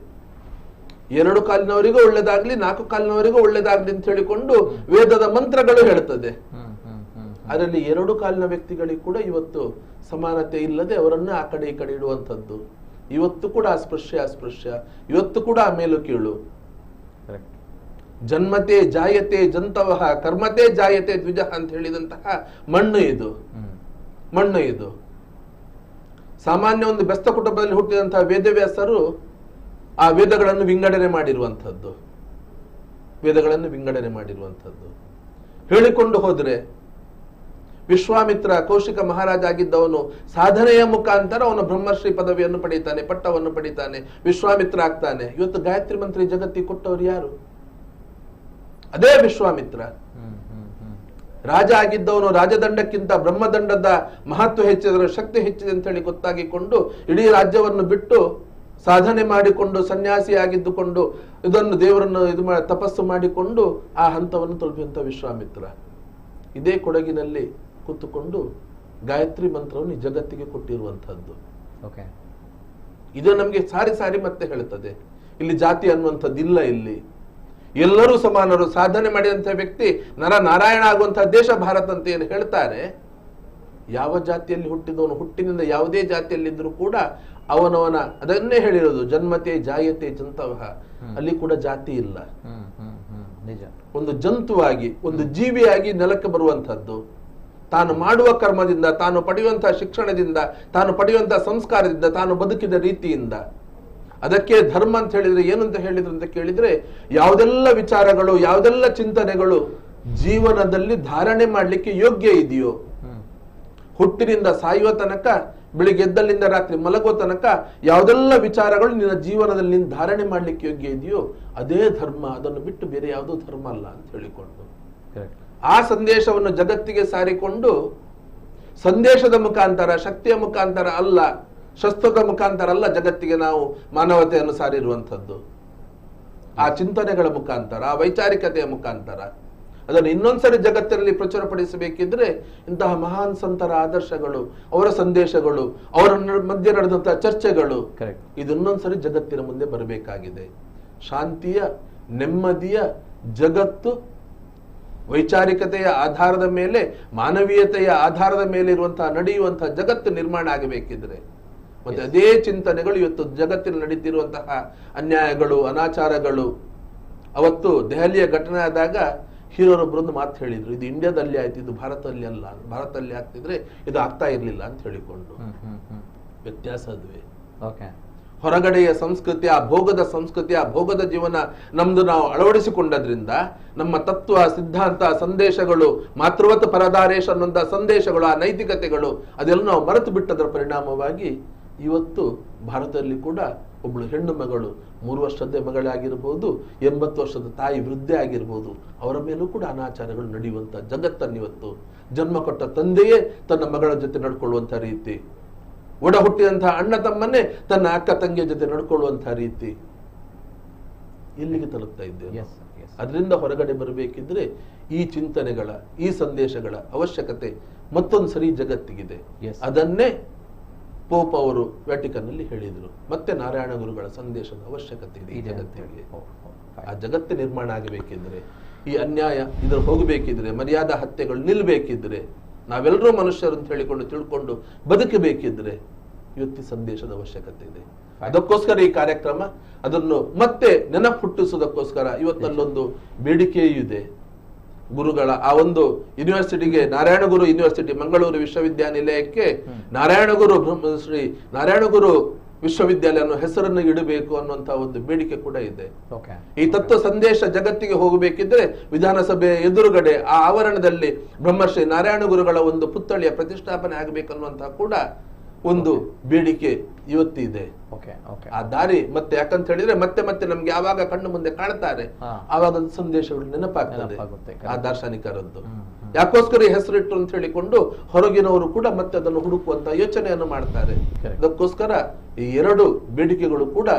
2 ಕಾಲಿನವರಿಗೂ ಒಳ್ಳೇದಾಗ್ಲಿ, 4 ಕಾಲಿನವರಿಗೂ ಒಳ್ಳೇದಾಗ್ಲಿ ಅಂತ ಹೇಳಿಕೊಂಡು ವೇದದ ಮಂತ್ರಗಳು ಹೇಳ್ತದೆ. ಅದರಲ್ಲಿ 2 ಕಾಲಿನ ವ್ಯಕ್ತಿಗಳಿಗೆ ಕೂಡ ಇವತ್ತು ಸಮಾನತೆ ಇಲ್ಲದೆ ಅವರನ್ನ ಆ ಕಡೆ ಈ ಕಡೆ ಇಡುವಂಥದ್ದು. ಇವತ್ತು ಕೂಡ ಅಸ್ಪೃಶ್ಯ, ಇವತ್ತು ಕೂಡ ಮೇಲು ಕೀಳು. ಜನ್ಮತೆ ಜಾಯತೆ ಜಂತವಃ ಕರ್ಮತೆ ಜಾಯತೆ ದ್ವಿಜ ಅಂತ ಹೇಳಿದಂತಹ ಮಣ್ಣು ಇದು. ಸಾಮಾನ್ಯ ಒಂದು ಬೆಸ್ತ ಕುಟುಂಬದಲ್ಲಿ ಹುಟ್ಟಿದಂತಹ ವೇದವ್ಯಾಸರು ಆ ವೇದಗಳನ್ನು ವಿಂಗಡಣೆ ಮಾಡಿರುವಂಥದ್ದು. ಹೇಳಿಕೊಂಡು ಹೋದ್ರೆ ವಿಶ್ವಾಮಿತ್ರ ಕೌಶಿಕ ಮಹಾರಾಜ ಆಗಿದ್ದವನು ಸಾಧನೆಯ ಮುಖಾಂತರ ಅವನು ಬ್ರಹ್ಮಶ್ರೀ ಪದವಿಯನ್ನು ಪಡೀತಾನೆ, ಪಟ್ಟವನ್ನು ಪಡೀತಾನೆ, ವಿಶ್ವಾಮಿತ್ರ ಆಗ್ತಾನೆ. ಇವತ್ತು ಗಾಯತ್ರಿ ಮಂತ್ರಿ ಜಗತ್ತಿಗೆ ಕೊಟ್ಟವರು ಯಾರು? ಅದೇ ವಿಶ್ವಾಮಿತ್ರ. ರಾಜ ಆಗಿದ್ದವನು ರಾಜದಂಡಕ್ಕಿಂತ ಬ್ರಹ್ಮದಂಡದ ಮಹತ್ವ ಹೆಚ್ಚಿದ, ಶಕ್ತಿ ಹೆಚ್ಚಿದೆ ಅಂತ ಹೇಳಿ ಗೊತ್ತಾಗಿಕೊಂಡು ಇಡೀ ರಾಜ್ಯವನ್ನು ಬಿಟ್ಟು ಸಾಧನೆ ಮಾಡಿಕೊಂಡು ಸನ್ಯಾಸಿಯಾಗಿದ್ದುಕೊಂಡು ಇದನ್ನು ದೇವರನ್ನು ತಪಸ್ಸು ಮಾಡಿಕೊಂಡು ಆ ಹಂತವನ್ನು ತಲುಪಿದಂತ ವಿಶ್ವಾಮಿತ್ರ ಇದೇ ಕೊಡಗಿನಲ್ಲಿ ಕೂತುಕೊಂಡು ಗಾಯತ್ರಿ ಮಂತ್ರವನ್ನು ಜಗತ್ತಿಗೆ ಕೊಟ್ಟಿರುವಂತಹದ್ದು. ಇದು ನಮ್ಗೆ ಸಾರಿ ಮತ್ತೆ ಹೇಳುತ್ತದೆ, ಇಲ್ಲಿ ಜಾತಿ ಅನ್ನುವಂಥದ್ದು ಇಲ್ಲ. ಇಲ್ಲಿ ಎಲ್ಲರೂ ಸಮಾನರು. ಸಾಧನೆ ಮಾಡಿದಂತಹ ವ್ಯಕ್ತಿ ನಾರಾಯಣ ಆಗುವಂತಹ ದೇಶ ಭಾರತ ಅಂತ ಏನು ಹೇಳ್ತಾರೆ, ಯಾವ ಜಾತಿಯಲ್ಲಿ ಹುಟ್ಟಿದವನು ಹುಟ್ಟಿನಿಂದ ಯಾವುದೇ ಜಾತಿಯಲ್ಲಿದ್ದರೂ ಕೂಡ ಅವನವನ ಅದನ್ನೇ ಹೇಳಿರೋದು, ಜನ್ಮತೆ ಜಾಯತೆ ಜಂತವಃ. ಅಲ್ಲಿ ಕೂಡ ಜಾತಿ ಇಲ್ಲ. ಒಂದು ಜಂತುವಾಗಿ, ಒಂದು ಜೀವಿಯಾಗಿ ನೆಲಕ್ಕೆ ಬರುವಂತಹದ್ದು. ತಾನು ಮಾಡುವ ಕರ್ಮದಿಂದ, ತಾನು ಪಡೆಯುವಂತಹ ಶಿಕ್ಷಣದಿಂದ, ತಾನು ಪಡೆಯುವಂತಹ ಸಂಸ್ಕಾರದಿಂದ, ತಾನು ಬದುಕಿದ ರೀತಿಯಿಂದ. ಅದಕ್ಕೆ ಧರ್ಮ ಅಂತ ಹೇಳಿದ್ರೆ ಏನು ಅಂತ ಹೇಳಿದ್ರು ಅಂತ ಕೇಳಿದ್ರೆ, ಯಾವುದೆಲ್ಲ ವಿಚಾರಗಳು, ಯಾವುದೆಲ್ಲ ಚಿಂತನೆಗಳು ಜೀವನದಲ್ಲಿ ಧಾರಣೆ ಮಾಡ್ಲಿಕ್ಕೆ ಯೋಗ್ಯ ಇದೆಯೋ, ಹುಟ್ಟಿನಿಂದ ಸಾಯುವ ತನಕ, ಬೆಳಿಗ್ಗೆ ಎದ್ದಲ್ಲಿಂದ ರಾತ್ರಿ ಮಲಗುವ ತನಕ ಯಾವುದೆಲ್ಲ ವಿಚಾರಗಳು ನಿನ್ನ ಜೀವನದಲ್ಲಿ ನೀನು ಧಾರಣೆ ಮಾಡ್ಲಿಕ್ಕೆ ಯೋಗ್ಯ ಇದೆಯೋ ಅದೇ ಧರ್ಮ. ಅದನ್ನು ಬಿಟ್ಟು ಬೇರೆ ಯಾವುದೂ ಧರ್ಮ ಅಲ್ಲ ಅಂತ ಹೇಳಿಕೊಂಡು ಆ ಸಂದೇಶವನ್ನು ಜಗತ್ತಿಗೆ ಸಾರಿಕೊಂಡು, ಸಂದೇಶದ ಮುಖಾಂತರ, ಶಕ್ತಿಯ ಮುಖಾಂತರ ಅಲ್ಲ, ಶಸ್ತ್ರದ ಮುಖಾಂತರ ಅಲ್ಲ, ಜಗತ್ತಿಗೆ ನಾವು ಮಾನವತೆಯನ್ನು ಸಾರಿರುವಂಥದ್ದು. ಆ ಚಿಂತನೆಗಳ ಮುಖಾಂತರ, ಆ ವೈಚಾರಿಕತೆಯ ಮುಖಾಂತರ ಅದನ್ನು ಇನ್ನೊಂದ್ಸರಿ ಜಗತ್ತಿನಲ್ಲಿ ಪ್ರಚುರಪಡಿಸಬೇಕಿದ್ರೆ ಇಂತಹ ಮಹಾನ್ ಸಂತರ ಆದರ್ಶಗಳು, ಅವರ ಸಂದೇಶಗಳು, ಅವರ ಮಧ್ಯೆ ನಡೆದಂತಹ ಚರ್ಚೆಗಳು, ಇದು ಇನ್ನೊಂದ್ಸರಿ ಜಗತ್ತಿನ ಮುಂದೆ ಬರಬೇಕಾಗಿದೆ. ಶಾಂತಿಯ, ನೆಮ್ಮದಿಯ ಜಗತ್ತು ವೈಚಾರಿಕತೆಯ ಆಧಾರದ ಮೇಲೆ, ಮಾನವೀಯತೆಯ ಆಧಾರದ ಮೇಲೆ ಇರುವಂತಹ ನಡೆಯುವಂತಹ ಜಗತ್ತು ನಿರ್ಮಾಣ ಆಗಬೇಕಿದ್ರೆ, ಮತ್ತೆ ಅದೇ ಚಿಂತನೆಗಳು ಇವತ್ತು ಜಗತ್ತಿನ ನಡೀತಿರುವಂತಹ ಅನ್ಯಾಯಗಳು, ಅನಾಚಾರಗಳು. ಅವತ್ತು ದೆಹಲಿಯ ಘಟನೆ ಆದಾಗ ಹೀರೋರೊಬ್ಬರೊಂದು ಮಾತು ಹೇಳಿದ್ರು, ಇದು ಇಂಡಿಯಾದಲ್ಲಿ ಆಯ್ತು, ಇದು ಭಾರತದಲ್ಲಿ ಅಲ್ಲ, ಭಾರತದಲ್ಲಿ ಆಗ್ತಿದ್ರೆ ಇದು ಆಗ್ತಾ ಇರ್ಲಿಲ್ಲ ಅಂತ ಹೇಳಿಕೊಂಡು. ವ್ಯತ್ಯಾಸ ಅದುವೇ. ಹೊರಗಡೆಯ ಸಂಸ್ಕೃತಿ, ಆ ಭೋಗದ ಸಂಸ್ಕೃತಿ, ಆ ಭೋಗದ ಜೀವನ ನಮ್ದು ನಾವು ಅಳವಡಿಸಿಕೊಂಡದ್ರಿಂದ ನಮ್ಮ ತತ್ವ, ಸಿದ್ಧಾಂತ, ಸಂದೇಶಗಳು, ಮಾತೃವತ್ ಪರದಾರೇಶ ಅನ್ನುವಂಥ ಸಂದೇಶಗಳು, ಆ ನೈತಿಕತೆಗಳು ಅದೆಲ್ಲ ನಾವು ಮರೆತು ಬಿಟ್ಟದರ ಪರಿಣಾಮವಾಗಿ ಇವತ್ತು ಭಾರತದಲ್ಲಿ ಕೂಡ ಒಬ್ಬಳು ಹೆಣ್ಣು ಮಗಳು, 3 ವರ್ಷದ ಮಗಳಾಗಿರ್ಬೋದು, 80 ವರ್ಷದ ತಾಯಿ ವೃದ್ಧೆ ಆಗಿರ್ಬೋದು, ಅವರ ಮೇಲೂ ಕೂಡ ಅನಾಚಾರಗಳು ನಡೆಯುವಂತ ಜಗತ್ತನ್ನು ಇವತ್ತು ಜನ್ಮ ಕೊಟ್ಟ ತಂದೆಯೇ ತನ್ನ ಮಗಳ ಜೊತೆ ನಡ್ಕೊಳ್ಳುವಂತ ರೀತಿ, ಒಡ ಹುಟ್ಟಿದಂತಹ ಅಣ್ಣ ತಮ್ಮನ್ನೇ ತನ್ನ ಅಕ್ಕ ತಂಗಿಯ ಜೊತೆ ನಡ್ಕೊಳ್ಳುವಂತಹ ರೀತಿ ಎಲ್ಲಿಗೆ ತಲುಪ್ತಾ ಇದ್ದೇವೆ. ಅದರಿಂದ ಹೊರಗಡೆ ಬರಬೇಕಿದ್ರೆ ಈ ಚಿಂತನೆಗಳ, ಈ ಸಂದೇಶಗಳ ಅವಶ್ಯಕತೆ ಮತ್ತೊಂದು ಸರಿ ಜಗತ್ತಿಗಿದೆ. ಅದನ್ನೇ ಪೋಪ್ ಅವರು ವ್ಯಾಟಿಕನ್ ನಲ್ಲಿ ಹೇಳಿದ್ರು. ಮತ್ತೆ ನಾರಾಯಣ ಗುರುಗಳ ಸಂದೇಶದ ಅವಶ್ಯಕತೆ ಇದೆ ಈ ಜಗತ್ತಿಗೆ. ಆ ಜಗತ್ತು ನಿರ್ಮಾಣ ಆಗಬೇಕಿದ್ರೆ, ಈ ಅನ್ಯಾಯ ಇದ್ರ ಹೋಗಬೇಕಿದ್ರೆ, ಮರ್ಯಾದಾ ಹತ್ಯೆಗಳು ನಿಲ್ಬೇಕಿದ್ರೆ, ನಾವೆಲ್ಲರೂ ಮನುಷ್ಯರು ಅಂತ ಹೇಳಿಕೊಂಡು ತಿಳ್ಕೊಂಡು ಬದುಕಬೇಕಿದ್ರೆ ಇವತ್ತು ಈ ಸಂದೇಶದ ಅವಶ್ಯಕತೆ ಇದೆ. ಅದಕ್ಕೋಸ್ಕರ ಈ ಕಾರ್ಯಕ್ರಮ, ಅದನ್ನು ಮತ್ತೆ ನೆನಪು ಹುಟ್ಟಿಸೋದಕ್ಕೋಸ್ಕರ ಇವತ್ತಲ್ಲೊಂದು ಬೇಡಿಕೆಯೂ ಇದೆ. ಗುರುಗಳ ಆ ಒಂದು ಯೂನಿವರ್ಸಿಟಿಗೆ, ನಾರಾಯಣಗುರು ಯೂನಿವರ್ಸಿಟಿ ಮಂಗಳೂರು ವಿಶ್ವವಿದ್ಯಾನಿಲಯಕ್ಕೆ ನಾರಾಯಣಗುರು ಶ್ರೀ ನಾರಾಯಣಗುರು ವಿಶ್ವವಿದ್ಯಾಲಯ ಹೆಸರನ್ನು ಇಡಬೇಕು ಅನ್ನುವಂತ ಒಂದು ಬೇಡಿಕೆ ಕೂಡ ಇದೆ. ಈ ತತ್ವ ಸಂದೇಶ ಜಗತ್ತಿಗೆ ಹೋಗಬೇಕಿದ್ರೆ ವಿಧಾನಸಭೆ ಎದುರುಗಡೆ ಆ ಆವರಣದಲ್ಲಿ ಬ್ರಹ್ಮಶ್ರೀ ನಾರಾಯಣ ಗುರುಗಳ ಒಂದು ಪುತ್ಥಳಿಯ ಪ್ರತಿಷ್ಠಾಪನೆ ಆಗಬೇಕನ್ನುವಂತಹ ಕೂಡ ಒಂದು ಬೇಡಿಕೆ ಇವತ್ತಿದೆ. ಆ ದಾರಿ ಮತ್ತೆ ಯಾಕಂತ ಹೇಳಿದ್ರೆ ಮತ್ತೆ ಮತ್ತೆ ನಮ್ಗೆ ಯಾವಾಗ ಕಣ್ಣು ಮುಂದೆ ಕಾಣ್ತಾರೆ ಆವಾಗ ಸಂದೇಶಗಳು ನೆನಪಾಗ್ತದೆ ಆ ದಾರ್ಶನಿಕರದ್ದು. ಯಾಕೋಸ್ಕರ ಈ ಹೆಸರಿಟ್ಟು ಅಂತ ಹೇಳಿಕೊಂಡು ಹೊರಗಿನವರು ಕೂಡ ಮತ್ತೆ ಅದನ್ನು ಹುಡುಕುವಂತ ಯೋಚನೆಯನ್ನು ಮಾಡ್ತಾರೆ. ಅದಕ್ಕೋಸ್ಕರ ಈ ಎರಡು ಬೇಡಿಕೆಗಳು ಕೂಡ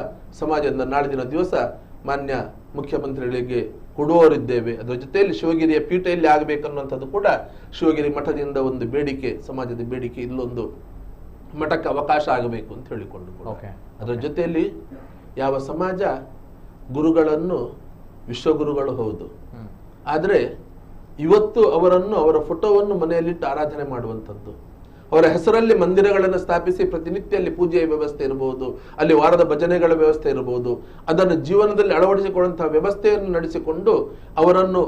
ಸಮಾಜದಿಂದ ನಾಳೆ ದಿನ ದಿವಸ ಮಾನ್ಯ ಮುಖ್ಯಮಂತ್ರಿಗಳಿಗೆ ಕೊಡುವವರಿದ್ದೇವೆ. ಅದರ ಜೊತೆಯಲ್ಲಿ ಶಿವಗಿರಿಯ ಪೀಠ ಎಲ್ಲಿ ಆಗಬೇಕನ್ನುವಂಥದ್ದು ಕೂಡ ಶಿವಗಿರಿ ಮಠದಿಂದ ಒಂದು ಬೇಡಿಕೆ, ಸಮಾಜದ ಬೇಡಿಕೆ, ಇಲ್ಲೊಂದು ಮಠಕ್ಕೆ ಅವಕಾಶ ಆಗಬೇಕು ಅಂತ ಹೇಳಿಕೊಂಡು ಅದರ ಜೊತೆಯಲ್ಲಿ ಯಾವ ಸಮಾಜ ಗುರುಗಳನ್ನು ವಿಶ್ವಗುರುಗಳು ಹೌದು, ಆದ್ರೆ ಇವತ್ತು ಅವರನ್ನು ಅವರ ಫೋಟೋವನ್ನು ಮನೆಯಲ್ಲಿಟ್ಟು ಆರಾಧನೆ ಮಾಡುವಂಥದ್ದು, ಅವರ ಹೆಸರಲ್ಲಿ ಮಂದಿರಗಳನ್ನು ಸ್ಥಾಪಿಸಿ ಪ್ರತಿನಿತ್ಯ ಅಲ್ಲಿ ಪೂಜೆಯ ವ್ಯವಸ್ಥೆ ಇರಬಹುದು, ಅಲ್ಲಿ ವಾರದ ಭಜನೆಗಳ ವ್ಯವಸ್ಥೆ ಇರಬಹುದು, ಅದನ್ನು ಜೀವನದಲ್ಲಿ ಅಳವಡಿಸಿಕೊಳ್ಳುವಂತಹ ವ್ಯವಸ್ಥೆಯನ್ನು ನಡೆಸಿಕೊಂಡು ಅವರನ್ನು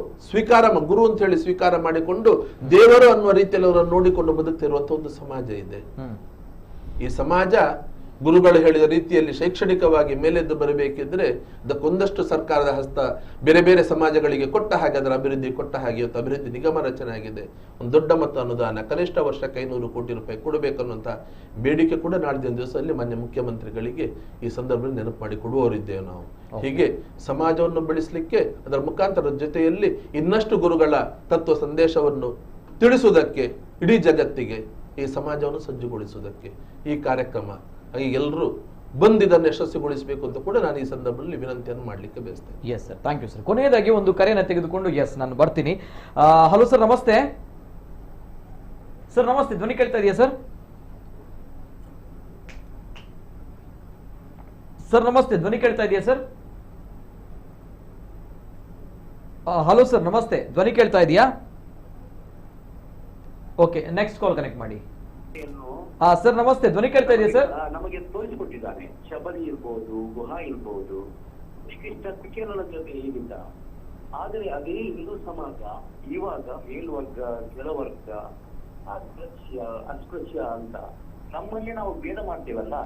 ಗುರು ಅಂತ ಹೇಳಿ ಸ್ವೀಕಾರ ಮಾಡಿಕೊಂಡು ದೇವರು ಅನ್ನುವ ರೀತಿಯಲ್ಲಿ ಅವರನ್ನು ನೋಡಿಕೊಂಡು ಬದುಕ್ತಿರುವಂತಹ ಒಂದು ಸಮಾಜ ಇದೆ. ಈ ಸಮಾಜ ಗುರುಗಳು ಹೇಳಿದ ರೀತಿಯಲ್ಲಿ ಶೈಕ್ಷಣಿಕವಾಗಿ ಮೇಲೆದ್ದು ಬರಬೇಕಿದ್ರೆ ಅದಕ್ಕೊಂದಷ್ಟು ಸರ್ಕಾರದ ಹಸ್ತ ಬೇರೆ ಬೇರೆ ಸಮಾಜಗಳಿಗೆ ಕೊಟ್ಟ ಹಾಗೆ, ಅದರ ಅಭಿವೃದ್ಧಿ ಕೊಟ್ಟ ಹಾಗೆ ಇವತ್ತು ಅಭಿವೃದ್ಧಿ ನಿಗಮ ರಚನೆ ಆಗಿದೆ. ಒಂದು ದೊಡ್ಡ ಮೊತ್ತ ಅನುದಾನ, ಕನಿಷ್ಠ ವರ್ಷಕ್ಕೆ 500 ಕೋಟಿ ರೂಪಾಯಿ ಕೊಡಬೇಕನ್ನುವಂತಹ ಬೇಡಿಕೆ ಕೂಡ ನಾಳಿನ ದಿವಸದಲ್ಲಿ ಮಾನ್ಯ ಮುಖ್ಯಮಂತ್ರಿಗಳಿಗೆ ಈ ಸಂದರ್ಭದಲ್ಲಿ ನೆನಪು ಮಾಡಿ ಕೊಡುವವರಿದ್ದೇವೆ ನಾವು. ಹೀಗೆ ಸಮಾಜವನ್ನು ಬೆಳೆಸಲಿಕ್ಕೆ ಅದರ ಮುಖಾಂತರ ಜೊತೆಯಲ್ಲಿ ಇನ್ನಷ್ಟು ಗುರುಗಳ ತತ್ವ ಸಂದೇಶವನ್ನು ತಿಳಿಸುವುದಕ್ಕೆ, ಇಡೀ ಜಗತ್ತಿಗೆ ಈ ಸಮಾಜವನ್ನು ಸಜ್ಜುಗೊಳಿಸುವುದಕ್ಕೆ ಈ ಕಾರ್ಯಕ್ರಮ, ಹಾಗೆ ಎಲ್ಲರೂ ಬಂದು ಇದನ್ನು ಯಶಸ್ವಿಗೊಳಿಸಬೇಕು ಅಂತ ಕೂಡ ನಾನು ಈ ಸಂದರ್ಭದಲ್ಲಿ ವಿನಂತಿಯನ್ನು ಮಾಡಲಿಕ್ಕೆ ಬಯಸ್ತೇನೆ. Yes sir, thank you sir. ಕೊನೆಯದಾಗಿ ಒಂದು ಕರೆಯನ್ನು ತೆಗೆದುಕೊಂಡು ನಾನು ಬರ್ತೀನಿ. ಹಲೋ ಸರ್, ನಮಸ್ತೆ ಸರ್. ನಮಸ್ತೆ, ಧ್ವನಿ ಕೇಳ್ತಾ ಇದೆಯಾ ಸರ್? ಸರ್ ನಮಸ್ತೆ, ಧ್ವನಿ ಕೇಳ್ತಾ ಇದೆಯಾ ಸರ್? ಹಲೋ ಸರ್, ನಮಸ್ತೆ, ಧ್ವನಿ ಕೇಳ್ತಾ ಇದೆಯಾ? ಓಕೆ, ನೆಕ್ಸ್ಟ್ ಕಾಲ್ ಕನೆಕ್ಟ್ ಮಾಡಿ. ಸರ್ ನಮಸ್ತೆ, ಧ್ವನಿ ಕೇಳ್ತಾ ಇದೆಯಾ ಸರ್? ನಮಗೆ ತೋರಿಸಿಕೊಟ್ಟಿದ್ದಾನೆ. ಶಬರಿ ಇರ್ಬೋದು, ಗುಹಾ ಇರ್ಬೋದು, ಶ್ರೀಕೃಷ್ಣ ಕುಚೇಲನ ಜೊತೆ ಹೇಗಿದ್ದ. ಆದರೆ ಅದೇ ಹಿಂದೂ ಸಮಾಜ ಇವಾಗ ಮೇಲ್ವರ್ಗ, ಕೆಳವರ್ಗ, ಅಸ್ಪೃಶ್ಯ ಅಂತ ನಮ್ಮಲ್ಲಿ ನಾವು ಭೇದ ಮಾಡ್ತೇವಲ್ಲ,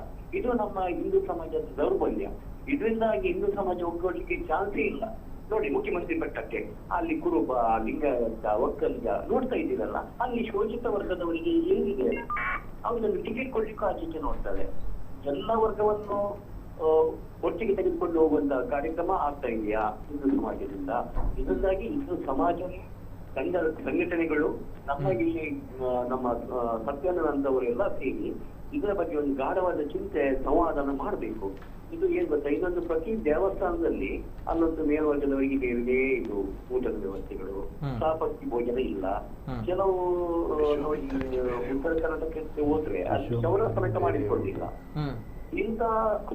ಇದು ನಮ್ಮ ಹಿಂದೂ ಸಮಾಜದ ದೌರ್ಬಲ್ಯ. ಇದರಿಂದಾಗಿ ಹಿಂದೂ ಸಮಾಜ ಒಗ್ಗೂಡ್ಲಿಕ್ಕೆ ಚಾನ್ಸೇ ಇಲ್ಲ. ನೋಡಿ, ಮುಖ್ಯಮಂತ್ರಿ ಬೆಟ್ಟಕ್ಕೆ ಅಲ್ಲಿ ಕುರುಬ, ಲಿಂಗಾಯತ, ಒಕ್ಕಲಿಗ ನೋಡ್ತಾ ಇದ್ದೀರಲ್ಲ, ಅಲ್ಲಿ ಶೋಷಿತ ವರ್ಗದವರಿಗೆ ಏನಿದೆ ಅವ್ರನ್ನು ಟಿಕೆಟ್ ಕೊಡ್ಲಿಕ್ಕೂ ಆಚೆಗೆ ನೋಡ್ತಾರೆ. ಎಲ್ಲ ವರ್ಗವನ್ನು ಒಟ್ಟಿಗೆ ತೆಗೆದುಕೊಂಡು ಹೋಗುವಂತ ಕಾರ್ಯಕ್ರಮ ಆಗ್ತಾ ಇದೆಯಾ ಹಿಂದೂ ಸಮಾಜದಿಂದ? ಇದರಿಂದಾಗಿ ಹಿಂದೂ ಸಮಾಜ ಸಂಘಟನೆಗಳು, ನಮ್ಮ ಇಲ್ಲಿ ನಮ್ಮ ಸತ್ಯಾನಂದವರೆಲ್ಲ ಸೇರಿ ಇದರ ಬಗ್ಗೆ ಒಂದು ಗಾಢವಾದ ಚಿಂತೆ, ಸಂವಾದನ ಮಾಡಬೇಕು. ಇದು ಏನ್ ಗೊತ್ತಾ, ಇನ್ನೊಂದು ಪ್ರತಿ ದೇವಸ್ಥಾನದಲ್ಲಿ ಅಲ್ಲೊಂದು ಮೇಲ್ವರ್ಗದವರಿಗೆ ಬೇರೆ ಇದು ಊಟದ ವ್ಯವಸ್ಥೆಗಳು, ಸಾಪತ್ತಿ ಭೋಜನ ಇಲ್ಲ. ಕೆಲವು ನೋಡಿ ಉತ್ತರ ಕರ್ನಾಟಕಕ್ಕೆ ಹೋದ್ರೆ ಅಲ್ಲಿ ಶೌರ ಸಮೇತ ಮಾಡಿಕೊಳ್ಳಿಲ್ಲ. ಇಂಥ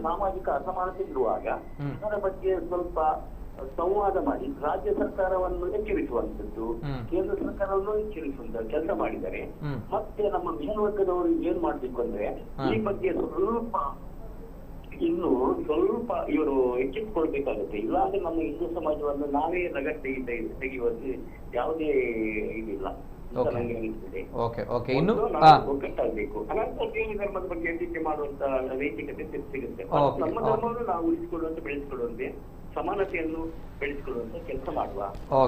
ಸಾಮಾಜಿಕ ಅಸಮಾನತೆ ಇರುವಾಗ ಇದರ ಬಗ್ಗೆ ಸ್ವಲ್ಪ ಸಂವಾದ ಮಾಡಿ ರಾಜ್ಯ ಸರ್ಕಾರವನ್ನು ಎಚ್ಚರಿಸುವಂತದ್ದು, ಕೇಂದ್ರ ಸರ್ಕಾರವನ್ನು ಎಚ್ಚರಿಸುವಂತ ಕೆಲಸ ಮಾಡಿದರೆ ಮತ್ತೆ ನಮ್ಮ ಮೇಲ್ವರ್ಗದವರು ಏನ್ ಮಾಡ್ಬೇಕು ಅಂದ್ರೆ ಈ ಬಗ್ಗೆ ಸ್ವಲ್ಪ ಇವರು ಎಚ್ಚೆತ್ತುಕೊಳ್ಬೇಕಾಗುತ್ತೆ. ಇಲ್ಲಾಂದ್ರೆ ನಮ್ಮ ಹಿಂದೂ ಸಮಾಜವನ್ನು ನಾವೇ ರಗಡ್ ತೆಗೆಯುವಲ್ಲಿ ಯಾವುದೇ ಇದಿಲ್ಲ ಅಂತ ನಂಗೆ ಅನಿಸ್ತದೆ. ಒಗ್ಗಟ್ಟಾಗಬೇಕು. ಅನಂತರ ಬೇರೆ ಧರ್ಮದ ಬಗ್ಗೆ ಟೀಕೆ ಮಾಡುವಂತ ನೈತಿಕತೆ ಸಿಗುತ್ತೆ. ನಮ್ಮ ಧರ್ಮವನ್ನು ನಾವು ಉಳಿಸಿಕೊಳ್ಳುವಂತೆ, ಬೆಳೆಸಿಕೊಳ್ಳುವಂತೆ, ಸಮಾನತೆಯನ್ನು ಬೆಳೆಸಿಕೊಳ್ಳುವಂತ ಕೆಲಸ ಮಾಡುವ.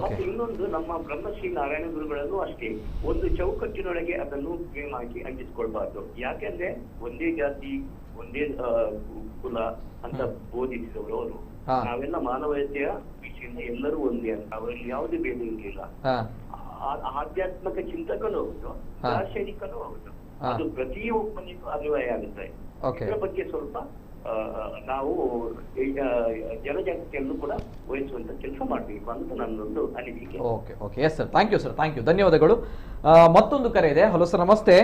ಮತ್ತೆ ಇನ್ನೊಂದು, ನಮ್ಮ ಬ್ರಹ್ಮಶ್ರೀ ನಾರಾಯಣ ಗುರುಗಳನ್ನು ಅಷ್ಟೇ ಒಂದು ಚೌಕಟ್ಟಿನೊಳಗೆ ಅದನ್ನು ಪ್ರೇಮಾಗಿ ಅಂಟಿಸಿಕೊಳ್ಬಾರ್ದು. ಯಾಕೆಂದ್ರೆ ಒಂದೇ ಜಾತಿ, ಒಂದೇ ಕುಲ ಅಂತ ಬೋಧಿಸಿದವರು ಅವರು. ನಾವೆಲ್ಲ ಮಾನವೀಯತೆಯ ವಿಷಯದಿಂದ ಎಲ್ಲರೂ ಒಂದೇ ಅಂತ, ಅವರಲ್ಲಿ ಯಾವುದೇ ಭೇದ ಇರಲಿಲ್ಲ. ಆಧ್ಯಾತ್ಮಿಕ ಚಿಂತಕನೂ ಹೌದು, ದಾರ್ಶನಿಕನೂ ಹೌದು. ಅದು ಪ್ರತಿಯೊಬ್ಬನಿಗೂ ಅನ್ವಯ ಆಗುತ್ತೆ. ಇದರ ಬಗ್ಗೆ ಸ್ವಲ್ಪ ನಾವು ಜನಜಾಗೃತಿಯನ್ನು ಕೂಡ ವಹಿಸುವಂತ ಕೆಲಸ ಮಾಡಬೇಕು ಅಂತ ನನ್ನೊಂದು ಅನಿಸಿಕೆ. Okay, yes sir, thank you sir, thank you, ಧನ್ಯವಾದಗಳು. ಮತ್ತೊಂದು ಕರೆ ಇದೆ. ಹಲೋ ಸರ್, ನಮಸ್ತೆ.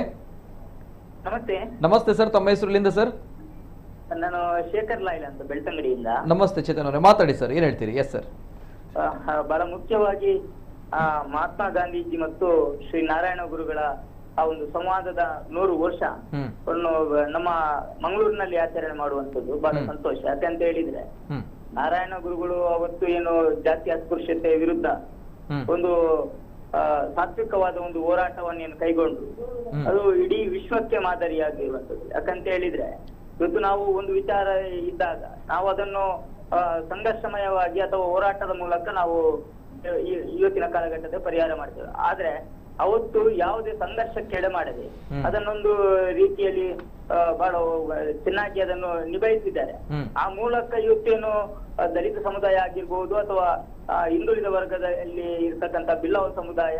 ನಮಸ್ತೆ ಸರ್, ತಮ್ಮ ಹೆಸರುಲಿಂದ ಸರ್? ನಾನು ಶೇಖರ್ ಲಾಯ್ಲ್ ಅಂತ, ಬೆಳ್ತಂಗಡಿಯಿಂದ. ನಮಸ್ತೆ ಚೇತನ್ ಅವರೇ, ಮಾತಾಡಿ ಸರ್, ಏನ್ ಹೇಳ್ತೀರಿ? Yes sir. ಬಹಳ ಮುಖ್ಯವಾಗಿ ಮಹಾತ್ಮ ಗಾಂಧೀಜಿ ಮತ್ತು ಶ್ರೀ ನಾರಾಯಣ ಗುರುಗಳ ಆ ಒಂದು ಸಂವಾದದ 100 ವರ್ಷ ನಮ್ಮ ಮಂಗಳೂರಿನಲ್ಲಿ ಆಚರಣೆ ಮಾಡುವಂತದ್ದು ಬಹಳ ಸಂತೋಷ. ಯಾಕಂತ ಹೇಳಿದ್ರೆ ನಾರಾಯಣ ಗುರುಗಳು ಅವತ್ತು ಏನು ಜಾತಿ ಅಸ್ಪೃಶ್ಯತೆ ವಿರುದ್ಧ ಒಂದು ಸಾತ್ವಿಕವಾದ ಒಂದು ಹೋರಾಟವನ್ನು ಕೈಗೊಂಡು ಅದು ಇಡೀ ವಿಶ್ವಕ್ಕೆ ಮಾದರಿಯಾಗಿರುವಂತದ್ದು. ಯಾಕಂತ ಹೇಳಿದ್ರೆ ಇವತ್ತು ನಾವು ಒಂದು ವಿಚಾರ ಇದ್ದಾಗ ನಾವು ಅದನ್ನು ಸಂಘರ್ಷಮಯವಾಗಿ ಅಥವಾ ಹೋರಾಟದ ಮೂಲಕ ನಾವು ಇವತ್ತಿನ ಕಾಲಘಟ್ಟದ ಪರಿಹಾರ ಮಾಡ್ತೇವೆ. ಆದ್ರೆ ಅವತ್ತು ಯಾವುದೇ ಸಂಘರ್ಷಕ್ಕೆ ಎಡೆ ಮಾಡದೆ ಅದನ್ನೊಂದು ರೀತಿಯಲ್ಲಿ ಬಹಳ ಚೆನ್ನಾಗಿ ಅದನ್ನು ನಿಭಾಯಿಸಿದ್ದಾರೆ. ಆ ಮೂಲಕ ಇವತ್ತೇನು ದಲಿತ ಸಮುದಾಯ ಆಗಿರ್ಬೋದು ಅಥವಾ ಹಿಂದುಳಿದ ವರ್ಗದಲ್ಲಿ ಇರ್ತಕ್ಕಂಥ ಬಿಲ್ಲವ ಸಮುದಾಯ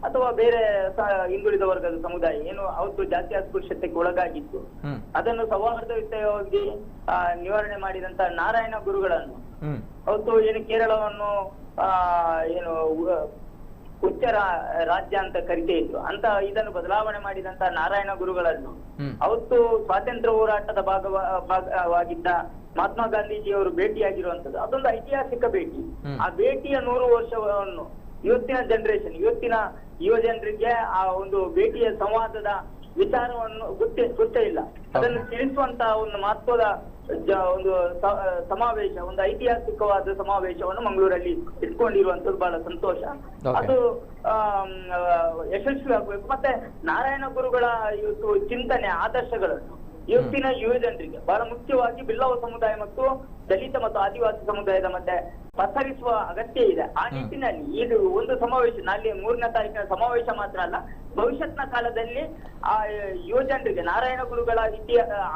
ಅಥವಾ ಬೇರೆ ಹಿಂದುಳಿದ ವರ್ಗದ ಸಮುದಾಯ ಏನು ಅವತ್ತು ಜಾತಿ ಅಸ್ಪೃಶ್ಯತೆಗೆ ಒಳಗಾಗಿತ್ತು ಅದನ್ನು ಸೌಹಾರ್ದಯುತವಾಗಿ ನಿವಾರಣೆ ಮಾಡಿದಂತ ನಾರಾಯಣ ಗುರುಗಳನ್ನು ಅವತ್ತು ಏನು ಕೇರಳವನ್ನು ಏನು ಉಚ್ಚ ರಾಜ್ಯ ಅಂತ ಕರಿತೇ ಇದ್ರು ಅಂತ ಇದನ್ನು ಬದಲಾವಣೆ ಮಾಡಿದಂತ ನಾರಾಯಣ ಗುರುಗಳನ್ನು ಅವತ್ತು ಸ್ವಾತಂತ್ರ್ಯ ಹೋರಾಟದ ಭಾಗವಾಗಿದ್ದ ಮಹಾತ್ಮ ಗಾಂಧೀಜಿಯವರು ಭೇಟಿಯಾಗಿರುವಂತದ್ದು ಅದೊಂದು ಐತಿಹಾಸಿಕ ಭೇಟಿ. ಆ ಭೇಟಿಯ 100 ವರ್ಷವನ್ನು ಇವತ್ತಿನ ಜನರೇಷನ್ ಇವತ್ತಿನ ಯುವ ಜನರಿಗೆ ಆ ಒಂದು ಭೇಟಿಯ ಸಂವಾದದ ವಿಚಾರವನ್ನು ಗೊತ್ತೇ ಇಲ್ಲ. ಅದನ್ನು ತಿಳಿಸುವಂತ ಒಂದು ಮಹತ್ವದ ಒಂದು ಸಮಾವೇಶ, ಒಂದು ಐತಿಹಾಸಿಕವಾದ ಸಮಾವೇಶವನ್ನು ಮಂಗಳೂರಲ್ಲಿ ಇಟ್ಕೊಂಡಿರುವಂತದ್ದು ಬಹಳ ಸಂತೋಷ. ಅದು ಯಶಸ್ವಿ ಆಗ್ಬೇಕು. ಮತ್ತೆ ನಾರಾಯಣ ಗುರುಗಳ ಇವತ್ತು ಚಿಂತನೆ ಆದರ್ಶಗಳನ್ನು ಇವತ್ತಿನ ಯುವ ಜನರಿಗೆ ಬಹಳ ಮುಖ್ಯವಾಗಿ ಬಿಲ್ಲವ ಸಮುದಾಯ ಮತ್ತು ದಲಿತ ಮತ್ತು ಆದಿವಾಸಿ ಸಮುದಾಯದ ಮಧ್ಯೆ ಪಸರಿಸುವ ಅಗತ್ಯ ಇದೆ. ಆ ನಿಟ್ಟಿನಲ್ಲಿ ಇದು ಒಂದು ಸಮಾವೇಶ ನಲ್ಲಿ 3ನೇ ತಾರೀಕಿನ ಸಮಾವೇಶ ಮಾತ್ರ ಅಲ್ಲ, ಭವಿಷ್ಯತ್ನ ಕಾಲದಲ್ಲಿ ಆ ಯುವ ಜನರಿಗೆ ನಾರಾಯಣ ಗುರುಗಳ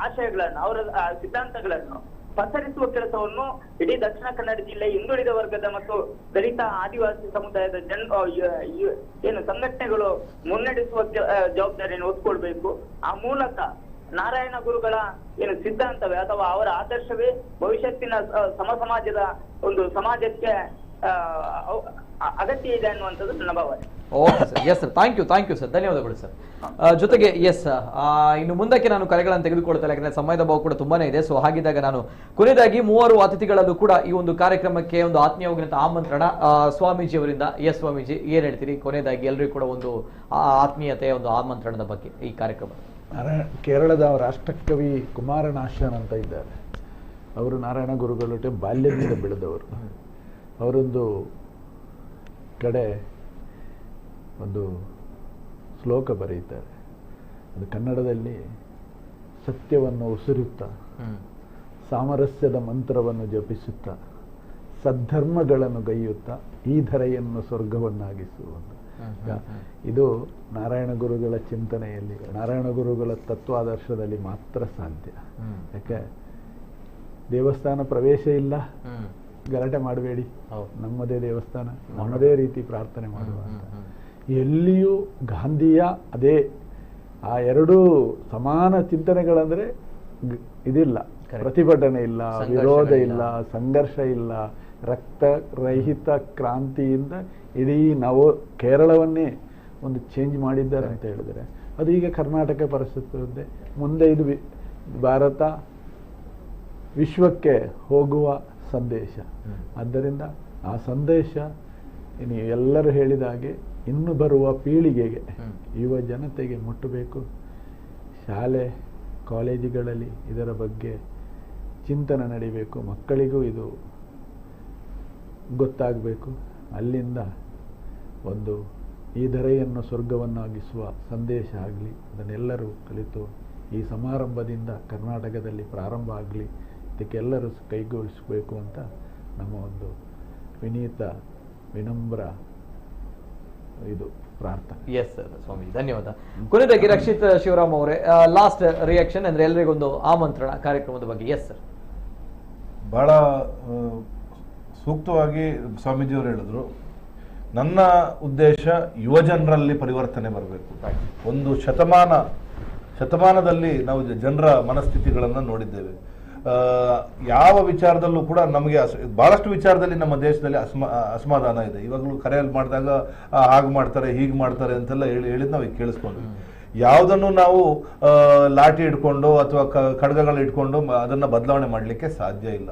ಆಶಯಗಳನ್ನು ಅವರ ಸಿದ್ಧಾಂತಗಳನ್ನು ಪಸರಿಸುವ ಕೆಲಸವನ್ನು ಇಡೀ ದಕ್ಷಿಣ ಕನ್ನಡ ಜಿಲ್ಲೆ ಹಿಂದುಳಿದ ವರ್ಗದ ಮತ್ತು ದಲಿತ ಆದಿವಾಸಿ ಸಮುದಾಯದ ಏನು ಸಂಘಟನೆಗಳು ಮುನ್ನಡೆಸುವ ಜವಾಬ್ದಾರಿಯನ್ನು ಹೊತ್ಕೊಳ್ಬೇಕು. ಆ ಮೂಲಕ ನಾರಾಯಣ ಗುರುಗಳ ಏನು ಸಿದ್ಧಾಂತವೇ ಅಥವಾ ಅವರ ಆದರ್ಶವೇ ಭವಿಷ್ಯತ್ತಿನ ಸಮಾಜದ ಒಂದು ಸಮಾಜಕ್ಕೆ ಅಗತ್ಯ ಇದೆ ಅನ್ನುವಂಥದ್ದು ನನ್ನ ಭಾವನೆ. Okay sir, yes sir, thank you sir, ಧನ್ಯವಾದಗಳು ಸರ್. ಜೊತೆಗೆ ಎಸ್ ಇನ್ನು ಮುಂದಕ್ಕೆ ನಾನು ಕರೆಗಳನ್ನು ತೆಗೆದುಕೊಳ್ತೇನೆ, ಯಾಕಂದ್ರೆ ಸಮಯದ ಭಾವ ಕೂಡ ತುಂಬಾನೇ ಇದೆ. ಸೊ ಹಾಗಿದ್ದಾಗ ನಾನು ಕೊನೆಯದಾಗಿ 3 ಅತಿಥಿಗಳಲ್ಲೂ ಕೂಡ ಈ ಒಂದು ಕಾರ್ಯಕ್ರಮಕ್ಕೆ ಒಂದು ಆತ್ಮೀಯವಾಗಿರುವಂತಹ ಆಮಂತ್ರಣ ಸ್ವಾಮೀಜಿ ಅವರಿಂದ. ಎಸ್ ಸ್ವಾಮೀಜಿ, ಏನ್ ಹೇಳ್ತೀರಿ ಕೊನೆಯದಾಗಿ ಎಲ್ಲರಿಗೂ ಕೂಡ ಒಂದು ಆತ್ಮೀಯತೆ ಒಂದು ಆಮಂತ್ರಣದ ಬಗ್ಗೆ ಈ ಕಾರ್ಯಕ್ರಮ? ಕೇರಳದ ರಾಷ್ಟ್ರಕವಿ ಕುಮಾರನಾಶನ್ ಅಂತ ಇದ್ದಾರೆ. ಅವರು ನಾರಾಯಣ ಗುರುಗಳೊಟ್ಟೆ ಬಾಲ್ಯದಿಂದ ಬೆಳೆದವರು. ಅವರೊಂದು ಕಡೆ ಒಂದು ಶ್ಲೋಕ ಬರೆಯುತ್ತಾರೆ. ಅದು ಕನ್ನಡದಲ್ಲಿ ಸತ್ಯವನ್ನು ಉಸಿರುತ್ತಾ, ಸಾಮರಸ್ಯದ ಮಂತ್ರವನ್ನು ಜಪಿಸುತ್ತಾ, ಸದ್ಧರ್ಮಗಳನ್ನು ಗೈಯುತ್ತಾ ಈ ಧರೆಯನ್ನು ಸ್ವರ್ಗವನ್ನಾಗಿಸುವುದು. ಇದು ನಾರಾಯಣ ಗುರುಗಳ ಚಿಂತನೆಯಲ್ಲಿ, ನಾರಾಯಣ ಗುರುಗಳ ತತ್ವಾದರ್ಶದಲ್ಲಿ ಮಾತ್ರ ಸಾಧ್ಯ. ಯಾಕೆ ದೇವಸ್ಥಾನ ಪ್ರವೇಶ ಇಲ್ಲ, ಗಲಾಟೆ ಮಾಡಬೇಡಿ, ನಮ್ಮದೇ ದೇವಸ್ಥಾನ, ನಮ್ಮದೇ ರೀತಿ ಪ್ರಾರ್ಥನೆ ಮಾಡುವ ಅಂತ. ಎಲ್ಲಿಯೂ ಗಾಂಧಿಯ ಅದೇ ಆ 2 ಸಮಾನ ಚಿಂತನೆಗಳಂದ್ರೆ ಇದಿಲ್ಲ, ಪ್ರತಿಭಟನೆ ಇಲ್ಲ, ವಿರೋಧ ಇಲ್ಲ, ಸಂಘರ್ಷ ಇಲ್ಲ, ರಕ್ತರಹಿತ ಕ್ರಾಂತಿಯಿಂದ ಇಡೀ ಕೇರಳವನ್ನೇ ಒಂದು ಚೇಂಜ್ ಮಾಡಿದ್ದಾರೆ ಅಂತ ಹೇಳಿದರೆ ಅದು ಈಗ ಕರ್ನಾಟಕ ಪರಿಸ್ಥಿತಿ ಮುಂದೆ ಇದು ಭಾರತ ವಿಶ್ವಕ್ಕೆ ಹೋಗುವ ಸಂದೇಶ. ಆದ್ದರಿಂದ ಆ ಸಂದೇಶ ನೀವು ಎಲ್ಲರೂ ಹೇಳಿದ ಹಾಗೆ ಇನ್ನು ಬರುವ ಪೀಳಿಗೆಗೆ, ಯುವ ಜನತೆಗೆ ಮುಟ್ಟಬೇಕು. ಶಾಲೆ ಕಾಲೇಜುಗಳಲ್ಲಿ ಇದರ ಬಗ್ಗೆ ಚಿಂತನೆ ನಡೀಬೇಕು, ಮಕ್ಕಳಿಗೂ ಇದು ಗೊತ್ತಾಗಬೇಕು. ಅಲ್ಲಿಂದ ಒಂದು ಈ ಧರೆಯನ್ನು ಸ್ವರ್ಗವನ್ನಾಗಿಸುವ ಸಂದೇಶ ಆಗಲಿ, ಅದನ್ನೆಲ್ಲರೂ ಕಲಿತು ಈ ಸಮಾರಂಭದಿಂದ ಕರ್ನಾಟಕದಲ್ಲಿ ಪ್ರಾರಂಭ ಆಗಲಿ, ಇದಕ್ಕೆಲ್ಲರೂ ಕೈಗೂಡಿಸಬೇಕು ಅಂತ ನಮ್ಮ ಒಂದು ವಿನೀತ ವಿನಮ್ರ ಇದು ಪ್ರಾರ್ಥನೆ. ಎಸ್ ಸರ್, ಸ್ವಾಮಿ ಧನ್ಯವಾದ. ಕೊನೆಯದಾಗಿ ರಕ್ಷಿತ್ ಶಿವರಾಮ್ ಅವರೇ, ಲಾಸ್ಟ್ ರಿಯಾಕ್ಷನ್ ಅಂದ್ರೆ ಎಲ್ಲರಿಗೊಂದು ಆಮಂತ್ರಣ ಕಾರ್ಯಕ್ರಮದ ಬಗ್ಗೆ. Yes sir. ಬಹಳ ಸೂಕ್ತವಾಗಿ ಸ್ವಾಮೀಜಿಯವರು ಹೇಳಿದ್ರು. ನನ್ನ ಉದ್ದೇಶ ಯುವಜನರಲ್ಲಿ ಪರಿವರ್ತನೆ ಬರಬೇಕು. ಒಂದು ಶತಮಾನದಲ್ಲಿ ನಾವು ಜನರ ಮನಸ್ಥಿತಿಗಳನ್ನು ನೋಡಿದ್ದೇವೆ. ಯಾವ ವಿಚಾರದಲ್ಲೂ ಕೂಡ ನಮಗೆ ಬಹಳಷ್ಟು ವಿಚಾರದಲ್ಲಿ ನಮ್ಮ ದೇಶದಲ್ಲಿ ಅಸಮಾಧಾನ ಇದೆ. ಇವಾಗಲೂ ಕರೆಯಲ್ಲಿ ಮಾಡಿದಾಗ ಹಾಗೆ ಮಾಡ್ತಾರೆ ಹೀಗೆ ಮಾಡ್ತಾರೆ ಅಂತೆಲ್ಲ ಹೇಳಿದ್ ನಾವು ಈಗ ಕೇಳಿಸ್ಕೊಂಡ್ವಿ. ಯಾವುದನ್ನು ನಾವು ಲಾಠಿ ಇಟ್ಕೊಂಡು ಅಥವಾ ಖಡ್ಗಗಳು ಇಟ್ಕೊಂಡು ಅದನ್ನ ಬದಲಾವಣೆ ಮಾಡಲಿಕ್ಕೆ ಸಾಧ್ಯ ಇಲ್ಲ.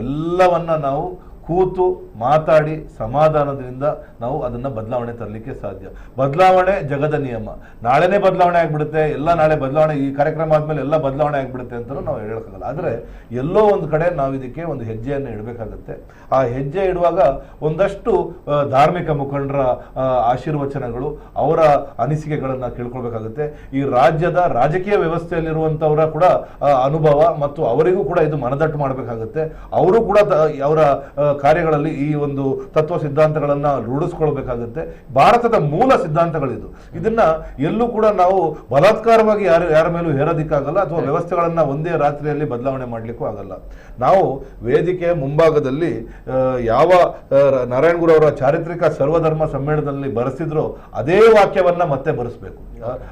ಎಲ್ಲವನ್ನ ನಾವು ಕೂತು ಮಾತಾಡಿ ಸಮಾಧಾನದಿಂದ ನಾವು ಅದನ್ನ ಬದಲಾವಣೆ ತರಲಿಕ್ಕೆ ಸಾಧ್ಯ. ಬದಲಾವಣೆ ಜಗದ ನಿಯಮ. ನಾಳೆನೇ ಬದಲಾವಣೆ ಆಗ್ಬಿಡುತ್ತೆ, ಎಲ್ಲ ನಾಳೆ ಬದಲಾವಣೆ, ಈ ಕಾರ್ಯಕ್ರಮ ಆದ್ಮೇಲೆ ಎಲ್ಲ ಬದಲಾವಣೆ ಆಗ್ಬಿಡುತ್ತೆ ಅಂತ ನಾವು ಹೇಳಕ್ಕಾಗಲ್ಲ. ಆದ್ರೆ ಎಲ್ಲೋ ಒಂದು ಕಡೆ ನಾವು ಇದಕ್ಕೆ ಒಂದು ಹೆಜ್ಜೆಯನ್ನು ಇಡಬೇಕಾಗತ್ತೆ. ಆ ಹೆಜ್ಜೆ ಇಡುವಾಗ ಒಂದಷ್ಟು ಧಾರ್ಮಿಕ ಮುಖಂಡರ ಆಶೀರ್ವಚನಗಳು, ಅವರ ಅನಿಸಿಕೆಗಳನ್ನ ಕೇಳ್ಕೊಳ್ಬೇಕಾಗುತ್ತೆ. ಈ ರಾಜ್ಯದ ರಾಜಕೀಯ ವ್ಯವಸ್ಥೆಯಲ್ಲಿರುವಂತವರ ಕೂಡ ಅನುಭವ ಮತ್ತು ಅವರಿಗೂ ಕೂಡ ಇದು ಮನದಟ್ಟು ಮಾಡಬೇಕಾಗುತ್ತೆ. ಅವರು ಕೂಡ ಅವರ ಕಾರ್ಯಗಳಲ್ಲಿ ಈ ಒಂದು ತತ್ವ ಸಿದ್ಧಾಂತಗಳನ್ನ ರೂಢಿಸ್ಕೊಳ್ಬೇಕಾಗುತ್ತೆ. ಭಾರತದ ಮೂಲ ಸಿದ್ಧಾಂತಗಳಿದು. ಇದನ್ನ ಎಲ್ಲೂ ಕೂಡ ನಾವು ಬಲಾತ್ಕಾರವಾಗಿ ಯಾರ ಮೇಲೂ ಹೇರೋದಿಕ್ಕಾಗಲ್ಲ, ಅಥವಾ ವ್ಯವಸ್ಥೆಗಳನ್ನ ಒಂದೇ ರಾತ್ರಿಯಲ್ಲಿ ಬದಲಾವಣೆ ಮಾಡ್ಲಿಕ್ಕೂ ಆಗಲ್ಲ. ನಾವು ವೇದಿಕೆ ಮುಂಭಾಗದಲ್ಲಿ ಯಾವ ನಾರಾಯಣ ಗುರು ಅವರ ಚಾರಿತ್ರಿಕ ಸರ್ವಧರ್ಮ ಸಮ್ಮೇಳನದಲ್ಲಿ ಬರೆಸಿದ್ರೋ ಅದೇ ವಾಕ್ಯವನ್ನ ಮತ್ತೆ ಬರೆಸಬೇಕು.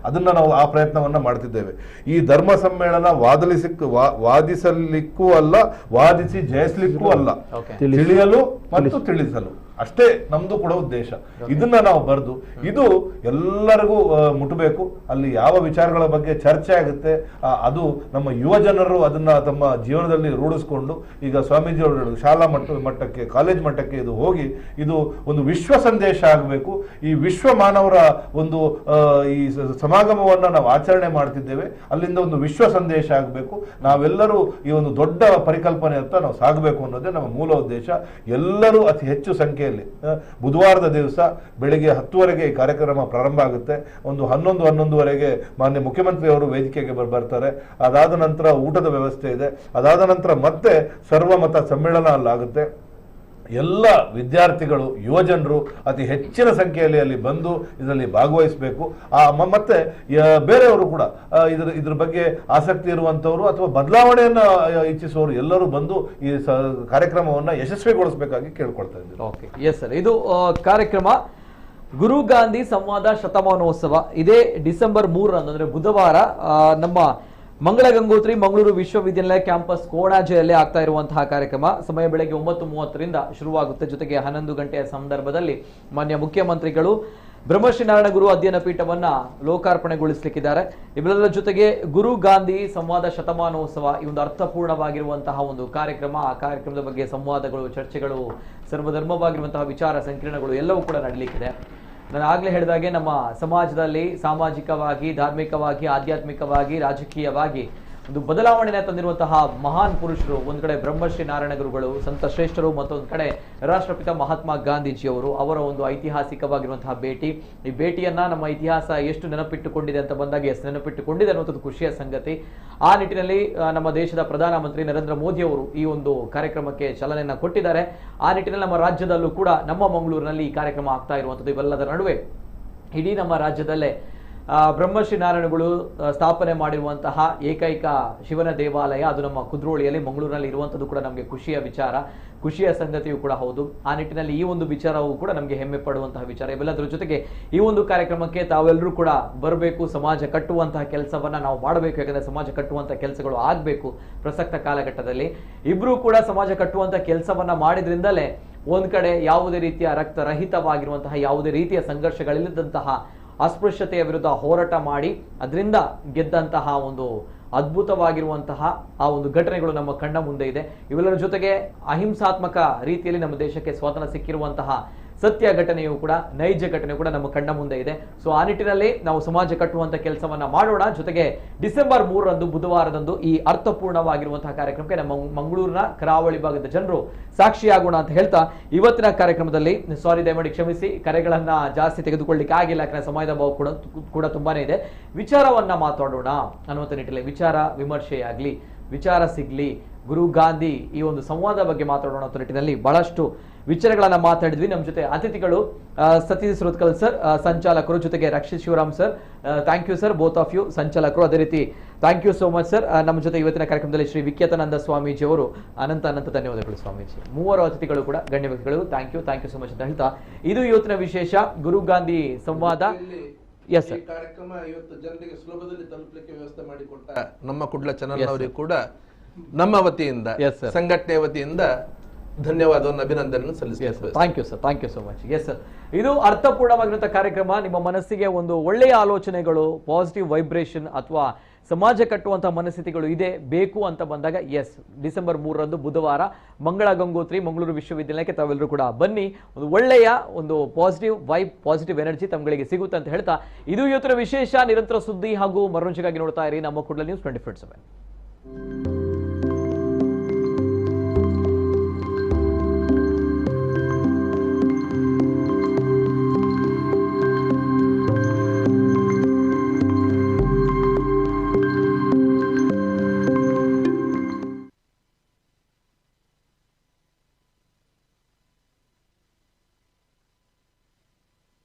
ಅದನ್ನ ನಾವು ಆ ಪ್ರಯತ್ನವನ್ನ ಮಾಡ್ತಿದ್ದೇವೆ. ಈ ಧರ್ಮ ಸಮ್ಮೇಳನ ವಾದಿಸಲಿಕ್ಕೂ ಅಲ್ಲ, ವಾದಿಸಿ ಜಯಿಸಲಿಕ್ಕೂ ಅಲ್ಲ, ತಿಳಿಯಲು ಮತ್ತು ತಿಳಿಸಲು ಅಷ್ಟೇ ನಮ್ದು ಕೂಡ ಉದ್ದೇಶ. ಇದನ್ನ ನಾವು ಬರೆದು ಇದು ಎಲ್ಲರಿಗೂ ಮುಟ್ಟಬೇಕು. ಅಲ್ಲಿ ಯಾವ ವಿಚಾರಗಳ ಬಗ್ಗೆ ಚರ್ಚೆ ಆಗುತ್ತೆ ಅದು ನಮ್ಮ ಯುವ ಜನರು ಅದನ್ನ ತಮ್ಮ ಜೀವನದಲ್ಲಿ ರೂಢಿಸ್ಕೊಂಡು, ಈಗ ಸ್ವಾಮೀಜಿ ಅವರು ಶಾಲಾ ಮಟ್ಟಕ್ಕೆ, ಕಾಲೇಜ್ ಮಟ್ಟಕ್ಕೆ ಇದು ಹೋಗಿ ಇದು ಒಂದು ವಿಶ್ವ ಸಂದೇಶ ಆಗಬೇಕು. ಈ ವಿಶ್ವ ಮಾನವರ ಒಂದು ಈ ಸಮಾಗಮವನ್ನ ನಾವು ಆಚರಣೆ ಮಾಡ್ತಿದ್ದೇವೆ, ಅಲ್ಲಿಂದ ಒಂದು ವಿಶ್ವ ಸಂದೇಶ ಆಗಬೇಕು. ನಾವೆಲ್ಲರೂ ಈ ಒಂದು ದೊಡ್ಡ ಪರಿಕಲ್ಪನೆ ಅಂತ ನಾವು ಸಾಗಬೇಕು ಅನ್ನೋದೇ ನಮ್ಮ ಮೂಲ ಉದ್ದೇಶ. ಎಲ್ಲರೂ ಅತಿ ಹೆಚ್ಚು ಸಂಖ್ಯೆಯಲ್ಲಿ ಬುಧವಾರದ ದಿವಸ ಬೆಳಿಗ್ಗೆ 10 ಈ ಕಾರ್ಯಕ್ರಮ ಪ್ರಾರಂಭ ಆಗುತ್ತೆ. ಒಂದು 11-11:30 ಮಾನ್ಯ ಮುಖ್ಯಮಂತ್ರಿ ಅವರು ವೇದಿಕೆಗೆ ಬರ್ತಾರೆ. ಅದಾದ ನಂತರ ಊಟದ ವ್ಯವಸ್ಥೆ ಇದೆ. ಅದಾದ ನಂತರ ಮತ್ತೆ ಸರ್ವಮತ ಸಮ್ಮೇಳನ ಅಲ್ಲಾಗುತ್ತೆ. ಎಲ್ಲ ವಿದ್ಯಾರ್ಥಿಗಳು, ಯುವಜನರು ಅತಿ ಹೆಚ್ಚಿನ ಸಂಖ್ಯೆಯಲ್ಲಿ ಅಲ್ಲಿ ಬಂದು ಇದರಲ್ಲಿ ಭಾಗವಹಿಸಬೇಕು. ಮತ್ತೆ ಬೇರೆಯವರು ಕೂಡ ಇದ್ರ ಬಗ್ಗೆ ಆಸಕ್ತಿ ಇರುವಂತವರು ಅಥವಾ ಬದಲಾವಣೆಯನ್ನ ಇಚ್ಛಿಸುವವರು ಎಲ್ಲರೂ ಬಂದು ಈ ಕಾರ್ಯಕ್ರಮವನ್ನ ಯಶಸ್ವಿಗೊಳಿಸಬೇಕಾಗಿ ಕೇಳ್ಕೊಳ್ತಾ ಇದ್ದೀವಿ. Okay, yes sir. ಇದು ಕಾರ್ಯಕ್ರಮ ಗುರು ಗಾಂಧಿ ಸಂವಾದ ಶತಮಾನೋತ್ಸವ. ಇದೇ ಡಿಸೆಂಬರ್ 3 ಅಂದ್ರೆ ಬುಧವಾರ ನಮ್ಮ ಮಂಗಳ ಗಂಗೋತ್ರಿ ಮಂಗಳೂರು ವಿಶ್ವವಿದ್ಯಾಲಯ ಕ್ಯಾಂಪಸ್ ಕೋಣಾಜೆಯಲ್ಲಿ ಆಗ್ತಾ ಇರುವಂತಹ ಕಾರ್ಯಕ್ರಮ. ಸಮಯ ಬೆಳಗ್ಗೆ 9:30 ಶುರುವಾಗುತ್ತೆ. ಜೊತೆಗೆ 11 ಗಂಟೆಯ ಸಂದರ್ಭದಲ್ಲಿ ಮಾನ್ಯ ಮುಖ್ಯಮಂತ್ರಿಗಳು ಬ್ರಹ್ಮಶ್ರೀ ನಾರಾಯಣ ಗುರು ಅಧ್ಯಯನ ಪೀಠವನ್ನ ಲೋಕಾರ್ಪಣೆಗೊಳಿಸಲಿಕ್ಕಿದ್ದಾರೆ. ಇವೆಲ್ಲರ ಜೊತೆಗೆ ಗುರು ಗಾಂಧಿ ಸಂವಾದ ಶತಮಾನೋತ್ಸವ, ಈ ಒಂದು ಅರ್ಥಪೂರ್ಣವಾಗಿರುವಂತಹ ಒಂದು ಕಾರ್ಯಕ್ರಮ. ಆ ಕಾರ್ಯಕ್ರಮದ ಬಗ್ಗೆ ಸಂವಾದಗಳು, ಚರ್ಚೆಗಳು, ಸರ್ವಧರ್ಮವಾಗಿರುವಂತಹ ವಿಚಾರ ಸಂಕಿರಣಗಳು ಎಲ್ಲವೂ ಕೂಡ ನಡೀಲಿಕ್ಕಿದೆ. ನಾನು ಆಗ್ಲೇ ಹೇಳಿದಾಗೆ ನಮ್ಮ ಸಮಾಜದಲ್ಲಿ ಸಾಮಾಜಿಕವಾಗಿ, ಧಾರ್ಮಿಕವಾಗಿ, ಆಧ್ಯಾತ್ಮಿಕವಾಗಿ, ರಾಜಕೀಯವಾಗಿ ಒಂದು ಬದಲಾವಣೆನ ತಂದಿರುವಂತಹ ಮಹಾನ್ ಪುರುಷರು, ಒಂದ್ ಕಡೆ ಬ್ರಹ್ಮಶ್ರೀ ನಾರಾಯಣ ಗುರುಗಳು, ಸಂತ ಶ್ರೇಷ್ಠರು, ಮತ್ತೊಂದು ಕಡೆ ರಾಷ್ಟ್ರಪಿತ ಮಹಾತ್ಮ ಗಾಂಧೀಜಿಯವರು, ಅವರ ಒಂದು ಐತಿಹಾಸಿಕವಾಗಿರುವಂತಹ ಭೇಟಿ. ಈ ಭೇಟಿಯನ್ನ ನಮ್ಮ ಇತಿಹಾಸ ಎಷ್ಟು ನೆನಪಿಟ್ಟುಕೊಂಡಿದೆ ಅಂತ ಬಂದಾಗ ಎಷ್ಟು ನೆನಪಿಟ್ಟುಕೊಂಡಿದೆ ಅನ್ನೋದು ಖುಷಿಯ ಸಂಗತಿ. ಆ ನಿಟ್ಟಿನಲ್ಲಿ ನಮ್ಮ ದೇಶದ ಪ್ರಧಾನಮಂತ್ರಿ ನರೇಂದ್ರ ಮೋದಿ ಅವರು ಈ ಒಂದು ಕಾರ್ಯಕ್ರಮಕ್ಕೆ ಚಾಲನೆಯನ್ನ ಕೊಟ್ಟಿದ್ದಾರೆ. ಆ ನಿಟ್ಟಿನಲ್ಲಿ ನಮ್ಮ ರಾಜ್ಯದಲ್ಲೂ ಕೂಡ, ನಮ್ಮ ಮಂಗಳೂರಿನಲ್ಲಿ ಈ ಕಾರ್ಯಕ್ರಮ ಆಗ್ತಾ ಇರುವಂಥದ್ದು. ಇವೆಲ್ಲದರ ನಡುವೆ ಇಡೀ ನಮ್ಮ ರಾಜ್ಯದಲ್ಲೇ ಬ್ರಹ್ಮಶ್ರೀ ನಾರಾಯಣಗಳು ಸ್ಥಾಪನೆ ಮಾಡಿರುವಂತಹ ಏಕೈಕ ಶಿವನ ದೇವಾಲಯ ಅದು ನಮ್ಮ ಕುದ್ರೋಳಿಯಲ್ಲಿ, ಮಂಗಳೂರಿನಲ್ಲಿ ಇರುವಂಥದ್ದು ಕೂಡ ನಮಗೆ ಖುಷಿಯ ವಿಚಾರ, ಖುಷಿಯ ಸಂಗತಿಯೂ ಕೂಡ ಹೌದು. ಆ ನಿಟ್ಟಿನಲ್ಲಿ ಈ ಒಂದು ವಿಚಾರವೂ ಕೂಡ ನಮಗೆ ಹೆಮ್ಮೆ ಪಡುವಂತಹ ವಿಚಾರ. ಇವೆಲ್ಲದರ ಜೊತೆಗೆ ಈ ಒಂದು ಕಾರ್ಯಕ್ರಮಕ್ಕೆ ತಾವೆಲ್ಲರೂ ಕೂಡ ಬರಬೇಕು, ಸಮಾಜ ಕಟ್ಟುವಂತಹ ಕೆಲಸವನ್ನ ನಾವು ಮಾಡಬೇಕು. ಯಾಕಂದ್ರೆ ಸಮಾಜ ಕಟ್ಟುವಂತಹ ಕೆಲಸಗಳು ಆಗಬೇಕು ಪ್ರಸಕ್ತ ಕಾಲಘಟ್ಟದಲ್ಲಿ. ಇಬ್ರು ಕೂಡ ಸಮಾಜ ಕಟ್ಟುವಂತಹ ಕೆಲಸವನ್ನ ಮಾಡಿದ್ರಿಂದಲೇ ಒಂದ್ ಕಡೆ ಯಾವುದೇ ರೀತಿಯ ರಕ್ತರಹಿತವಾಗಿರುವಂತಹ, ಯಾವುದೇ ರೀತಿಯ ಸಂಘರ್ಷಗಳಿಲ್ಲದಂತಹ ಅಸ್ಪೃಶ್ಯತೆಯ ವಿರುದ್ಧ ಹೋರಾಟ ಮಾಡಿ ಅದರಿಂದ ಗೆದ್ದಂತಹ ಒಂದು ಅದ್ಭುತವಾಗಿರುವಂತಹ ಆ ಒಂದು ಘಟನೆಗಳು ನಮ್ಮ ಕಣ್ಣ ಮುಂದೆ ಇದೆ. ಇವೆಲ್ಲರ ಜೊತೆಗೆ ಅಹಿಂಸಾತ್ಮಕ ರೀತಿಯಲ್ಲಿ ನಮ್ಮ ದೇಶಕ್ಕೆ ಸ್ವಾತಂತ್ರ್ಯ ಸಿಕ್ಕಿರುವಂತಹ ಸತ್ಯ ಘಟನೆಯೂ ಕೂಡ, ನೈಜ ಘಟನೆಯೂ ಕೂಡ ನಮ್ಮ ಕಣ್ಣ ಮುಂದೆ ಇದೆ. ಸೊ ಆ ನಿಟ್ಟಿನಲ್ಲಿ ನಾವು ಸಮಾಜ ಕಟ್ಟುವಂತ ಕೆಲಸವನ್ನ ಮಾಡೋಣ. ಜೊತೆಗೆ ಡಿಸೆಂಬರ್ 3 ಬುಧವಾರದಂದು ಈ ಅರ್ಥಪೂರ್ಣವಾಗಿರುವಂತಹ ಕಾರ್ಯಕ್ರಮಕ್ಕೆ ನಮ್ಮ ಮಂಗಳೂರಿನ ಕರಾವಳಿ ಭಾಗದ ಜನರು ಸಾಕ್ಷಿಯಾಗೋಣ ಅಂತ ಹೇಳ್ತಾ, ಇವತ್ತಿನ ಕಾರ್ಯಕ್ರಮದಲ್ಲಿ ದಯಮಾಡಿ ಕ್ಷಮಿಸಿ, ಕರೆಗಳನ್ನ ಜಾಸ್ತಿ ತೆಗೆದುಕೊಳ್ಳಿಕ್ಕೆ ಆಗಿಲ್ಲ, ಯಾಕಂದ್ರೆ ಸಮಯದ ಭಾವ ಕೂಡ ತುಂಬಾನೇ ಇದೆ. ವಿಚಾರವನ್ನ ಮಾತಾಡೋಣ ಅನ್ನುವಂಥ ನಿಟ್ಟಿನಲ್ಲಿ ವಿಚಾರ ವಿಮರ್ಶೆಯಾಗ್ಲಿ, ವಿಚಾರ ಸಿಗ್ಲಿ, ಗುರು ಗಾಂಧಿ ಈ ಒಂದು ಸಂವಾದ ಬಗ್ಗೆ ಮಾತಾಡೋಣ ಅಂತ ನಿಟ್ಟಿನಲ್ಲಿ ಬಹಳಷ್ಟು ವಿಚಾರಗಳನ್ನ ಮಾತಾಡಿದ್ವಿ. ನಮ್ಮ ಜೊತೆ ಅತಿಥಿಗಳು ಸತೀಶ್ ಸುರತ್ಕಲ್ ಸರ್, ಸಂಚಾಲಕರು, ಜೊತೆಗೆ Rakshith Shivaram sir. Thank you sir, both of you, ಸಂಚಾಲಕರು. ಅದೇ ರೀತಿ thank you so much sir. ನಮ್ಮ ಜೊತೆ ಇವತ್ತಿನ ಕಾರ್ಯಕ್ರಮದಲ್ಲಿ ಶ್ರೀ ವಿಖ್ಯಾತಾನಂದ ಸ್ವಾಮೀಜಿ ಅವರು. ಅನಂತ ಧನ್ಯವಾದಗಳು ಸ್ವಾಮೀಜಿ. ಮೂವರು ಅತಿಥಿಗಳು ಕೂಡ ಗಣ್ಯ ವ್ಯಕ್ತಿಗಳು. ಥ್ಯಾಂಕ್ ಯು ಸೋ ಮಚ್ ಅಂತ ಹೇಳ್ತಾ, ಇದು ಇವತ್ತಿನ ವಿಶೇಷ ಗುರು ಗಾಂಧಿ ಸಂವಾದ. ಎಸ್ ಸರ್, ಕಾರ್ಯಕ್ರಮ ಇವತ್ತು ಜನರಿಗೆ ಸುಲಭದಲ್ಲಿ ತಲುಪಲಿಕ್ಕೆ ವ್ಯವಸ್ಥೆ ಮಾಡಿಕೊಟ್ಟ ನಮ್ಮ ಕುಡ್ಲ ಚಾನಲ್ ಅವರಿಗೆ ಕೂಡ ನಮ್ಮ ವತಿಯಿಂದ, ಸಂಘಟನೆ ವತಿಯಿಂದ ಧನ್ಯವಾದವನ್ನು, ಅಭಿನಂದನೆ ಸಲ್ಲಿಸುತ್ತೇವೆ. Thank you sir, thank you so much. Yes sir, ಇದು ಅರ್ಥಪೂರ್ಣವಾಗಿರುವಂತಹ ಕಾರ್ಯಕ್ರಮ. ನಿಮ್ಮ ಮನಸ್ಸಿಗೆ ಒಂದು ಒಳ್ಳೆಯ ಆಲೋಚನೆಗಳು, ಪಾಸಿಟಿವ್ ವೈಬ್ರೇಷನ್ ಅಥವಾ ಸಮಾಜ ಕಟ್ಟುವಂತಹ ಮನಸ್ಥಿತಿಗಳು ಇದೆ ಬೇಕು ಅಂತ ಬಂದಾಗ ಎಸ್, ಡಿಸೆಂಬರ್ 3ರಂದು ಬುಧವಾರ ಮಂಗಳ ಗಂಗೋತ್ರಿ ಮಂಗಳೂರು ವಿಶ್ವವಿದ್ಯಾಲಯಕ್ಕೆ ತಾವೆಲ್ಲರೂ ಕೂಡ ಬನ್ನಿ. ಒಂದು ಒಳ್ಳೆಯ ಒಂದು ಪಾಸಿಟಿವ್ ವೈಬ್, ಪಾಸಿಟಿವ್ ಎನರ್ಜಿ ತಮ್ಗಳಿಗೆ ಸಿಗುತ್ತೆ ಅಂತ ಹೇಳ್ತಾ, ಇದು ಇವತ್ತಿನ ವಿಶೇಷ. ನಿರಂತರ ಸುದ್ದಿ ಹಾಗೂ ಮನೋರಂಜನೆಗಾಗಿ ನೋಡ್ತಾ ಇರಿ ನಮ್ಮ ಕೂಡಲ ನ್ಯೂಸ್ 24/7.